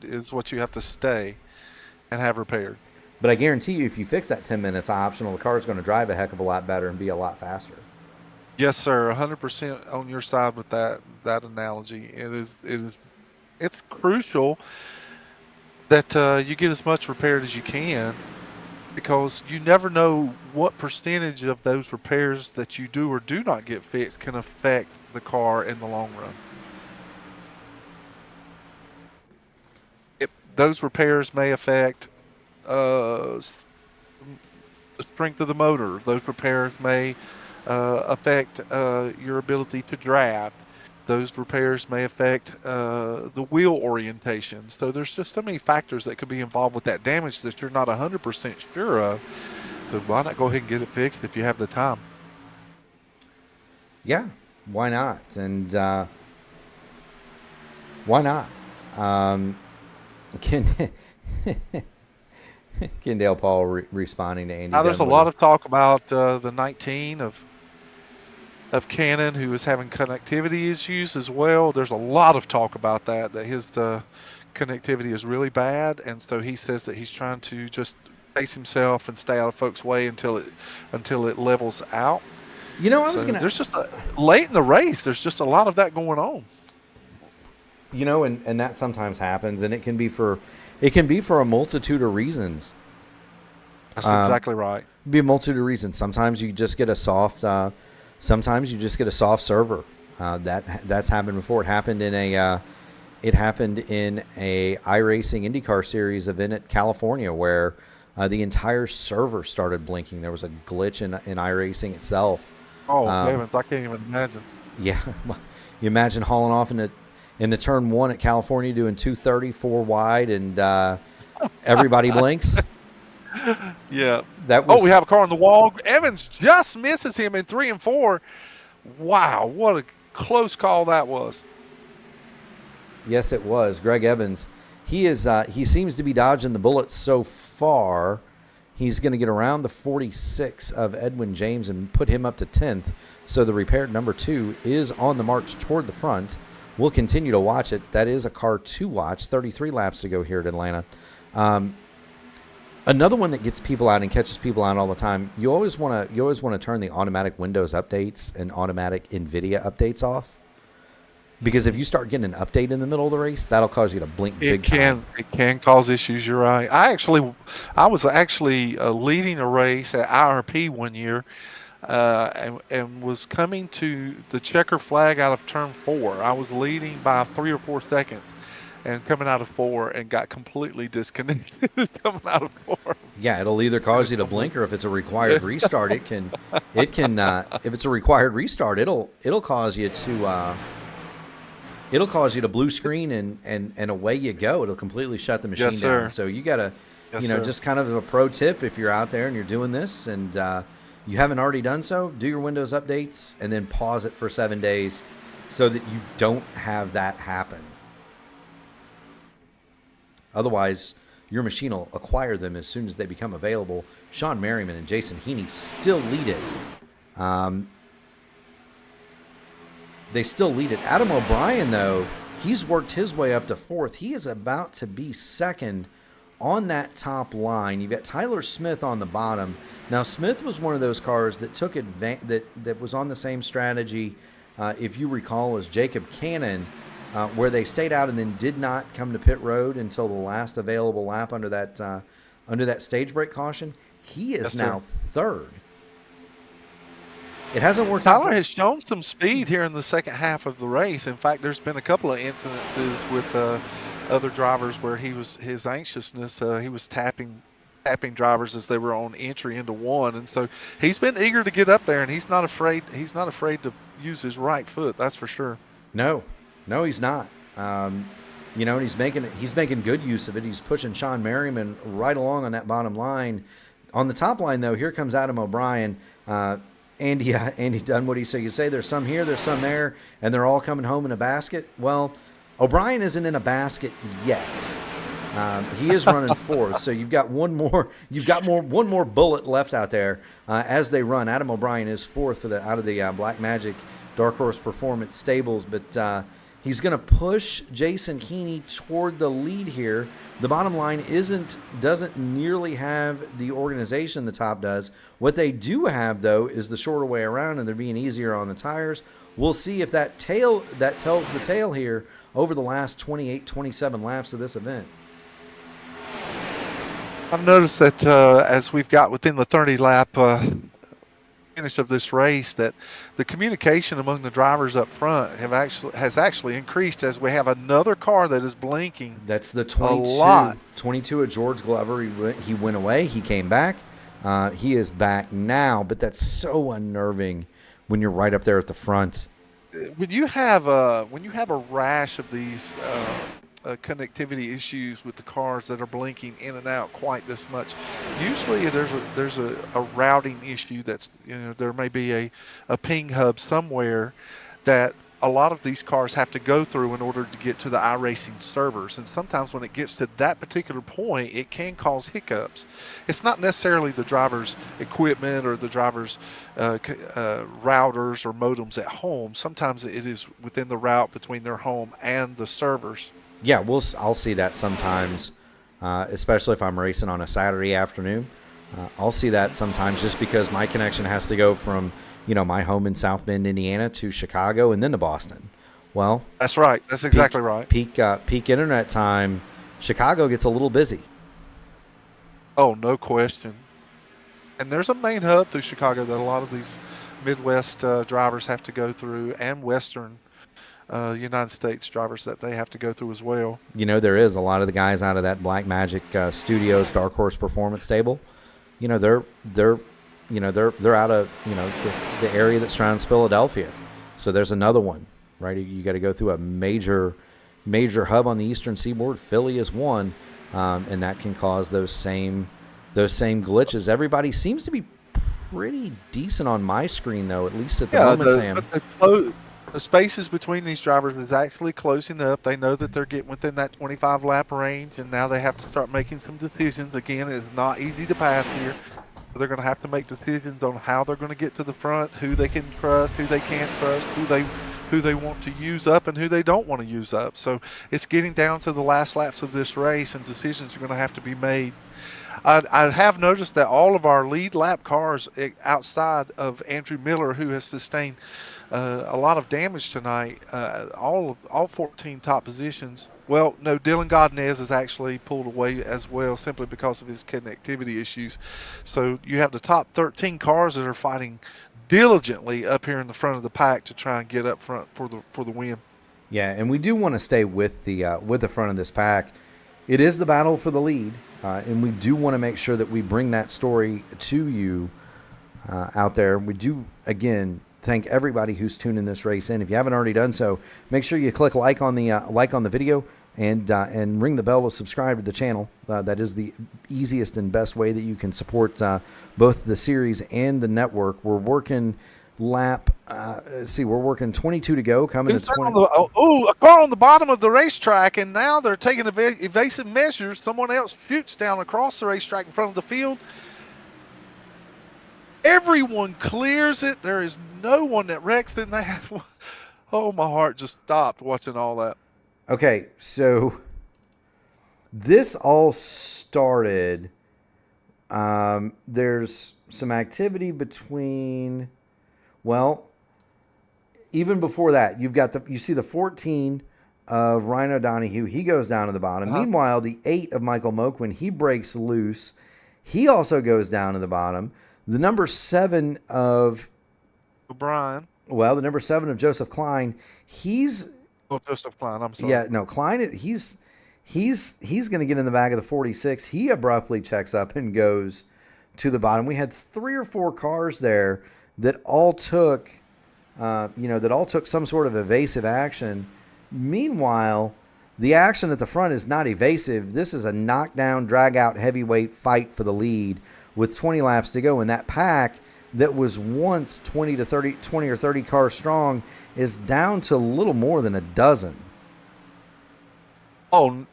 is what you have to stay and have repaired. But I guarantee you, if you fix that 10 minutes optional, the car's going to drive a heck of a lot better and be a lot faster. Yes, sir. 100% on your side with that analogy. It's crucial that you get as much repaired as you can, because you never know what percentage of those repairs that you do or do not get fixed can affect the car in the long run. Those repairs may affect the strength of the motor. Those repairs may affect your ability to drive. Those repairs may affect the wheel orientation. So there's just so many factors that could be involved with that damage that you're not 100% sure of. So why not go ahead and get it fixed if you have the time? Yeah, why not? And why not? Kendall Paul responding to Andy. Now there's a lot of talk about the 19 of Cannon, who is having connectivity issues as well. There's a lot of talk about that his connectivity is really bad, and so he says that he's trying to just pace himself and stay out of folks' way until it levels out. There's just late in the race. There's just a lot of that going on. And that sometimes happens, and it can be for a multitude of reasons. That's exactly right. Be a multitude of reasons. Sometimes you just get a soft server. That's happened before. It happened in a iRacing IndyCar Series event at California where the entire server started blinking. There was a glitch in iRacing itself. Oh, heavens, I can't even imagine. Yeah, you imagine hauling off in the turn 1 at California doing 230, 4 wide, and everybody blinks. Yeah. That was, we have a car on the wall. Evans just misses him in 3 and 4. Wow, what a close call that was. Yes, it was. Greg Evans. He seems to be dodging the bullets so far. He's going to get around the 46 of Edwin James and put him up to 10th. So the repaired number 2 is on the march toward the front. We'll continue to watch it. That is a car to watch. 33 laps to go here at Atlanta. Another one that gets people out and catches people out all the time. You always want to turn the automatic Windows updates and automatic NVIDIA updates off. Because if you start getting an update in the middle of the race, that'll cause you to blink big time. It can cause issues. You're right. I was actually leading a race at IRP one year, and was coming to the checker flag out of turn 4. I was leading by 3 or 4 seconds, and coming out of 4, and got completely disconnected coming out of 4. Yeah, it'll either cause you to blink, or if it's a required restart, it can. If it's a required restart, it'll cause you to. It'll cause you to blue screen and away you go. It'll completely shut the machine down. So you got to, just kind of a pro tip if you're out there and you're doing this and you haven't already done so, do your Windows updates and then pause it for 7 days so that you don't have that happen. Otherwise, your machine will acquire them as soon as they become available. Sean Merriman and Jason Heaney still lead it. They still lead it. Adam O'Brien, though, he's worked his way up to 4th. He is about to be 2nd on that top line. You've got Tyler Smith on the bottom. Now, Smith was one of those cars that took that was on the same strategy, if you recall, as Jacob Cannon, where they stayed out and then did not come to pit road until the last available lap under that stage break caution. He is now 3rd. It hasn't worked out. Tyler has shown some speed here in the second half of the race. In fact, there's been a couple of incidences with other drivers where his anxiousness. He was tapping drivers as they were on entry into 1, and so he's been eager to get up there, and he's not afraid. He's not afraid to use his right foot. That's for sure. No, he's not. And he's making good use of it. He's pushing Sean Merriman right along on that bottom line. On the top line, though, here comes Adam O'Brien. Andy Dunwoody. So you say there's some here, there's some there, and they're all coming home in a basket. Well, O'Brien isn't in a basket yet. He is running 4th, so you've got one more bullet left out there as they run. Adam O'Brien is 4th out of the Black Magic Dark Horse Performance Stables, but he's going to push Jason Heaney toward the lead here. The bottom line doesn't nearly have the organization the top does. What they do have, though, is the shorter way around, and they're being easier on the tires. We'll see if that tells the tale here over the last 28, 27 laps of this event. I've noticed that as we've got within the 30-lap finish of this race, that the communication among the drivers up front has actually increased as we have another car that is blinking. That's the 22 of George Glover. He went away. He came back. He is back now, but that's so unnerving when you're right up there at the front. When you have a rash of these connectivity issues with the cars that are blinking in and out quite this much, usually there's a routing issue that's, there may be a ping hub somewhere that a lot of these cars have to go through in order to get to the iRacing servers. And sometimes when it gets to that particular point, it can cause hiccups. It's not necessarily the driver's equipment or the driver's routers or modems at home. Sometimes it is within the route between their home and the servers. Yeah, I'll see that sometimes, especially if I'm racing on a Saturday afternoon. I'll see that sometimes just because my connection has to go from, my home in South Bend, Indiana to Chicago and then to Boston. Well, that's right. That's exactly right. Peak internet time, Chicago gets a little busy. Oh, no question. And there's a main hub through Chicago that a lot of these Midwest drivers have to go through, and Western United States drivers that they have to go through as well. There is a lot of the guys out of that Black Magic Studios Dark Horse Performance stable. They're out of the area that surrounds Philadelphia. So there's another one, right? You got to go through a major hub on the Eastern Seaboard. Philly is one, and that can cause those same glitches. Everybody seems to be pretty decent on my screen, though, at least at the moment, Sam. The spaces between these drivers is actually closing up. They know that they're getting within that 25 lap range, and now they have to start making some decisions. Again, it's not easy to pass here. So they're going to have to make decisions on how they're going to get to the front, who they can trust, who they can't trust, who they want to use up, and who they don't want to use up. So it's getting down to the last laps of this race, and decisions are going to have to be made. I have noticed that all of our lead lap cars outside of Andrew Miller, who has sustained a lot of damage tonight, all 14 top positions. Well, no, Dylan Godinez is actually pulled away as well, simply because of his connectivity issues. So you have the top 13 cars that are fighting diligently up here in the front of the pack to try and get up front for the win. Yeah, and we do want to stay with the front of this pack. It is the battle for the lead, and we do want to make sure that we bring that story to you out there. We do, again, thank everybody who's tuning this race in. If you haven't already done so, make sure you click like on the video and ring the bell to subscribe to the channel. That is the easiest and best way that you can support both the series and the network. We're working we're working 22 to go, coming to 20. A car on the bottom of the racetrack, and now they're taking evasive measures. Someone else shoots down across the racetrack in front of the field. Everyone clears it. There is no one that wrecks in that. Oh, my heart just stopped watching all that. Okay, so this all started. There's some activity between. Well, even before that, you see the 14 of Rhino Donahue. He goes down to the bottom. Meanwhile, the 8 of Michael Moquin, he breaks loose. He also goes down to the bottom. The number 7 of O'Brien. Well, the number 7 of Joseph Klein. Joseph Klein. I'm sorry. Yeah, no, Klein. He's going to get in the back of the 46. He abruptly checks up and goes to the bottom. We had 3 or 4 cars there that all took, some sort of evasive action. Meanwhile, the action at the front is not evasive. This is a knockdown, drag-out, heavyweight fight for the lead with 20 laps to go. And that pack that was once 20 or 30 cars strong is down to a little more than a dozen. Oh,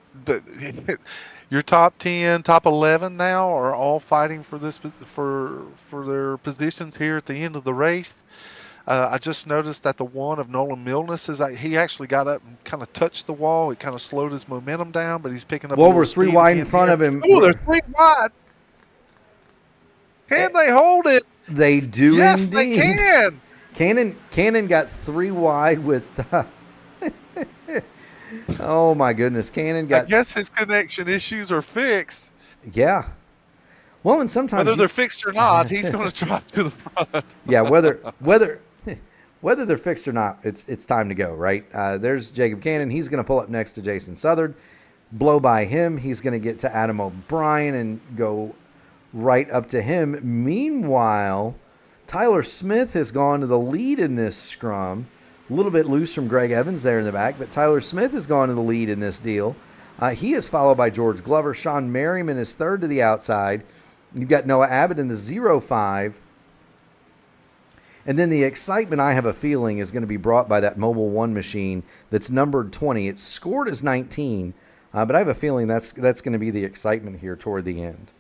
your top 10, top 11 now are all fighting for their positions here at the end of the race. I just noticed that the one of Nolan Milnes he actually got up and kind of touched the wall. It kind of slowed his momentum down, but he's picking up. Well, we're 3 wide in front of him. Oh, they're 3 wide. Can they hold it? They do. Yes, indeed. They can. Cannon got 3 wide with. Oh my goodness, Cannon got. I guess his connection issues are fixed. Yeah. Well, and sometimes whether they're fixed or not, he's going to drop to the front. Yeah, whether they're fixed or not, it's time to go, right? There's Jacob Cannon. He's going to pull up next to Jason Southard, blow by him. He's going to get to Adam O'Brien and go right up to him. Meanwhile, Tyler Smith has gone to the lead in this scrum. A little bit loose from Greg Evans there in the back, but Tyler Smith has gone to the lead in this deal. He is followed by George Glover. Sean Merriman is third to the outside. You've got Noah Abbott in the 0-5. And then the excitement, I have a feeling, is going to be brought by that Mobil 1 machine that's numbered 20. It's scored as 19, but I have a feeling that's going to be the excitement here toward the end.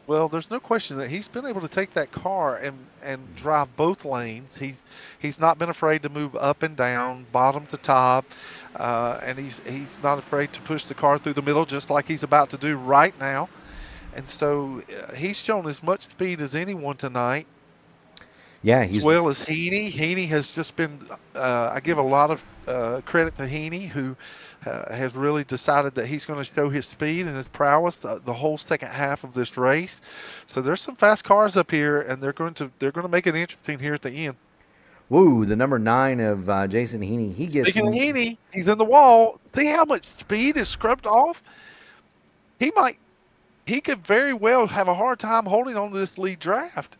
Well, there's no question that he's been able to take that car and drive both lanes. He's not been afraid to move up and down, bottom to top, and he's not afraid to push the car through the middle, just like he's about to do right now. And so he's shown as much speed as anyone tonight. Yeah, as well as Heaney. Heaney has just been, I give a lot of credit to Heaney, who has really decided that he's going to show his speed and his prowess the whole second half of this race. So there's some fast cars up here, and they're going to make it interesting here at the end. Woo, the number 9 of Jason Heaney. He gets. Speaking of Heaney, he's in the wall. See how much speed is scrubbed off? He could very well have a hard time holding on to this lead draft.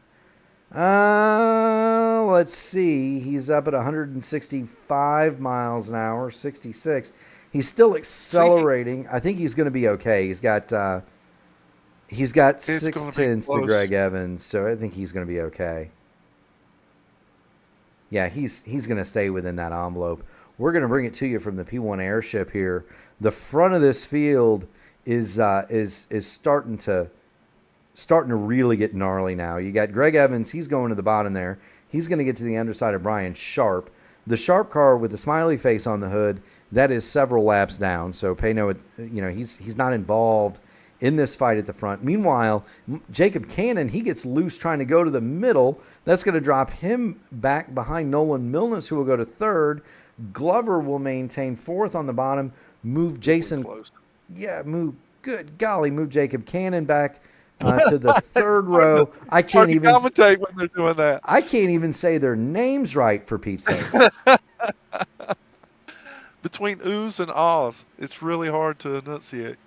Let's see. He's up at 165 miles an hour, 66. He's still accelerating. I think he's going to be okay. He's got 6/10 to Greg Evans, so I think he's going to be okay. Yeah, he's going to stay within that envelope. We're going to bring it to you from the P1 airship here. The front of this field is starting to really get gnarly now. You got Greg Evans. He's going to the bottom there. He's going to get to the underside of Brian Sharp. The Sharp car with the smiley face on the hood, that is several laps down. So pay no, he's not involved in this fight at the front. Meanwhile, Jacob Cannon, he gets loose trying to go to the middle. That's going to drop him back behind Nolan Milnes, who will go to third. Glover will maintain fourth on the bottom. Move Jason. Good golly, move Jacob Cannon back to the third row. I can't even commentate when they're doing that. I can't even say their names right, for Pete's sake. Between oohs and ahs, it's really hard to enunciate.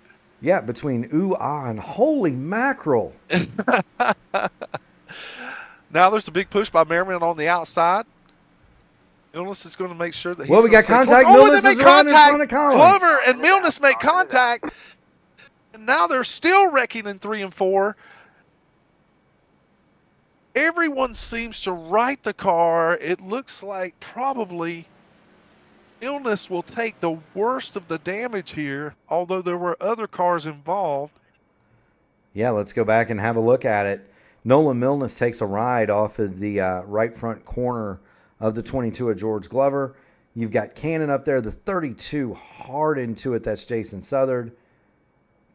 Yeah, between ooh, ah, and holy mackerel. Now there's a big push by Merriman on the outside. Milnes is going to make sure that he's we got contact. Milnes is running in front of Collins. Glover and Milnes make contact. And now they're still wrecking in 3 and 4. Everyone seems to right the car. It looks like probably Milnes will take the worst of the damage here, although there were other cars involved. Yeah, let's go back and have a look at it. Nolan Milnes takes a ride off of the right front corner of the 22 of George Glover. You've got Cannon up there, the 32 hard into it. That's Jason Southard.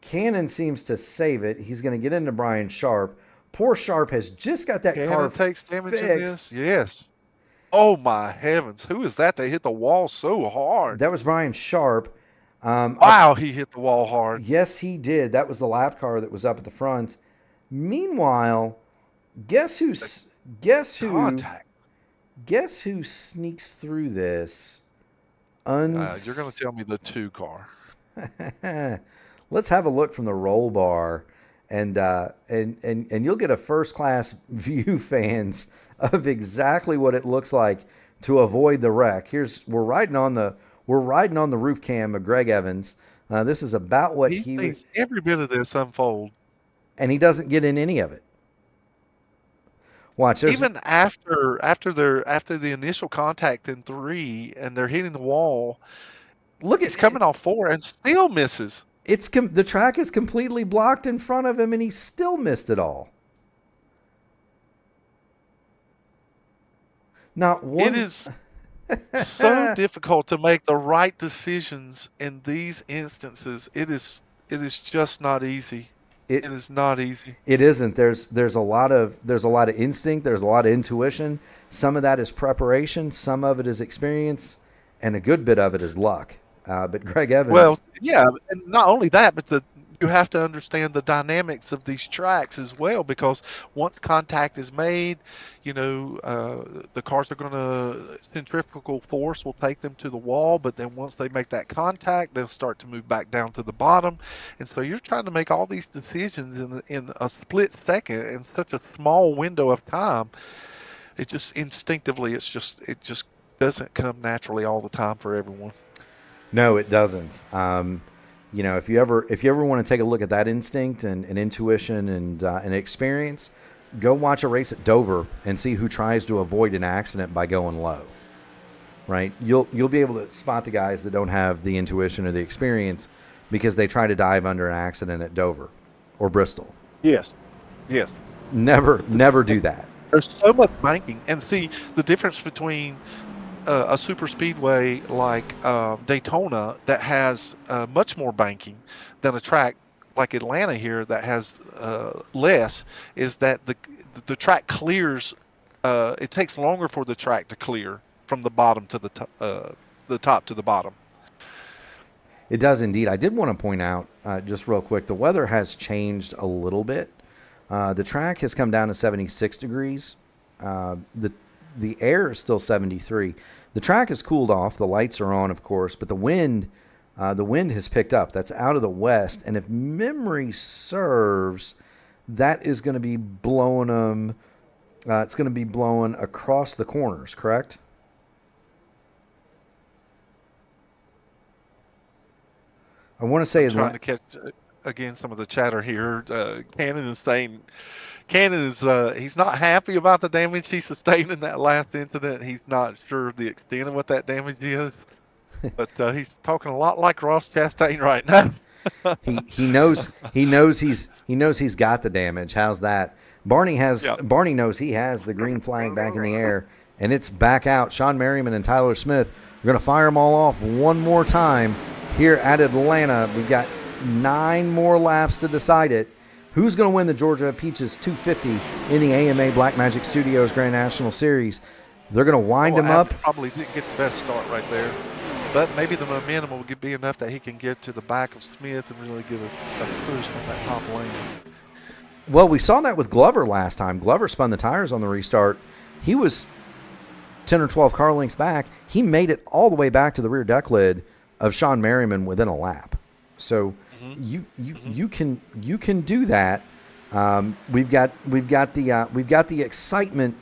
Cannon seems to save it. He's going to get into Brian Sharp. Poor Sharp has just got that car takes damage fixed. in this. Yes. Oh my heavens! Who is that? They hit the wall so hard. That was Brian Sharp. Wow, he hit the wall hard. Yes, he did. That was the lap car that was up at the front. Meanwhile, guess who sneaks through this? You're going to tell me the 2 car. Let's have a look from the roll bar, and you'll get a first class view, fans, of exactly what it looks like to avoid the wreck. We're riding on the roof cam of Greg Evans. This is about what he sees every bit of this unfold, and he doesn't get in any of it. Watch. Even after the initial contact in 3, and they're hitting the wall. Look, it's coming off 4 and still misses. The track is completely blocked in front of him, and he still missed it all. Not one. It is so difficult to make the right decisions in these instances. It is just not easy. It is not easy. It isn't. There's a lot of instinct. There's a lot of intuition. Some of that is preparation. Some of it is experience, and a good bit of it is luck. But Greg Evans. Well, yeah, and not only that, but you have to understand the dynamics of these tracks as well, because once contact is made, the cars are going to, centrifugal force will take them to the wall, but then once they make that contact, they'll start to move back down to the bottom. And so you're trying to make all these decisions in a split second in such a small window of time. It just instinctively, it just doesn't come naturally all the time for everyone. No, it doesn't. If you ever want to take a look at that instinct and intuition and experience, go watch a race at Dover and see who tries to avoid an accident by going low. Right? You'll be able to spot the guys that don't have the intuition or the experience because they try to dive under an accident at Dover or Bristol. Yes. Never do that. There's so much banking, and see the difference between a super speedway like Daytona that has much more banking than a track like Atlanta here that has less, is that the track clears it takes longer for the track to clear from the bottom to the top to the bottom. It does indeed. I did want to point out, just real quick, the weather has changed a little bit. The track has come down to 76 degrees. The air is still 73. The track has cooled off. The lights are on, of course, but the wind has picked up. That's out of the west, and if memory serves, that is going to be blowing them. It's going to be blowing across the corners, correct? I want to say I'm trying to catch again some of the chatter here. Cannon is saying he's not happy about the damage he sustained in that last incident. He's not sure of the extent of what that damage is, but he's talking a lot like Ross Chastain right now. he knows he's got the damage. How's that? Barney knows he has the green flag back in the air, and it's back out. Sean Merriman and Tyler Smith are going to fire them all off one more time here at Atlanta. We've got 9 more laps to decide it. Who's going to win the Georgia Peaches 250 in the AMA Blackmagic Studios Grand National Series? They're going to wind him up. Probably didn't get the best start right there, but maybe the momentum will be enough that he can get to the back of Smith and really get a push on that top lane. Well, we saw that with Glover last time. Glover spun the tires on the restart. He was 10 or 12 car lengths back. He made it all the way back to the rear deck lid of Sean Merriman within a lap. So you can do that. We've got the excitement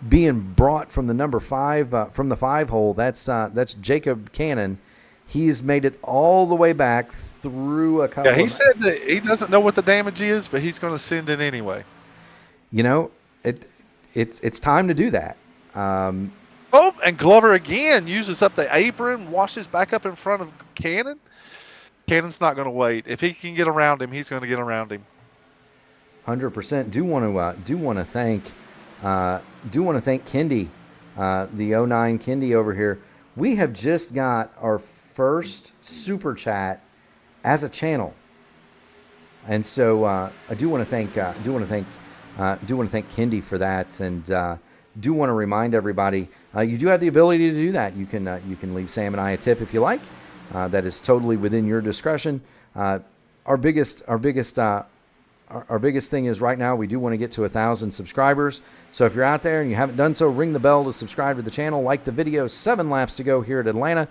being brought from the number 5 from the 5 hole. That's Jacob Cannon. He's made it all the way back through a couple. Yeah, he said that he doesn't know what the damage is, but he's going to send it anyway. You know, it's time to do that. Oh, and Glover again uses up the apron, washes back up in front of Cannon. Cannon's not going to wait. If he can get around him, he's going to get around him. 100%. Do want to thank Kendi, the 09 Kendi over here. We have just got our first super chat as a channel, and so I do want to thank Kendi for that, and do want to remind everybody you do have the ability to do that. You can leave Sam and I a tip if you like. That is totally within your discretion. Our biggest thing is right now we do want to get to 1,000 subscribers. So if you're out there and you haven't done so, ring the bell to subscribe to the channel. Like the video. 7 laps to go here at Atlanta.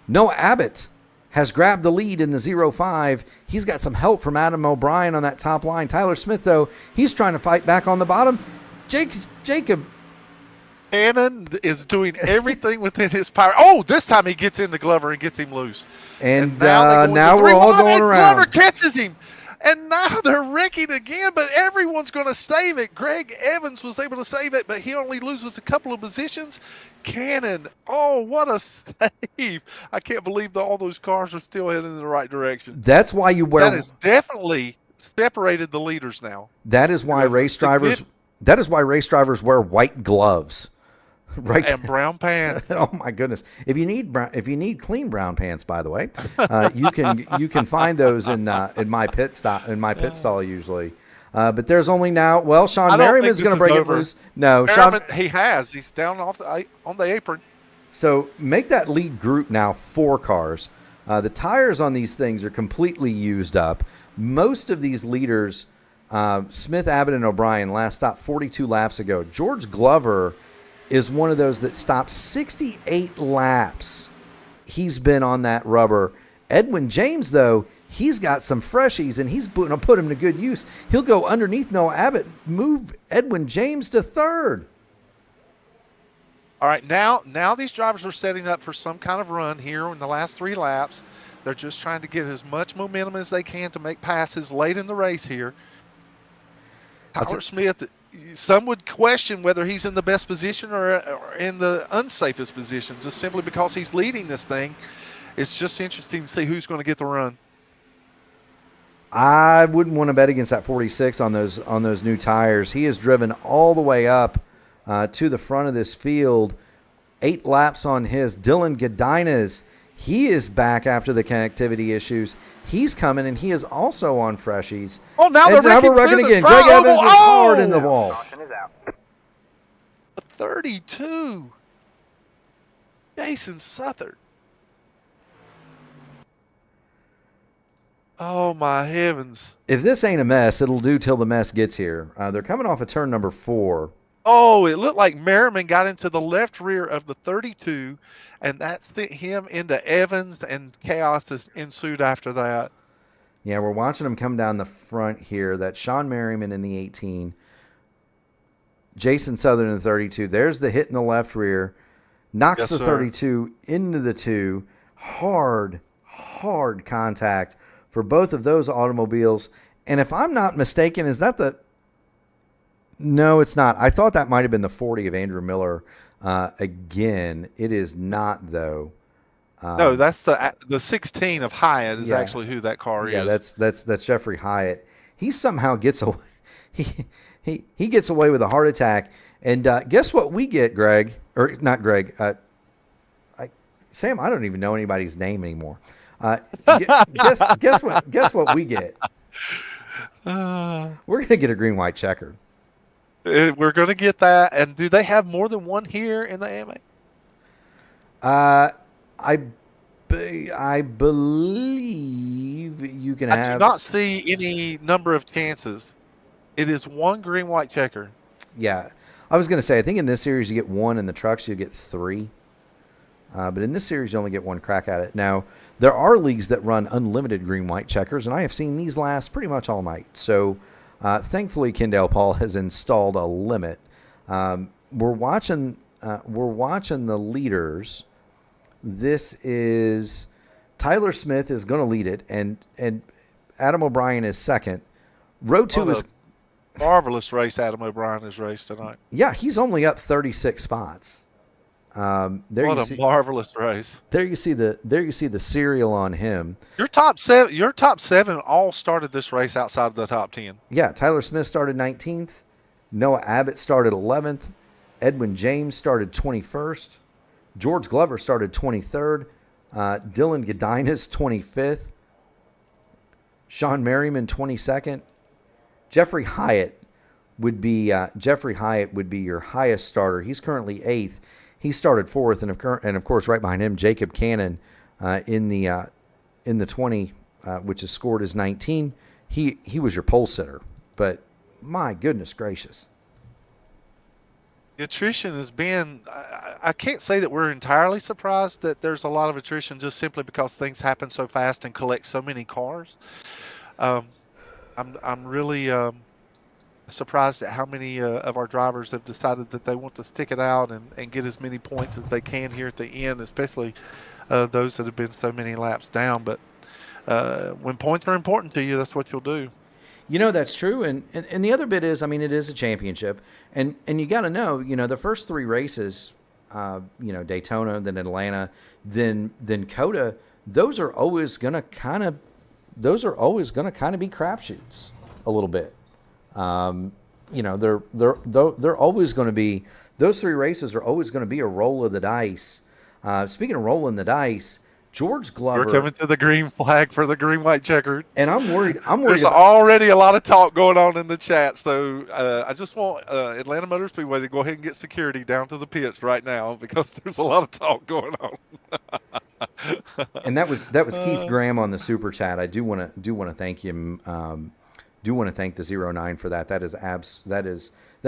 Noah Abbott has grabbed the lead in the 0-5. He's got some help from Adam O'Brien on that top line. Tyler Smith, though, he's trying to fight back on the bottom. Jacob Cannon is doing everything within his power. Oh, this time he gets into Glover and gets him loose. And now we're all going around. Glover catches him. And now they're wrecking again, but everyone's going to save it. Greg Evans was able to save it, but he only loses a couple of positions. Cannon, oh, what a save. I can't believe that all those cars are still heading in the right direction. That's why you wear... That has definitely separated the leaders now. That is why race drivers wear white gloves. Right. And brown pants. Oh my goodness! If you need clean brown pants, by the way, you can find those in my pit stall usually. But there's only now. Well, Sean Merriman's going to break it loose. No, Merriman, he's down on the apron. So make that lead group now 4 cars. The tires on these things are completely used up. Most of these leaders, Smith, Abbott, and O'Brien, last stopped 42 laps ago. George Glover is one of those that stopped 68 laps. He's been on that rubber. Edwin James, though, he's got some freshies, and he's going to put him to good use. He'll go underneath Noah Abbott, move Edwin James to 3rd. All right, now these drivers are setting up for some kind of run here in the last 3 laps. They're just trying to get as much momentum as they can to make passes late in the race here. Tyler Smith, some would question whether he's in the best position or in the unsafest position, just simply because he's leading this thing. It's just interesting to see who's going to get the run. I wouldn't want to bet against that 46 on those new tires. He is driven all the way up to the front of this field. 8 laps on his. Dylan Godinez, he is back after the connectivity issues. He's coming, and he is also on freshies. Oh, now we're wrecking again. Greg Evans is hard in the wall. 32. Jason Southard. Oh my heavens. If this ain't a mess, it'll do till the mess gets here. They're coming off of turn number 4. Oh, it looked like Merriman got into the left rear of the 32, and that sent him into Evans, and chaos has ensued after that. Yeah, we're watching him come down the front here. That's Sean Merriman in the 18. Jason Southern in the 32. There's the hit in the left rear. Knocks Yes, the sir. 32 into the 2. Hard contact for both of those automobiles. And if I'm not mistaken, is that the... No, it's not. I thought that might have been the 40 of Andrew Miller. Again, it is not, though. No, that's the 16 of Hyatt is Yeah. actually who that car Yeah, is. that's Jeffrey Hyatt. He somehow gets away. He gets away with a heart attack. And guess what we get, Greg? Or not Greg. Sam, I don't even know anybody's name anymore. Guess what we get? We're gonna get a green white checkered. We're going to get that. And do they have more than one here in the AMA? I believe you can I have. do not see any number of chances. It is one green white checker. Yeah, I was gonna say. I think in this series you get 1, in the trucks you get 3. But in this series you only get 1 crack at it. Now there are leagues that run unlimited green white checkers, and I have seen these last pretty much all night. So thankfully Kendall Paul has installed a limit. We're watching the leaders. This is Tyler Smith is going to lead it, and Adam O'Brien is second. Row 2 is marvelous race Adam O'Brien has raced tonight. Yeah, he's only up 36 spots. What a marvelous race. There you see the serial on him. Your top seven all started this race outside of the top 10. Yeah, Tyler Smith started 19th. Noah Abbott started 11th. Edwin James started 21st. George Glover started 23rd. Dylan Godinez 25th. Sean Merriman 22nd. Jeffrey Hyatt would be your highest starter. He's currently 8th. He started 4th, and of course right behind him Jacob Cannon in the 20, which is scored as 19. He was your pole sitter, but my goodness gracious. The attrition has been, I can't say that we're entirely surprised that there's a lot of attrition just simply because things happen so fast and collect so many cars. I'm really surprised at how many of our drivers have decided that they want to stick it out and get as many points as they can here at the end, especially those that have been so many laps down. But when points are important to you, that's what you'll do. You know, that's true. And the other bit is, I mean, it is a championship. And you got to know, the first 3 races, Daytona, then Atlanta, then COTA, those are always going to kind of be crapshoots a little bit. They're always going to be, those 3 races are always going to be a roll of the dice. Speaking of rolling the dice, George Glover. We're coming to the green flag for the green white checker. And I'm worried. There's already a lot of talk going on in the chat. So I just want Atlanta Motor Speedway to go ahead and get security down to the pits right now because there's a lot of talk going on. And that was Keith Graham on the super chat. I do want to thank him. Do want to thank the 09 for that. That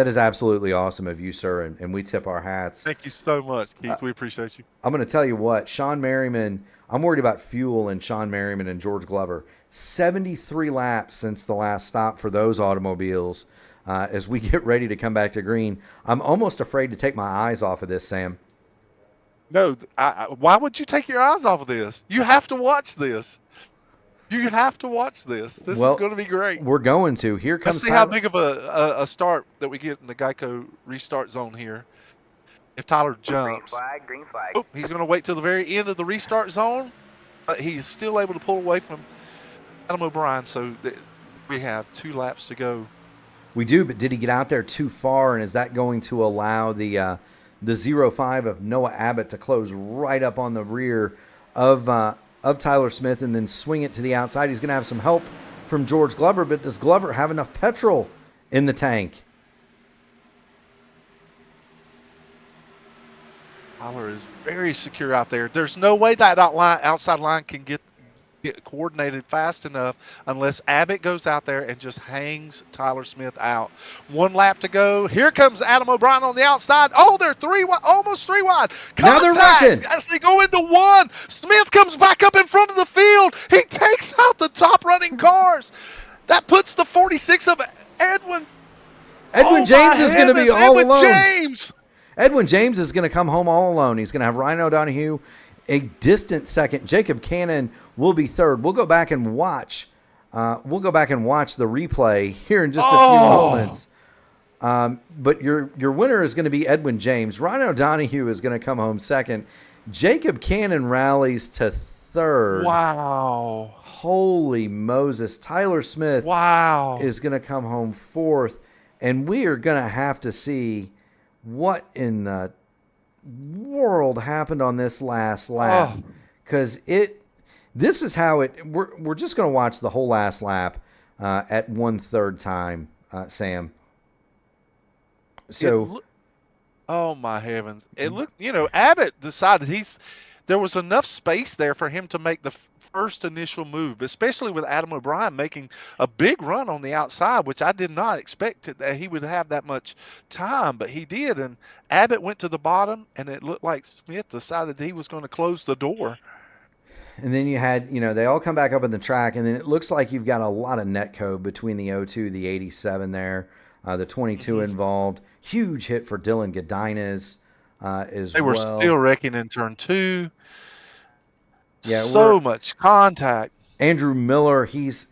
is absolutely awesome of you, sir, and we tip our hats. Thank you so much, Keith. We appreciate you. I'm going to tell you what, Sean Merriman, I'm worried about fuel and Sean Merriman and George Glover. 73 laps since the last stop for those automobiles as we get ready to come back to green. I'm almost afraid to take my eyes off of this, Sam. No, why would you take your eyes off of this? You have to watch this. You have to watch this. This is going to be great. We're going to. Here comes Let's see how big of a start that we get in the Geico restart zone here. If Tyler jumps. Green flag. Oh, he's going to wait till the very end of the restart zone. But he's still able to pull away from Adam O'Brien. So we have 2 laps to go. We do, but did he get out there too far? And is that going to allow the 05 of Noah Abbott to close right up on the rear of Tyler Smith and then swing it to the outside? He's going to have some help from George Glover, but does Glover have enough petrol in the tank? Tyler is very secure out there. There's no way that outside line can get coordinated fast enough unless Abbott goes out there and just hangs Tyler Smith out. 1 lap to go. Here comes Adam O'Brien on the outside. Oh, they're almost three wide. Now they're wrecking. As they go into 1, Smith comes back up in front of the field. He takes out the top running cars. That puts the 46 of Edwin. James is going to be all alone. James. Edwin James is going to come home all alone. He's going to have Ryan O'Donohue a distant second. Jacob Cannon will be third. We'll go back and watch. The replay here in just a few moments. But your winner is going to be Edwin James. Ryan O'Donohue is going to come home second. Jacob Cannon rallies to third. Wow. Holy Moses. Tyler Smith is going to come home fourth. And we are going to have to see what in the world happened on this last lap. Because this is how we're just going to watch the whole last lap at 1/3 time, Sam. So, oh my heavens! It looked, Abbott decided there was enough space there for him to make the first initial move, especially with Adam O'Brien making a big run on the outside, which I did not expect that he would have that much time, but he did. And Abbott went to the bottom, and it looked like Smith decided he was going to close the door. And then you had, they all come back up in the track, and then it looks like you've got a lot of net code between the 02, the 87 there, the 22 involved. Huge hit for Dylan Godinez as well. They were still wrecking in turn 2. Yeah, so much contact. Andrew Miller, he's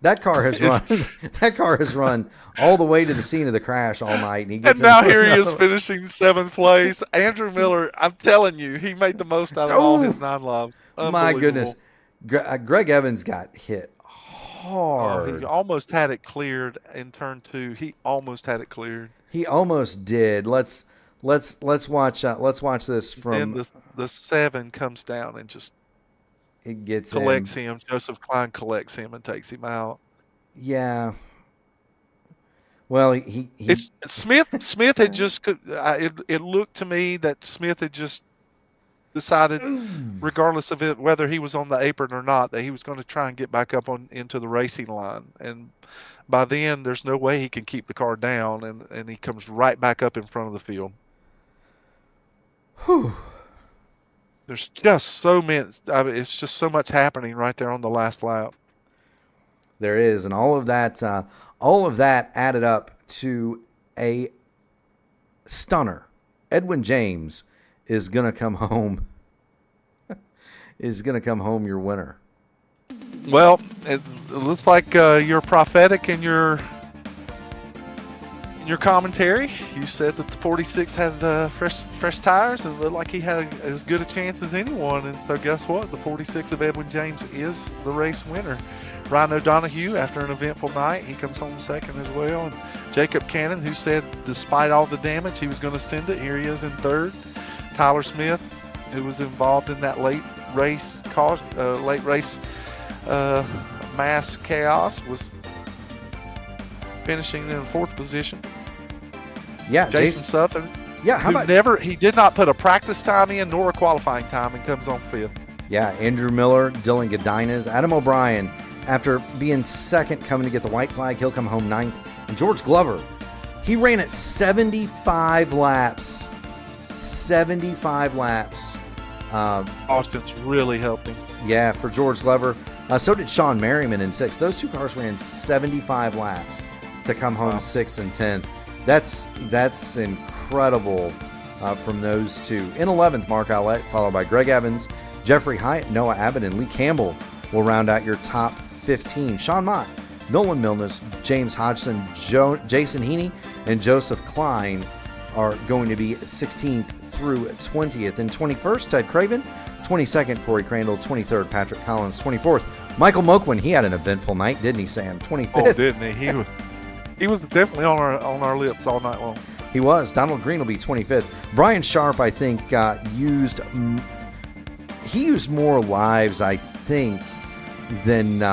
that car has run all the way to the scene of the crash all night, and now here he is finishing 7th place. Andrew Miller, I'm telling you, he made the most out of all his 9 laps. My goodness, Greg Evans got hit hard. He almost had it cleared in turn 2. He almost had it cleared. He almost did. Let's watch this from. Then the 7 comes down and just collects him. Joseph Klein collects him and takes him out. Yeah. Well, Smith had just. It looked to me that Smith had just decided, regardless of it whether he was on the apron or not, that he was going to try and get back up into the racing line. And by then, there's no way he can keep the car down, and he comes right back up in front of the field. Whew. There's just so many. It's just so much happening right there on the last lap. There is, and all of that added up to a stunner. Edwin James is going to come home. Your winner. Well, it looks like you're prophetic in your commentary. You said that the 46 had fresh tires, and it looked like he had as good a chance as anyone. And so guess what? The 46 of Edwin James is the race winner. Ryan O'Donohue, after an eventful night, he comes home second as well. And Jacob Cannon, who said despite all the damage he was going to send it, here he is in third. Tyler Smith, who was involved in that late race mass chaos, was finishing in 4th position. Yeah, Jason Southern. Yeah, he did not put a practice time in nor a qualifying time and comes on 5th. Yeah, Andrew Miller, Dylan Godinez, Adam O'Brien, after being second coming to get the white flag, he'll come home 9th. And George Glover, he ran at 75 laps. 75 laps. Austin's really helped him. Yeah, for George Glover. So did Sean Merriman in 6th. Those two cars ran 75 laps to come home 6th and 10th. That's incredible from those two. In 11th, Mark Ouellette, followed by Greg Evans, Jeffrey Hyatt, Noah Abbott, and Lee Campbell will round out your top 15. Sean Mott, Nolan Milnes, James Hodgson, Jason Heaney, and Joseph Klein are going to be 16th through 20th. In 21st, Ted Craven. 22nd, Corey Crandall. 23rd, Patrick Collins. 24th, Michael Moquin. He had an eventful night, didn't he, Sam? 25th. Oh, didn't he? He was definitely on our lips all night long. He was. Donald Green will be 25th. Brian Sharp, I think, used more lives, I think, than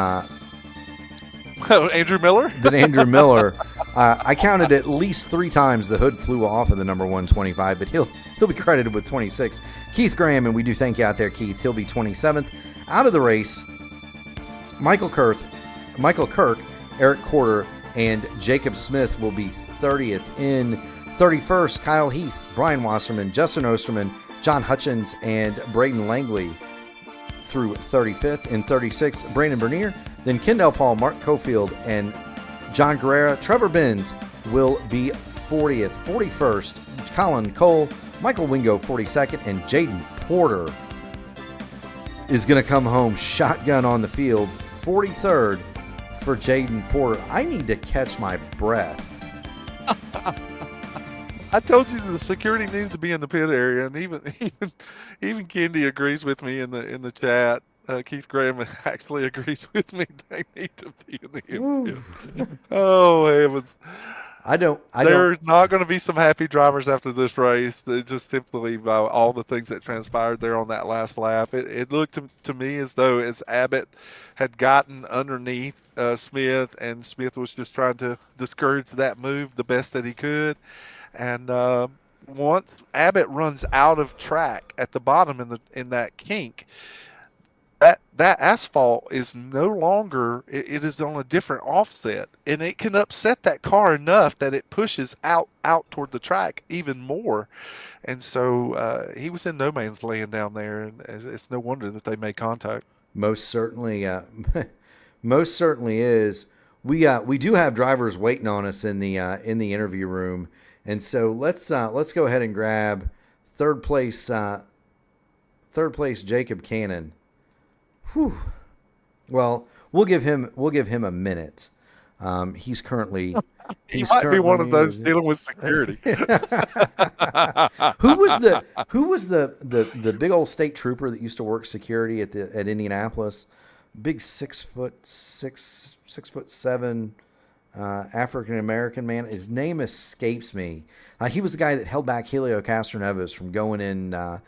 Andrew Miller. I counted at least 3 times the hood flew off of the number 125, but he'll be credited with 26. Keith Graham, and we do thank you out there, Keith. He'll be 27th. Out of the race, Michael Kirk, Eric Corder, and Jacob Smith will be 30th. In 31st, Kyle Heath, Brian Wasserman, Justin Osterman, John Hutchins, and Braden Langley through 35th. In 36th, Brandon Bernier, then Kendall Paul, Mark Cofield, and John Guerrera. Trevor Benz will be 40th. 41st, Colin Cole, Michael Wingo 42nd, and Jaden Porter is going to come home shotgun on the field. 43rd for Jaden Porter. I need to catch my breath. I told you the security needed to be in the pit area, and even Kendi agrees with me in the chat. Keith Graham actually agrees with me. They need to be in the infield. Oh heavens! There's not going to be some happy drivers after this race. They just simply by all the things that transpired there on that last lap. It looked to me as though as Abbott had gotten underneath Smith, and Smith was just trying to discourage that move the best that he could. And once Abbott runs out of track at the bottom in that kink, that asphalt is no longer, it is on a different offset, and it can upset that car enough that it pushes out toward the track even more. And so he was in no man's land down there, and it's no wonder that they made contact. Most certainly is. We do have drivers waiting on us in the interview room, and so let's go ahead and grab third place Jacob Cannon. Whew. Well, we'll give him a minute. He's currently he might be one of those dealing with security. Who was the big old state trooper that used to work security at Indianapolis? Big 6'7" African American man. His name escapes me. He was the guy that held back Helio Castroneves from going in.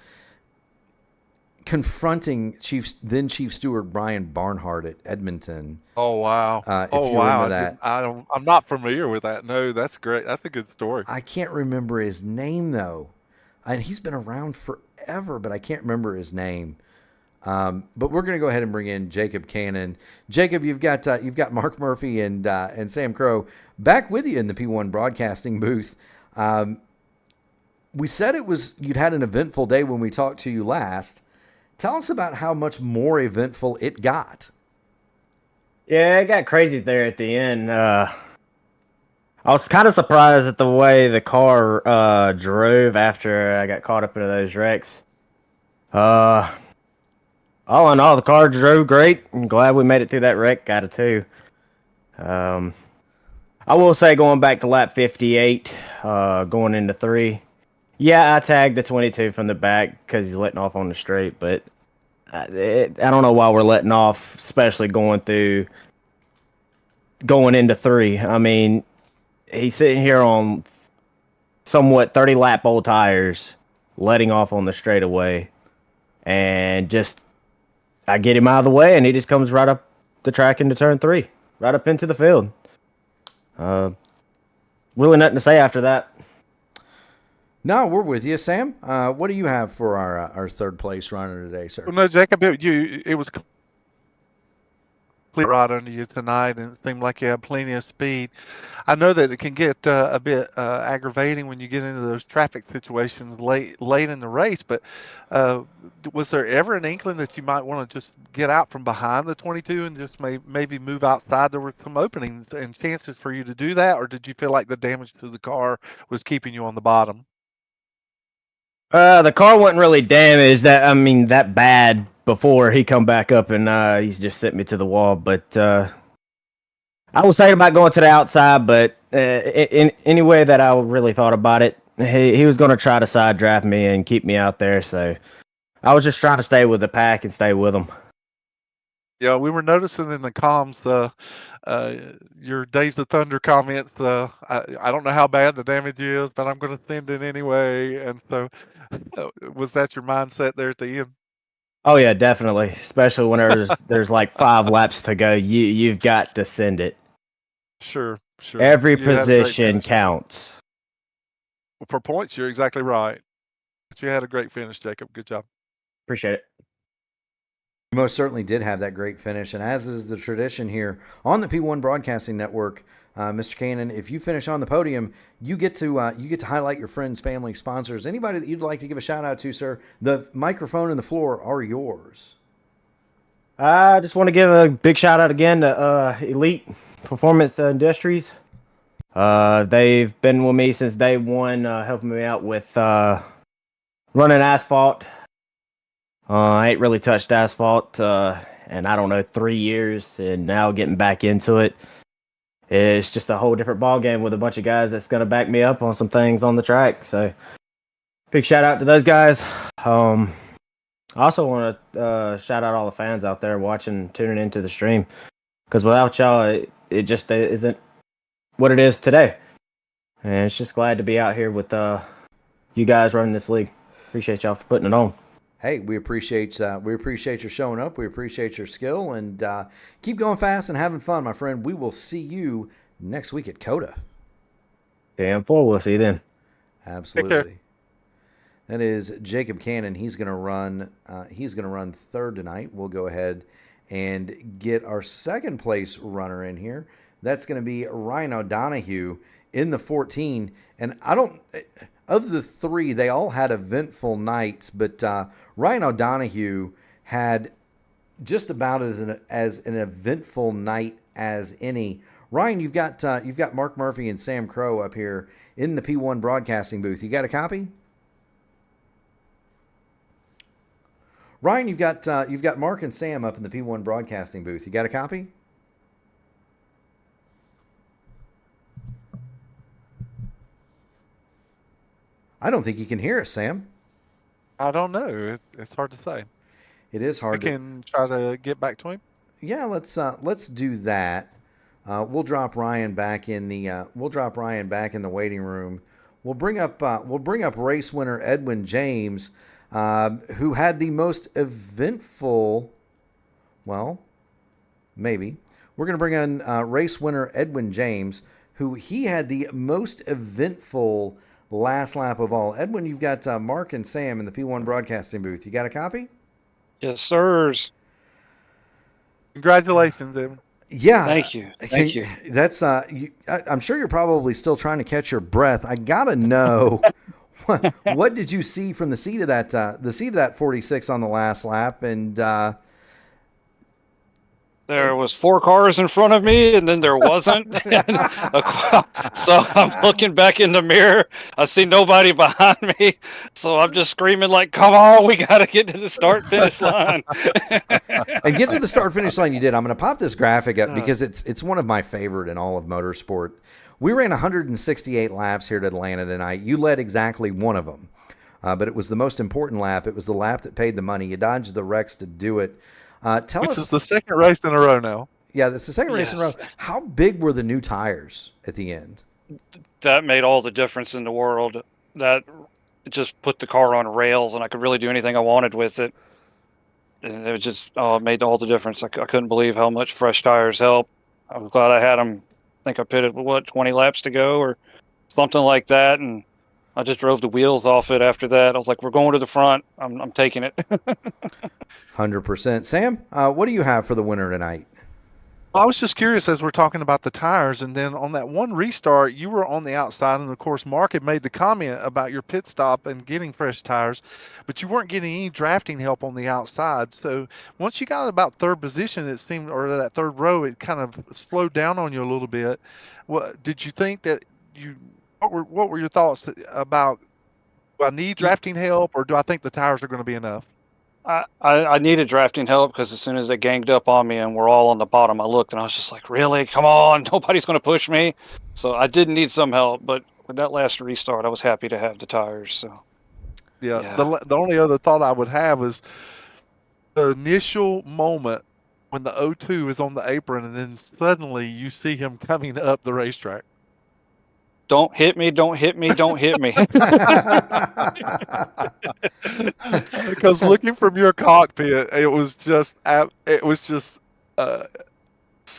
Confronting Chief Steward Brian Barnhart at Edmonton. Oh wow! Remember that. I'm not familiar with that. No, that's great. That's a good story. I can't remember his name though, and he's been around forever, but I can't remember his name. But we're going to go ahead and bring in Jacob Cannon. Jacob, you've got Mark Murphy and Sam Crow back with you in the P1 broadcasting booth. We said you'd had an eventful day when we talked to you last. Tell us about how much more eventful it got. Yeah, it got crazy there at the end. I was kind of surprised at the way the car drove after I got caught up into those wrecks. All in all, the car drove great. I'm glad we made it through that wreck. Got it too. I will say, going back to lap 58, going into 3. Yeah, I tagged the 22 from the back because he's letting off on the straight, but I don't know why we're letting off, especially going into 3. I mean, he's sitting here on somewhat 30-lap old tires, letting off on the straightaway, and just I get him out of the way, and he just comes right up the track into turn 3, right up into the field. Really nothing to say after that. No, we're with you, Sam. What do you have for our third place runner today, sir? Well, no, Jacob, it was completely right under you tonight, and it seemed like you had plenty of speed. I know that it can get a bit aggravating when you get into those traffic situations late in the race, but was there ever an inkling that you might want to just get out from behind the 22 and just maybe move outside? There were some openings and chances for you to do that, or did you feel like the damage to the car was keeping you on the bottom? The car wasn't really damaged that bad before he come back up and he's just sent me to the wall. But I was thinking about going to the outside, but in any way that I really thought about it, he was going to try to side draft me and keep me out there. So I was just trying to stay with the pack and stay with him. Yeah, we were noticing in the comms your Days of Thunder comments. I don't know how bad the damage is, but I'm going to send it anyway. And so, was that your mindset there at the end? Oh yeah, definitely. Especially when there's like 5 laps to go, you've got to send it. Sure. Sure. Every You had a great position finish. counts. For points, you're exactly right. But you had a great finish, Jacob. Good job. Appreciate it. You most certainly did have that great finish, and as is the tradition here on the P1 Broadcasting Network, Mr. Cannon, if you finish on the podium, you get to highlight your friends, family, sponsors, anybody that you'd like to give a shout out to, sir. The microphone and the floor are yours. I just want to give a big shout out again to Elite Performance Industries. They've been with me since day one, helping me out with running asphalt. I ain't really touched asphalt, and I don't know, 3 years, and now getting back into it. It's just a whole different ball game with a bunch of guys that's gonna back me up on some things on the track. So, big shout out to those guys. I also want to shout out all the fans out there watching, tuning into the stream, because without y'all, it just isn't what it is today. And it's just glad to be out here with you guys running this league. Appreciate y'all for putting it on. Hey, we appreciate your showing up. We appreciate your skill, and keep going fast and having fun, my friend. We will see you next week at COTA. Damn full. We'll see you then. Absolutely. That is Jacob Cannon. He's going to run third tonight. We'll go ahead and get our second place runner in here. That's going to be Ryan O'Donohue in the 14. And of the three, they all had eventful nights, but Ryan O'Donohue had just about as an eventful night as any. Ryan, you've got Mark Murphy and Sam Crow up here in the P1 broadcasting booth. You got a copy? Ryan, you've got Mark and Sam up in the P1 broadcasting booth. You got a copy? I don't think you can hear us, Sam. I don't know. It's hard to say. It is hard. We can try to get back to him. Yeah, let's do that. We'll drop Ryan back in the waiting room. We'll bring up race winner Edwin James, who had the most eventful. Well, maybe we're going to bring in race winner Edwin James, who he had the most eventful last lap of all. Edwin, you've got Mark and Sam in the P1 broadcasting booth. You got a copy? Yes, sirs. Congratulations, Edwin. Yeah. Thank you. Thank you. That's I'm sure you're probably still trying to catch your breath. I gotta know what did you see from the seat of that 46 on the last lap, and There was 4 cars in front of me, and then there wasn't. So I'm looking back in the mirror. I see nobody behind me. So I'm just screaming like, come on, we got to get to the start-finish line. and get to the start-finish line you did. I'm going to pop this graphic up because it's one of my favorite in all of motorsport. We ran 168 laps here at Atlanta tonight. You led exactly one of them, but it was the most important lap. It was the lap that paid the money. You dodged the wrecks to do it. This is the second race in a row now. Yeah, this is the second race in a row. How big were the new tires at the end? That made all the difference in the world. That just put the car on rails, and I could really do anything I wanted with it. And it just it made all the difference. I couldn't believe how much fresh tires helped. I was glad I had them. I think I pitted, 20 laps to go or something like that, and I just drove the wheels off it after that. I was like, we're going to the front. I'm taking it. 100%. Sam, what do you have for the winner tonight? I was just curious as we're talking about the tires, and then on that one restart, you were on the outside, and of course, Mark had made the comment about your pit stop and getting fresh tires, but you weren't getting any drafting help on the outside. So once you got about third position, it seemed, or that third row, it kind of slowed down on you a little bit. What did you think that you? What were your thoughts about? Do I need drafting help, or do I think the tires are going to be enough? I needed drafting help because as soon as they ganged up on me and we're all on the bottom, I looked and I was just like, really? Come on, nobody's going to push me. So I did need some help, but with that last restart, I was happy to have the tires. So yeah. The only other thought I would have is the initial moment when the O2 is on the apron, and then suddenly you see him coming up the racetrack. Don't hit me, don't hit me, don't hit me. Because looking from your cockpit, it was just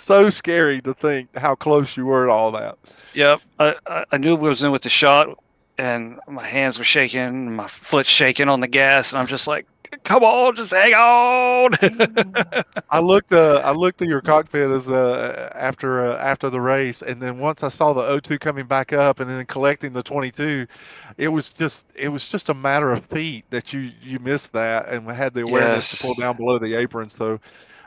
so scary to think how close you were to all that. Yep. I knew we was in with the shot, and my hands were shaking, my foot shaking on the gas, and I'm just like, come on, just hang on. I looked at your cockpit as after the race, and then once I saw the O2 coming back up and then collecting the 22, it was just a matter of feet that you missed that and had the awareness to pull down below the apron. So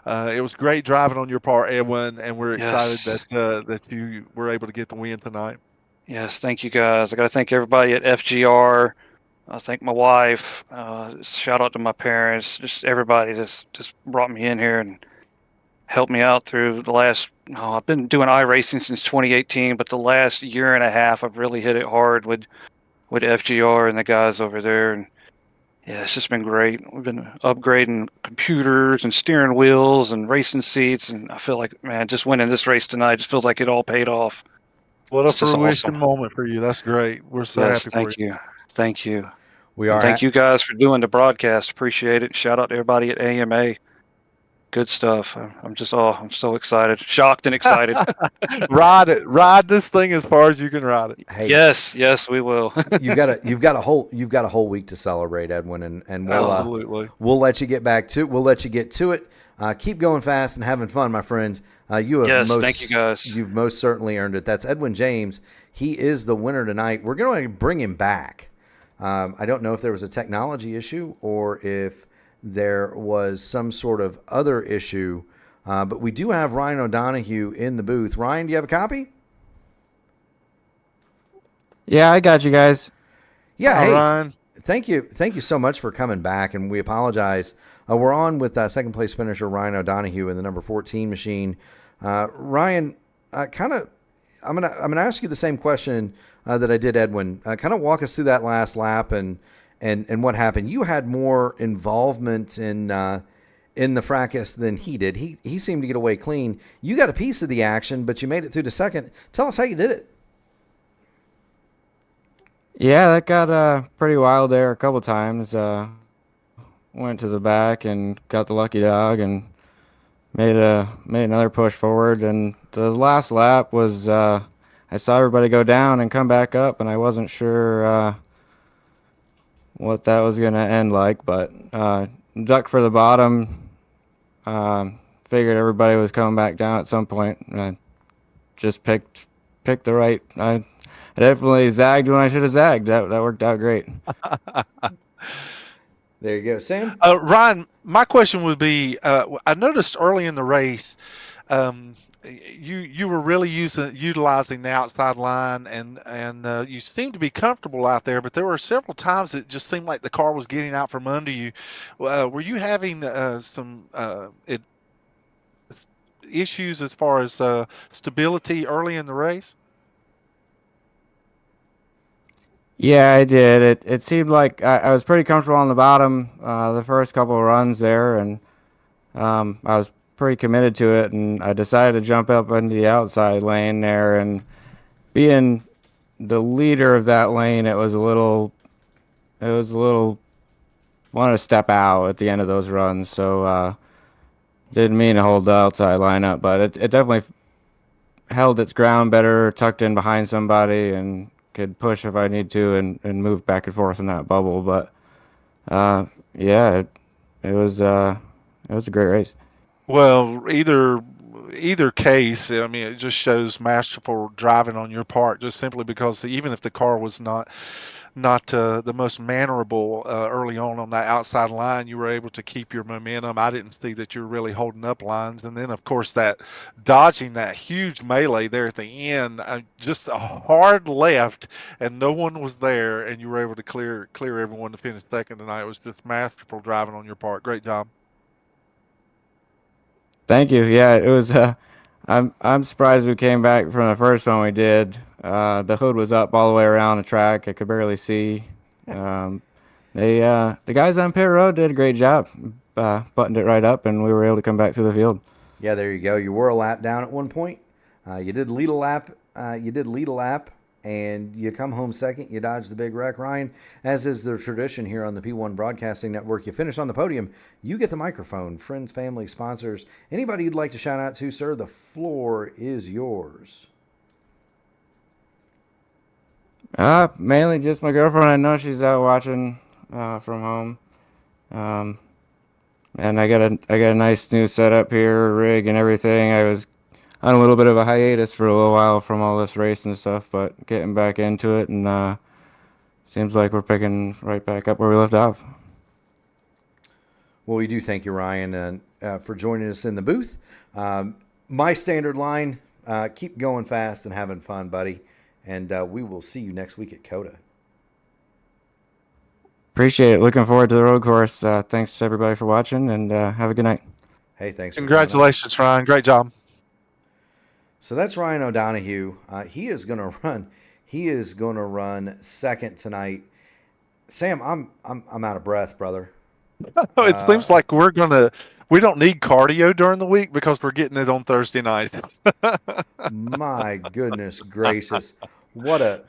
it was great driving on your part, Edwin, and we're excited that you were able to get the win tonight. Yes, thank you guys. I got to thank everybody at FGR. I thank my wife. Shout out to my parents. Just everybody just brought me in here and helped me out through the last. I've been doing iRacing since 2018, but the last year and a half, I've really hit it hard with FGR and the guys over there. And yeah, it's just been great. We've been upgrading computers and steering wheels and racing seats, and I feel like, man, just winning this race tonight just feels like it all paid off. What a fruition moment for you. That's great. We're so happy for you. Thank you. We are. Thank you guys for doing the broadcast. Appreciate it. Shout out to everybody at AMA. Good stuff. I'm so excited, shocked and excited. Ride this thing as far as you can ride it. Hey, yes, we will. you've got a whole week to celebrate, Edwin, and we'll absolutely we'll let you get back to. We'll let you get to it. Keep going fast and having fun, my friend. Thank you guys. You've most certainly earned it. That's Edwin James. He is the winner tonight. We're going to bring him back. I don't know if there was a technology issue or if there was some sort of other issue, but we do have Ryan O'Donohue in the booth. Ryan, do you have a copy? Yeah, I got you guys. Yeah, hey, Ryan. Thank you so much for coming back, and we apologize. We're on with second place finisher Ryan O'Donohue in the number 14 machine. Ryan, I'm gonna ask you the same question that I did Edwin. Kind of walk us through that last lap and what happened. You had more involvement in the fracas than he did. He seemed to get away clean. You got a piece of the action, but you made it through to second. Tell us how you did it. Yeah, that got pretty wild there a couple times. Went to the back and got the lucky dog and made another push forward. And the last lap was I saw everybody go down and come back up, and I wasn't sure what that was going to end like, but ducked for the bottom. Figured everybody was coming back down at some point, and I just picked the right. I definitely zagged when I should have zagged. That worked out great. There you go, Sam. Ryan, my question would be: I noticed early in the race, you were really utilizing the outside line, and you seemed to be comfortable out there. But there were several times it just seemed like the car was getting out from under you. Were you having some issues as far as stability early in the race? Yeah, I did. It seemed like I was pretty comfortable on the bottom the first couple of runs there, and I was pretty committed to it, and I decided to jump up into the outside lane there, and being the leader of that lane, it was a little wanted to step out at the end of those runs, so didn't mean to hold the outside line up, but it definitely held its ground better, tucked in behind somebody, and could push if I need to and move back and forth in that bubble. But yeah, it was a great race. Well, either case, I mean, it just shows masterful driving on your part, just simply because even if the car was not the most maneuverable early on that outside line, you were able to keep your momentum. I didn't see that you were really holding up lines. And then, of course, that dodging that huge melee there at the end, just a hard left, and no one was there, and you were able to clear everyone to finish second tonight. It was just masterful driving on your part. Great job. Thank you. Yeah, it was. I'm surprised we came back from the first one we did. The hood was up all the way around the track. I could barely see. The guys on pit road did a great job. Buttoned it right up, and we were able to come back through the field. Yeah, there you go. You were a lap down at one point. You did lead a lap. and you come home second, you dodge the big wreck. Ryan, as is the tradition here on the P1 Broadcasting Network, you finish on the podium, you get the microphone. Friends, family, sponsors, anybody you'd like to shout out to, sir, the floor is yours. Mainly just my girlfriend. I know she's out watching from home. And I got a nice new setup here, rig and everything. I was on a little bit of a hiatus for a little while from all this racing stuff, but getting back into it, and seems like we're picking right back up where we left off. Well, we do thank you, Ryan, for joining us in the booth. My standard line, keep going fast and having fun, buddy. And we will see you next week at COTA. Appreciate it. Looking forward to the road course. Thanks to everybody for watching, and have a good night. Hey, thanks. Congratulations, Ryan. Great job. So that's Ryan O'Donohue. He is going to run second tonight. Sam, I'm out of breath, brother. It seems like we don't need cardio during the week because we're getting it on Thursday night. My goodness gracious. What a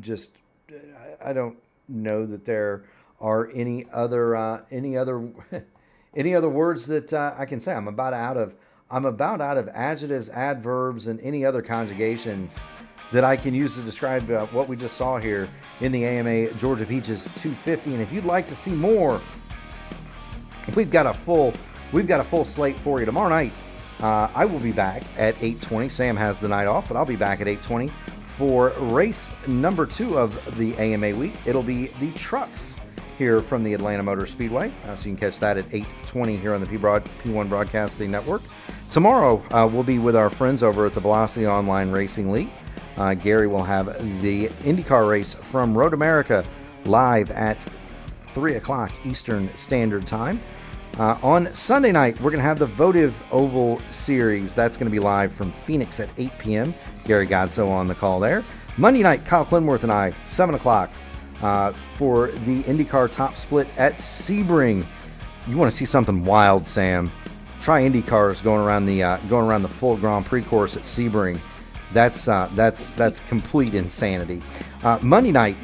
just, I don't know that there are any other words that I can say. I'm about out of adjectives, adverbs, and any other conjugations that I can use to describe what we just saw here in the AMA Georgia Peaches 250. And if you'd like to see more, we've got a full slate for you tomorrow night. I will be back at 8:20. Sam has the night off, but I'll be back at 8:20 for race number 2 of the AMA week. It'll be the trucks here from the Atlanta Motor Speedway. So you can catch that at 8:20 here on the P1 Broadcasting Network. Tomorrow, we'll be with our friends over at the Velocity Online Racing League. Gary will have the IndyCar race from Road America live at 3 o'clock Eastern Standard Time. On Sunday night, we're going to have the Votive Oval Series. That's going to be live from Phoenix at 8 p.m. Gary Godso on the call there. Monday night, Kyle Clinworth and I, 7 o'clock for the IndyCar Top Split at Sebring. You want to see something wild, Sam? Try IndyCars going around the full Grand Prix course at Sebring. That's complete insanity. Monday night,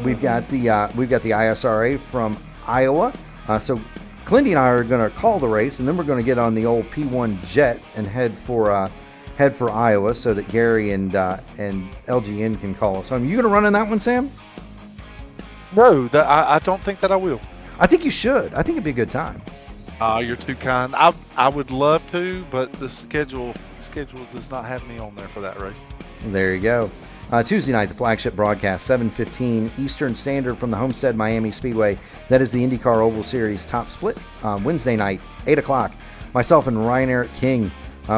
we've got the ISRA from Iowa. So Clindy and I are going to call the race, and then we're going to get on the old P1 jet and head for Iowa, so that Gary and LGN can call us home. You going to run in that one, Sam? No, I don't think that I will. I think you should. I think it'd be a good time. You're too kind. I would love to, but the schedule does not have me on there for that race. There you go. Tuesday night, the flagship broadcast, 7:15 Eastern Standard from the Homestead Miami Speedway. That is the IndyCar Oval Series Top Split. Wednesday night, 8 o'clock, myself and Ryan Eric King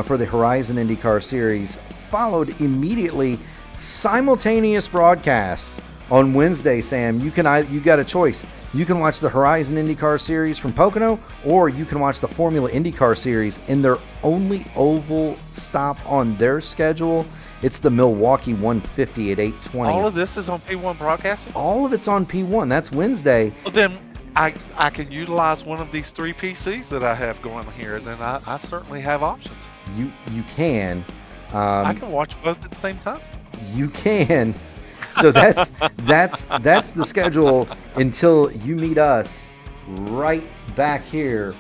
for the Horizon IndyCar Series. Followed immediately, simultaneous broadcasts on Wednesday, Sam. You got a choice. You can watch the Horizon IndyCar Series from Pocono, or you can watch the Formula IndyCar Series in their only oval stop on their schedule. It's the Milwaukee 150 at 8:20. All of this is on P1 Broadcasting? All of it's on P1. That's Wednesday. Well, then I can utilize one of these 3 PCs that I have going here. Then I certainly have options. You can. I can watch both at the same time. You can. So that's the schedule until you meet us right back here,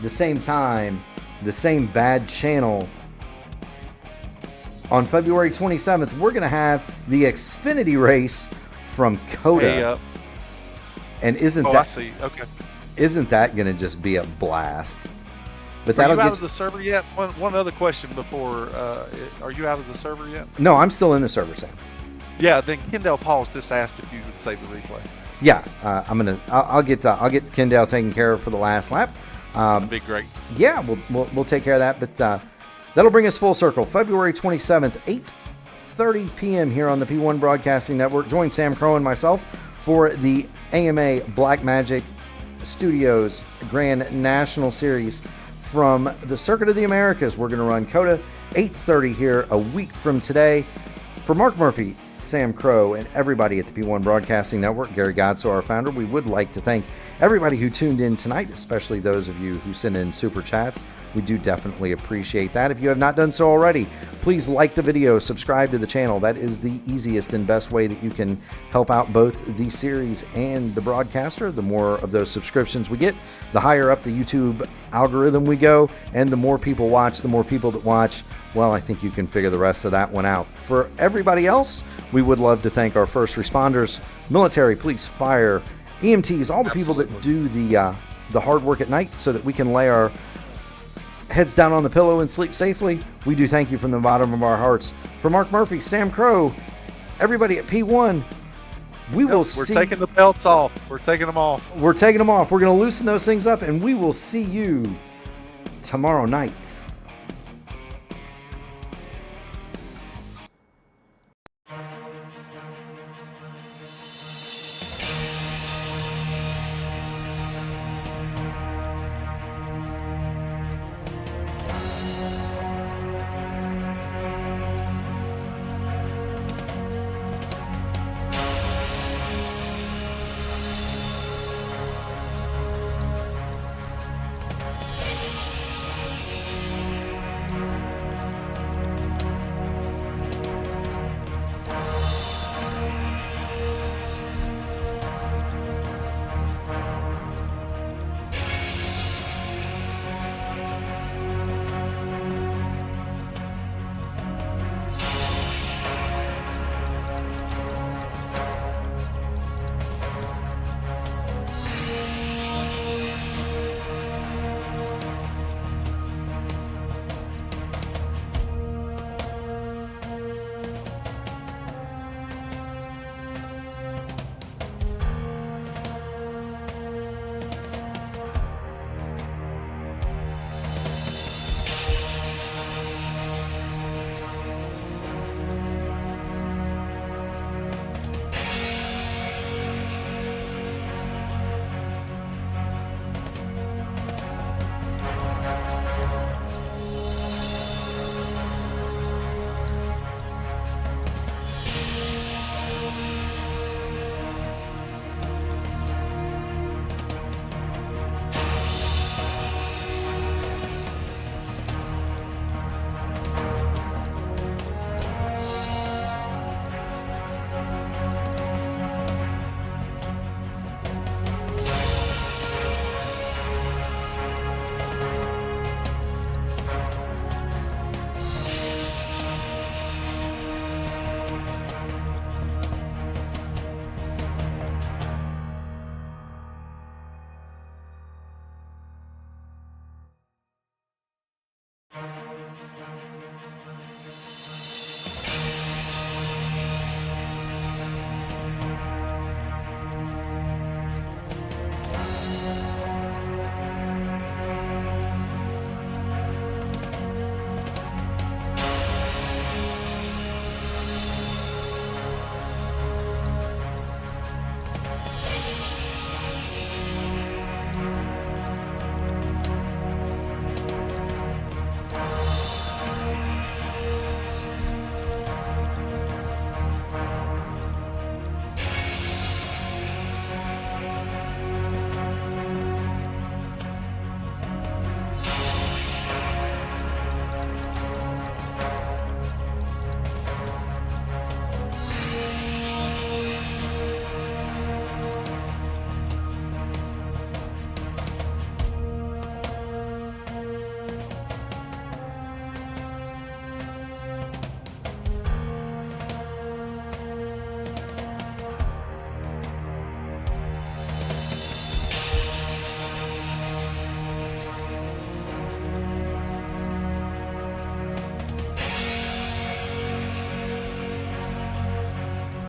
the same time, the same bad channel. On February 27th, we're going to have the Xfinity race from COTA. And I see. Okay. Isn't that going to just be a blast? But Are you out of the server yet? One other question before. Are you out of the server yet? No, I'm still in the server, Sam. Yeah. Then Kendall Pauls just asked if you would save the replay. Yeah, I'll get Kendall taken care of for the last lap. That'd be great. Yeah, we'll take care of that. But that'll bring us full circle. February 27th, 8:30 p.m. here on the P1 Broadcasting Network. Join Sam Crow and myself for the AMA Black Magic Studios Grand National Series from the Circuit of the Americas. We're going to run COTA 8:30 here a week from today. For Mark Murphy, Sam Crow, and everybody at the P1 Broadcasting Network, Gary Godso, our founder, we would like to thank everybody who tuned in tonight, especially those of you who sent in super chats. We do definitely appreciate that. If you have not done so already, Please like the video, subscribe to the channel. That is the easiest and best way that you can help out both the series and the broadcaster. The more of those subscriptions we get, the higher up the YouTube algorithm we go, and the more people watch, the more people that watch, well, I think you can figure the rest of that one out. For everybody else, we would love to thank our first responders, military, police, fire, EMTs, all the people that do the hard work at night so that we can lay our heads down on the pillow and sleep safely. We do thank you from the bottom of our hearts. For Mark Murphy, Sam Crow, everybody at P1, we're taking the belts off. We're taking them off. We're taking them off. We're going to loosen those things up, and we will see you tomorrow night.